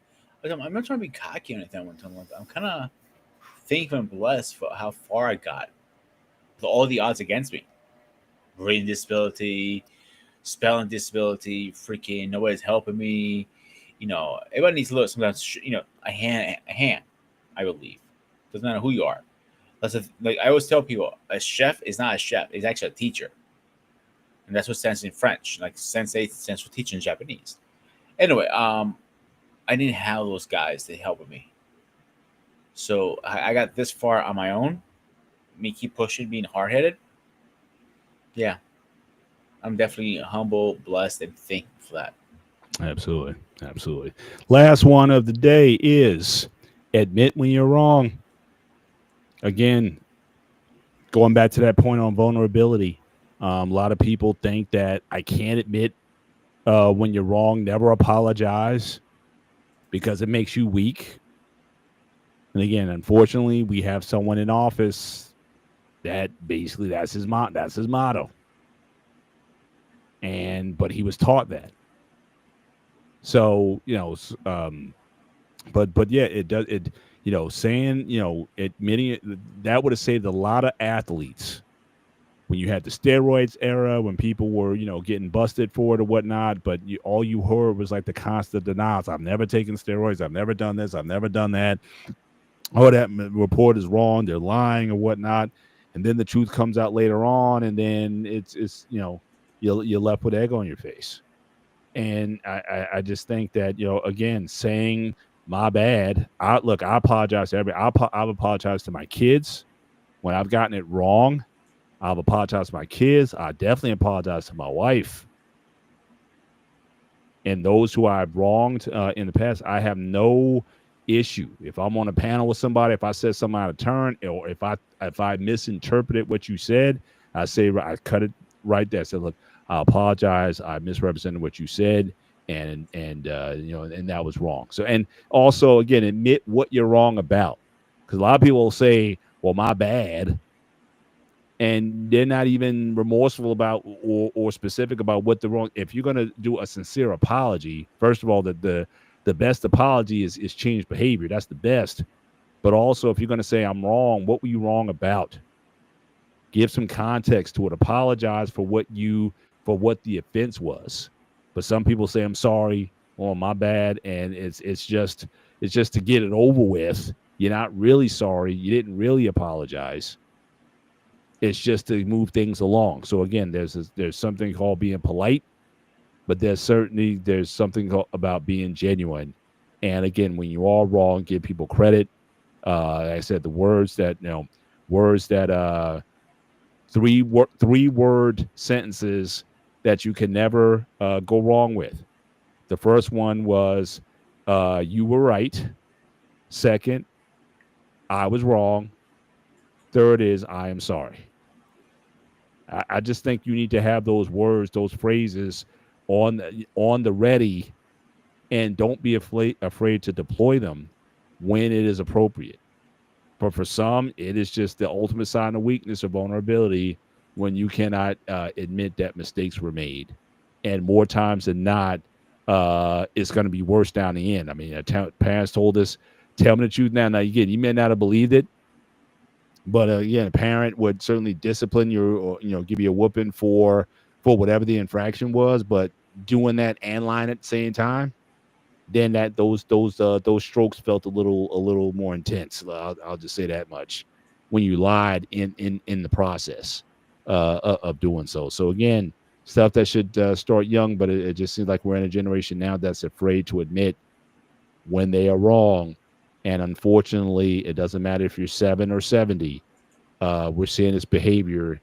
I'm not trying to be cocky or anything. One time, I'm kind of thankful and blessed for how far I got with all the odds against me. Reading disability, spelling disability, freaking nobody's helping me. Everybody needs a little sometimes. A hand. I believe doesn't matter who you are. Like I always tell people, a chef is not a chef; it's actually a teacher. And that's what stands in French. Like sensei stands for teacher in Japanese. Anyway, I didn't have those guys to help me. So I got this far on my own. Me keep pushing, being hard headed. Yeah, I'm definitely humble, blessed, and thankful for that. Absolutely. Absolutely. Last one of the day is admit when you're wrong. Again, going back to that point on vulnerability, a lot of people think that I can't admit when you're wrong, never apologize because it makes you weak. And again, unfortunately, we have someone in office that basically that's his motto. And but he was taught that. So, but yeah, it does it saying, admitting it, that would have saved a lot of athletes when you had the steroids era, when people were, getting busted for it or whatnot, but all you heard was like the constant denials. I've never taken steroids. I've never done this. I've never done that. Oh, that report is wrong. They're lying or whatnot. And then the truth comes out later on, and then it's you're left with egg on your face. And I just think that, again, saying my bad. I apologize to I've apologized to my kids when I've gotten it wrong. I've apologized to my kids. I definitely apologize to my wife. And those who I've wronged in the past, I have no issue. If I'm on a panel with somebody, if I said something out of turn, or if I misinterpreted what you said, I cut it right there. I said, look, I apologize. I misrepresented what you said, and that was wrong. So, and also, again, admit what you're wrong about, because a lot of people will say, well, my bad, and they're not even remorseful about or specific about what the wrong. If you're going to do a sincere apology, first of all, the best apology is change behavior. That's the best. But also, if you're going to say I'm wrong, what were you wrong about? Give some context to it. Apologize for what the offense was. But some people say I'm sorry, or my bad, and it's just to get it over with. You're not really sorry. You didn't really apologize. It's just to move things along. So again, there's something called being polite, but there's something about being genuine. And again, when you are wrong, give people credit. Like I said, the words that three-word sentences that you can never go wrong with. The first one was, you were right. Second, I was wrong. Third is, I am sorry. I just think you need to have those words, those phrases on the ready, and don't be afraid to deploy them when it is appropriate. But for some, it is just the ultimate sign of weakness or vulnerability when you cannot admit that mistakes were made. And more times than not, it's going to be worse down the end. I mean, parents told us, tell me the truth now. Now, again, you may not have believed it, but again, a parent would certainly discipline you, or give you a whooping for whatever the infraction was. But doing that and lying at the same time, then those strokes felt a little more intense. I'll just say that much. When you lied in the process of doing so. So again, stuff that should start young, but it just seems like we're in a generation now that's afraid to admit when they are wrong. And unfortunately, it doesn't matter if you're 7 or 70. We're seeing this behavior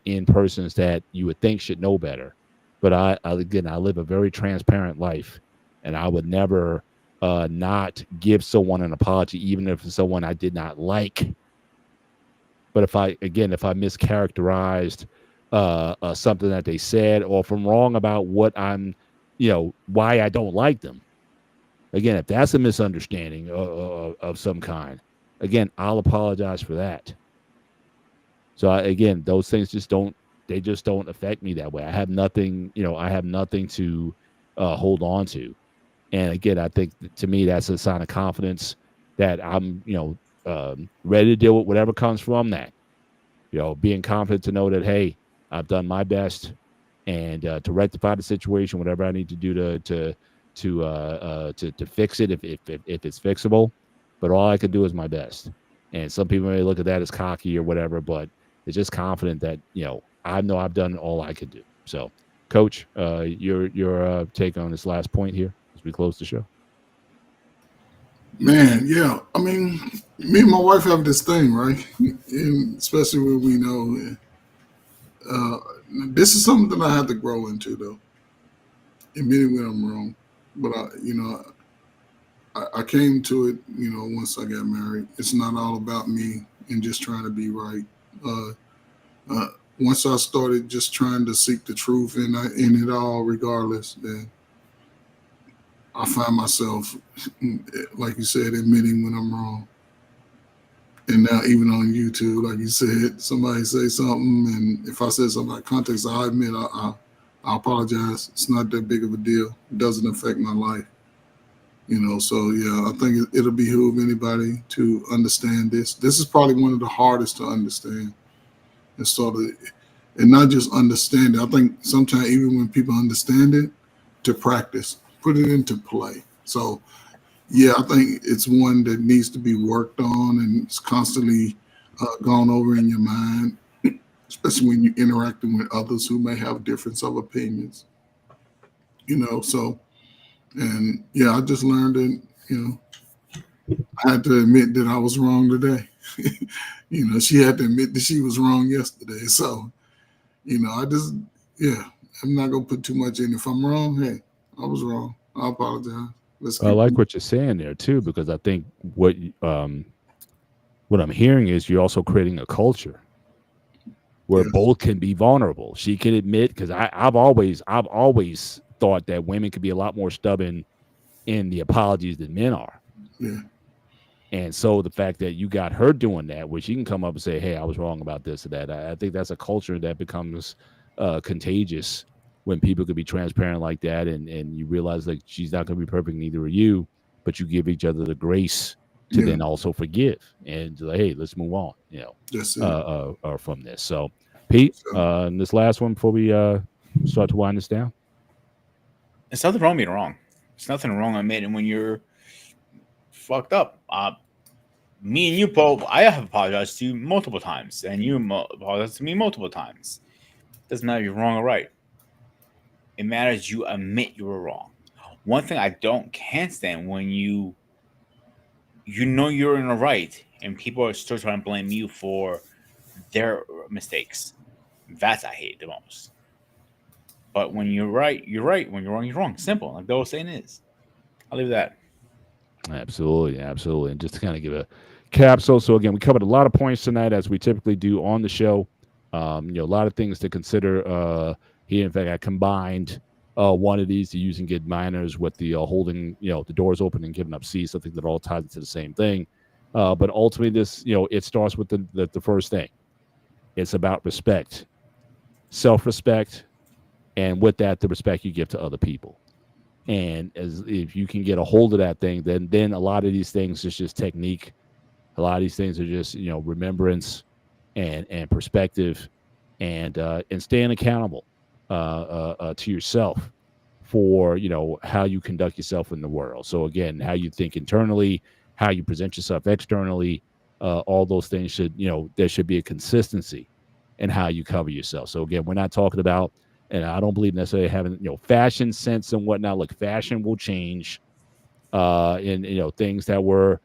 in persons that you would think should know better. But I live a very transparent life, and I would never not give someone an apology, even if it's someone I did not like. But if I mischaracterized something that they said, or if I'm wrong about what why I don't like them, again, if that's a misunderstanding of some kind, again, I'll apologize for that. So again, those things just don't affect me that way. I have nothing to hold on to. And again, I think to me, that's a sign of confidence that I'm, ready to deal with whatever comes from that. Being confident to know that, hey, I've done my best, and to rectify the situation, whatever I need to do to fix it if it's fixable. But all I can do is my best. And some people may look at that as cocky or whatever, but it's just confident that I know I've done all I could do. So, Coach, your take on this last point here as we close the show. Man, yeah. I mean, me and my wife have this thing, right? And especially when we know uh, this is something that I had to grow into, though. Admitting when I'm wrong, but I came to it, once I got married. It's not all about me and just trying to be right. Uh, uh, Once I started just trying to seek the truth in it all, regardless, then I find myself, like you said, admitting when I'm wrong. And now, even on YouTube, like you said, somebody say something, and if I said something out of context, I admit I apologize. It's not that big of a deal. It doesn't affect my life. So yeah, I think it'll behoove anybody to understand this. This is probably one of the hardest to understand, and sort of, and not just understand it. I think sometimes even when people understand it, to practice, put it into play. So yeah, I think it's one that needs to be worked on, and it's constantly gone over in your mind, especially when you're interacting with others who may have difference of opinions. So, and yeah, I just learned that I had to admit that I was wrong today. She had to admit that she was wrong yesterday. So, I just, yeah, I'm not gonna put too much in. If I'm wrong, hey, I was wrong. I apologize. Let's I keep like moving. what you're saying there too, because I think what I'm hearing is you're also creating a culture where Yes, both can be vulnerable. She can admit, because I've always thought that women could be a lot more stubborn in the apologies than men are. yeah, And so the fact that you got her doing that, where she can come up and say, "Hey, I was wrong about this or that," I think that's a culture that becomes contagious when people could be transparent like that, and you realize like she's not going to be perfect, neither are you, but you give each other the grace to yeah. then also forgive and like, hey, let's move on, That's it. from this. So, Pete, So, and this last one before we start to wind this down. There's nothing wrong being wrong. There's nothing wrong admitting when you're fucked up. Me and you, Paul, I have apologized to you multiple times, and you apologized to me multiple times. Doesn't matter if you're wrong or right. It matters you admit you were wrong. One thing I can't stand when you know you're in the right and people are still trying to blame you for their mistakes. That's I hate the most. But when you're right, you're right. When you're wrong, you're wrong. Simple. Like the old saying is. I'll leave that. Absolutely, absolutely. And just to kind of give a capsule. So again, we covered a lot of points tonight, as we typically do on the show. A lot of things to consider here. In fact, I combined one of these, the using good manners, with the holding, the doors open and giving up seats. I think that all ties into the same thing. But ultimately, this, it starts with the first thing. It's about respect, self-respect, and with that, the respect you give to other people. And as if you can get a hold of that thing, then a lot of these things is just technique. A lot of these things are just remembrance and perspective, and staying accountable to yourself for how you conduct yourself in the world. So again, how you think internally, how you present yourself externally, all those things should there should be a consistency in how you cover yourself. So again, we're not talking about, and I don't believe necessarily having fashion sense and whatnot. Like fashion will change, and things that were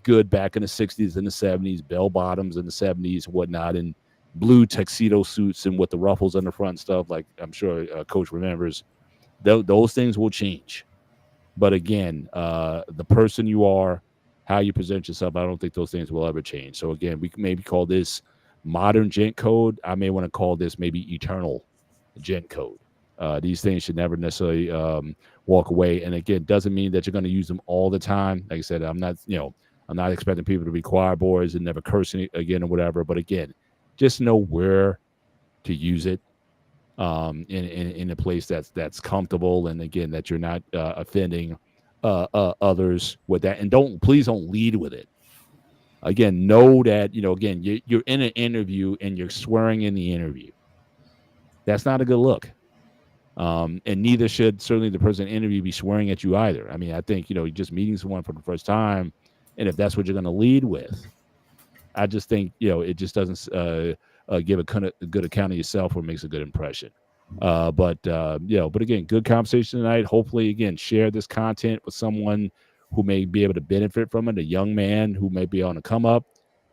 good back in the 60s and the 70s, bell bottoms in the 70s, whatnot, and blue tuxedo suits and with the ruffles on the front and stuff. Like I'm sure Coach remembers, those things will change. But again, the person you are, how you present yourself, I don't think those things will ever change. So again, we can maybe call this modern gent code. I may want to call this maybe eternal gent code. These things should never necessarily walk away. And again, doesn't mean that you're going to use them all the time. Like I said, I'm not expecting people to be choir boys and never cursing again or whatever. But again, just know where to use it, in a place that's comfortable, and again that you're not offending others with that. And please don't lead with it. Again, know that again you're in an interview and you're swearing in the interview. That's not a good look. And neither should certainly the person in the interview be swearing at you either. I mean, I think you're just meeting someone for the first time, and if that's what you're going to lead with, I just think it just doesn't give a good account of yourself or makes a good impression. But again, good conversation tonight. Hopefully, again, share this content with someone who may be able to benefit from it, a young man who may be on the come up,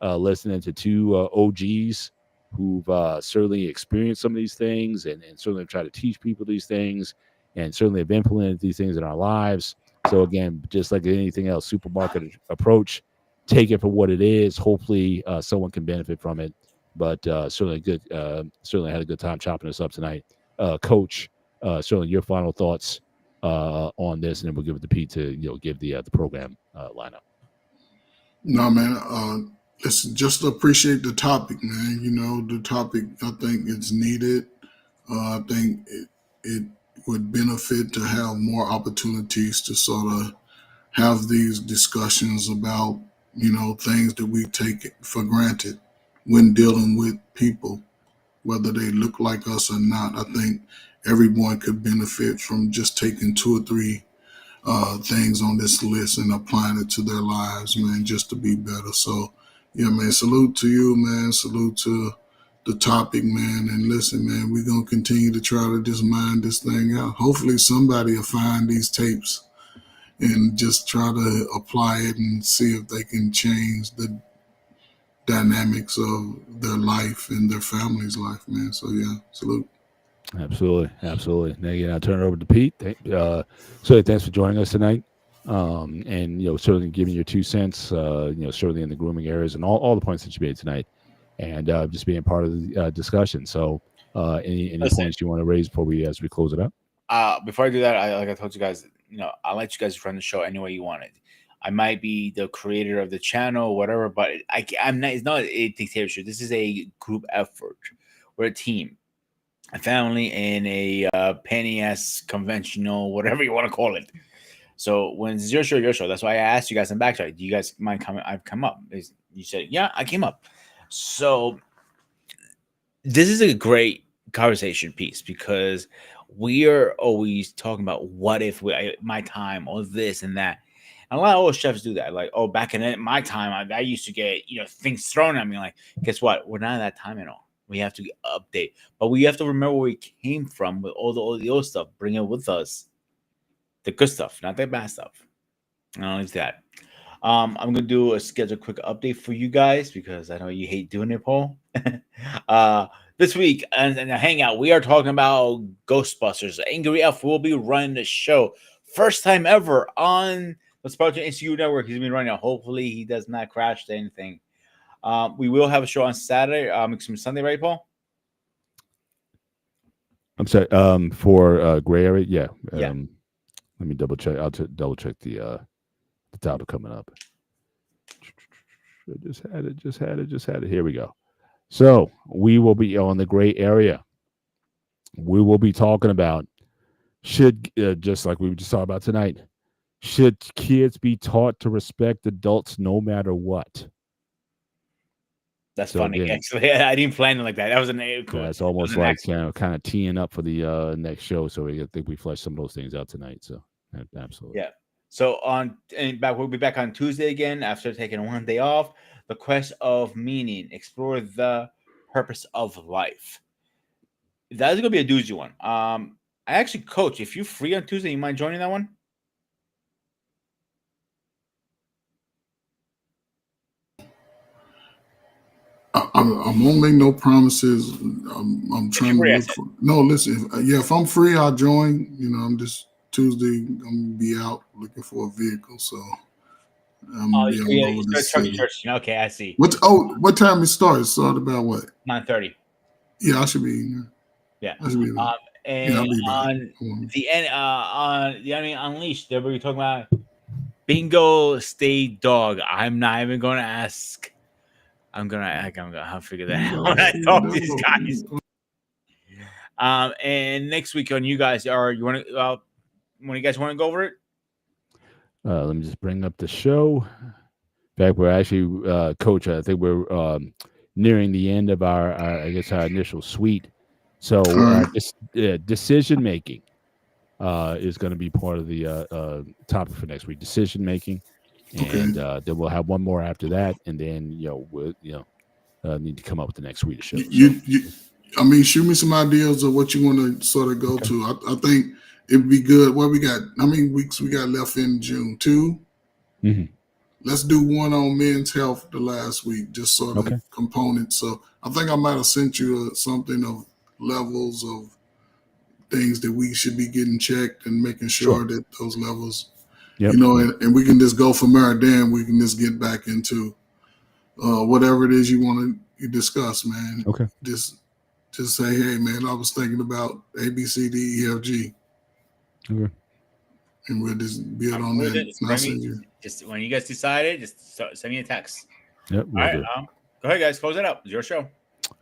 listening to two OGs who've certainly experienced some of these things and certainly try to teach people these things and certainly have implemented these things in our lives. So again, just like anything else, supermarket approach, take it for what it is. Hopefully someone can benefit from it. But certainly good. Certainly had a good time chopping this up tonight. Coach, certainly your final thoughts on this, and then we'll give it to Pete to give the program lineup. No, man. Listen, just appreciate the topic, man. The topic, I think it's needed. I think it would benefit to have more opportunities to sort of have these discussions about, things that we take for granted when dealing with people, whether they look like us or not. I think everyone could benefit from just taking 2 or 3 things on this list and applying it to their lives, man, just to be better. So, yeah, man, salute to you, man. Salute to the topic, man. And listen, man, we're going to continue to try to just mine this thing out. Hopefully somebody will find these tapes and just try to apply it and see if they can change the dynamics of their life and their family's life, man. So, yeah, salute. Absolutely. Now, again, I'll turn it over to Pete. So thanks for joining us tonight. And certainly giving your 2 cents, certainly in the grooming areas and all the points that you made tonight, and just being part of the discussion. So, any points you want to raise before as we close it up? Before I do that, like I told you guys, I'll let you guys run the show any way you want it. I might be the creator of the channel, or whatever, but I'm not. It's not a dictatorship. This is a group effort. We're a team, a family, and a penny-ass conventional, whatever you want to call it. So when it's your show. That's why I asked you guys in backside. Do you guys mind coming? I've come up. You said, yeah, I came up. So this is a great conversation piece because we are always talking about what if my time or this and that. And a lot of old chefs do that. Like, back in my time, I used to get things thrown at me. Like, guess what? We're not at that time at all. We have to update, but we have to remember where we came from with all the old stuff. Bring it with us, the good stuff, not the bad stuff. And only that. I'm gonna do a schedule quick update for you guys because I know you hate doing it, Paul. This week and a hangout, we are talking about Ghostbusters. Angry Elf will be running the show, first time ever on the Spartan Institute Network. He's been running it. Hopefully, he does not crash to anything. We will have a show on Saturday, Sunday, right, Paul? I'm sorry. For Gray Area, yeah. Yeah. Let me double check. I'll double check the title coming up. I just had it. Here we go. So we will be on the Gray Area. We will be talking about just like we were just talking about tonight. Should kids be taught to respect adults no matter what? That's funny. Again, actually, I didn't plan it like that. That was cool. It's almost like kind of teeing up for the next show. So I think we fleshed some of those things out tonight. So absolutely. Yeah. So we'll be back on Tuesday again after taking one day off. The quest of meaning. Explore the purpose of life. That's gonna be a doozy one. I actually, Coach, if you're free on Tuesday, you mind joining that one? I won't make no promises. I'm trying to look for. No, listen. If I'm free, I'll join. I'm just Tuesday. I'm gonna be out looking for a vehicle, so. Okay, I see. What time it starts? It started about what? 9:30. Yeah, I should be. Yeah. I should be. And on the end, on the Enemy Unleashed, they were talking about bingo state dog. I'm not even going to ask. I'm gonna have to figure that out when I talk to these guys. And next week on you guys when you guys want to go over it? Let me just bring up the show. In fact, we're actually, Coach, I think we're nearing the end of our initial suite. So decision making is going to be part of the topic for next week. Decision making. And then we'll have one more after that, and then we'll need to come up with the next suite of shows. Shoot me some ideas of what you want to sort of go to. I think it'd be good. What we got? How many weeks we got left in June? 2? Mhm. Let's do one on men's health the last week, just sort of Okay. components. So I think I might have sent you something of levels of things that we should be getting checked and making sure that those levels, Yep. and we can just go from there. Then we can just get back into whatever it is you want to discuss, man. Okay. Just say, hey, man, I was thinking about A, B, C, D, E, F, G, Okay. and we'll just build I'm on with that. it. Just And I'll bring me- send you. Just when you guys decide it, just send me a text. Yep. All We'll right. do. Go ahead, guys. Close it up. It's your show.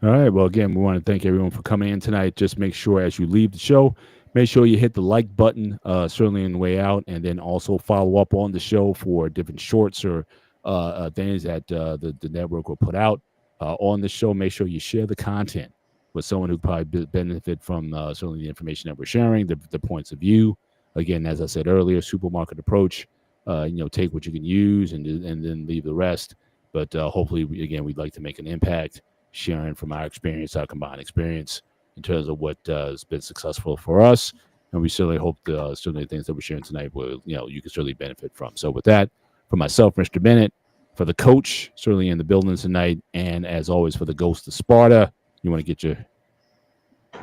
All right. Well, again, we want to thank everyone for coming in tonight. Just make sure as you leave the show, make sure you hit the like button, certainly on the way out, and then also follow up on the show for different shorts or things that the network will put out on the show. Make sure you share the content with someone who probably benefit from certainly the information that we're sharing, the points of view. Again, as I said earlier, supermarket approach. Take what you can use and then leave the rest. But hopefully, we'd like to make an impact, sharing from our experience, our combined experience in terms of what has been successful for us. And we certainly hope certainly things that we're sharing tonight will, you can certainly benefit from. So with that, for myself, Mr. Bennett, for the coach, certainly in the building tonight, and as always for the Ghost of Sparta, you want to get your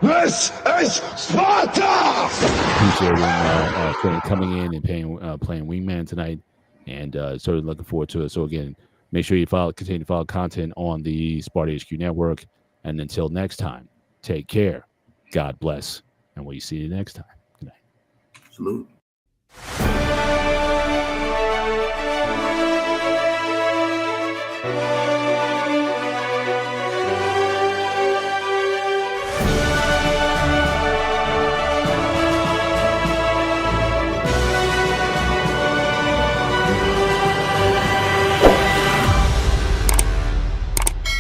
This is Sparta! appreciate everyone certainly coming in and playing Wingman tonight, and certainly looking forward to it. So again, make sure you continue to follow content on the Sparta HQ Network. And until next time, take care. God bless, and we'll see you next time. Good night. Salute.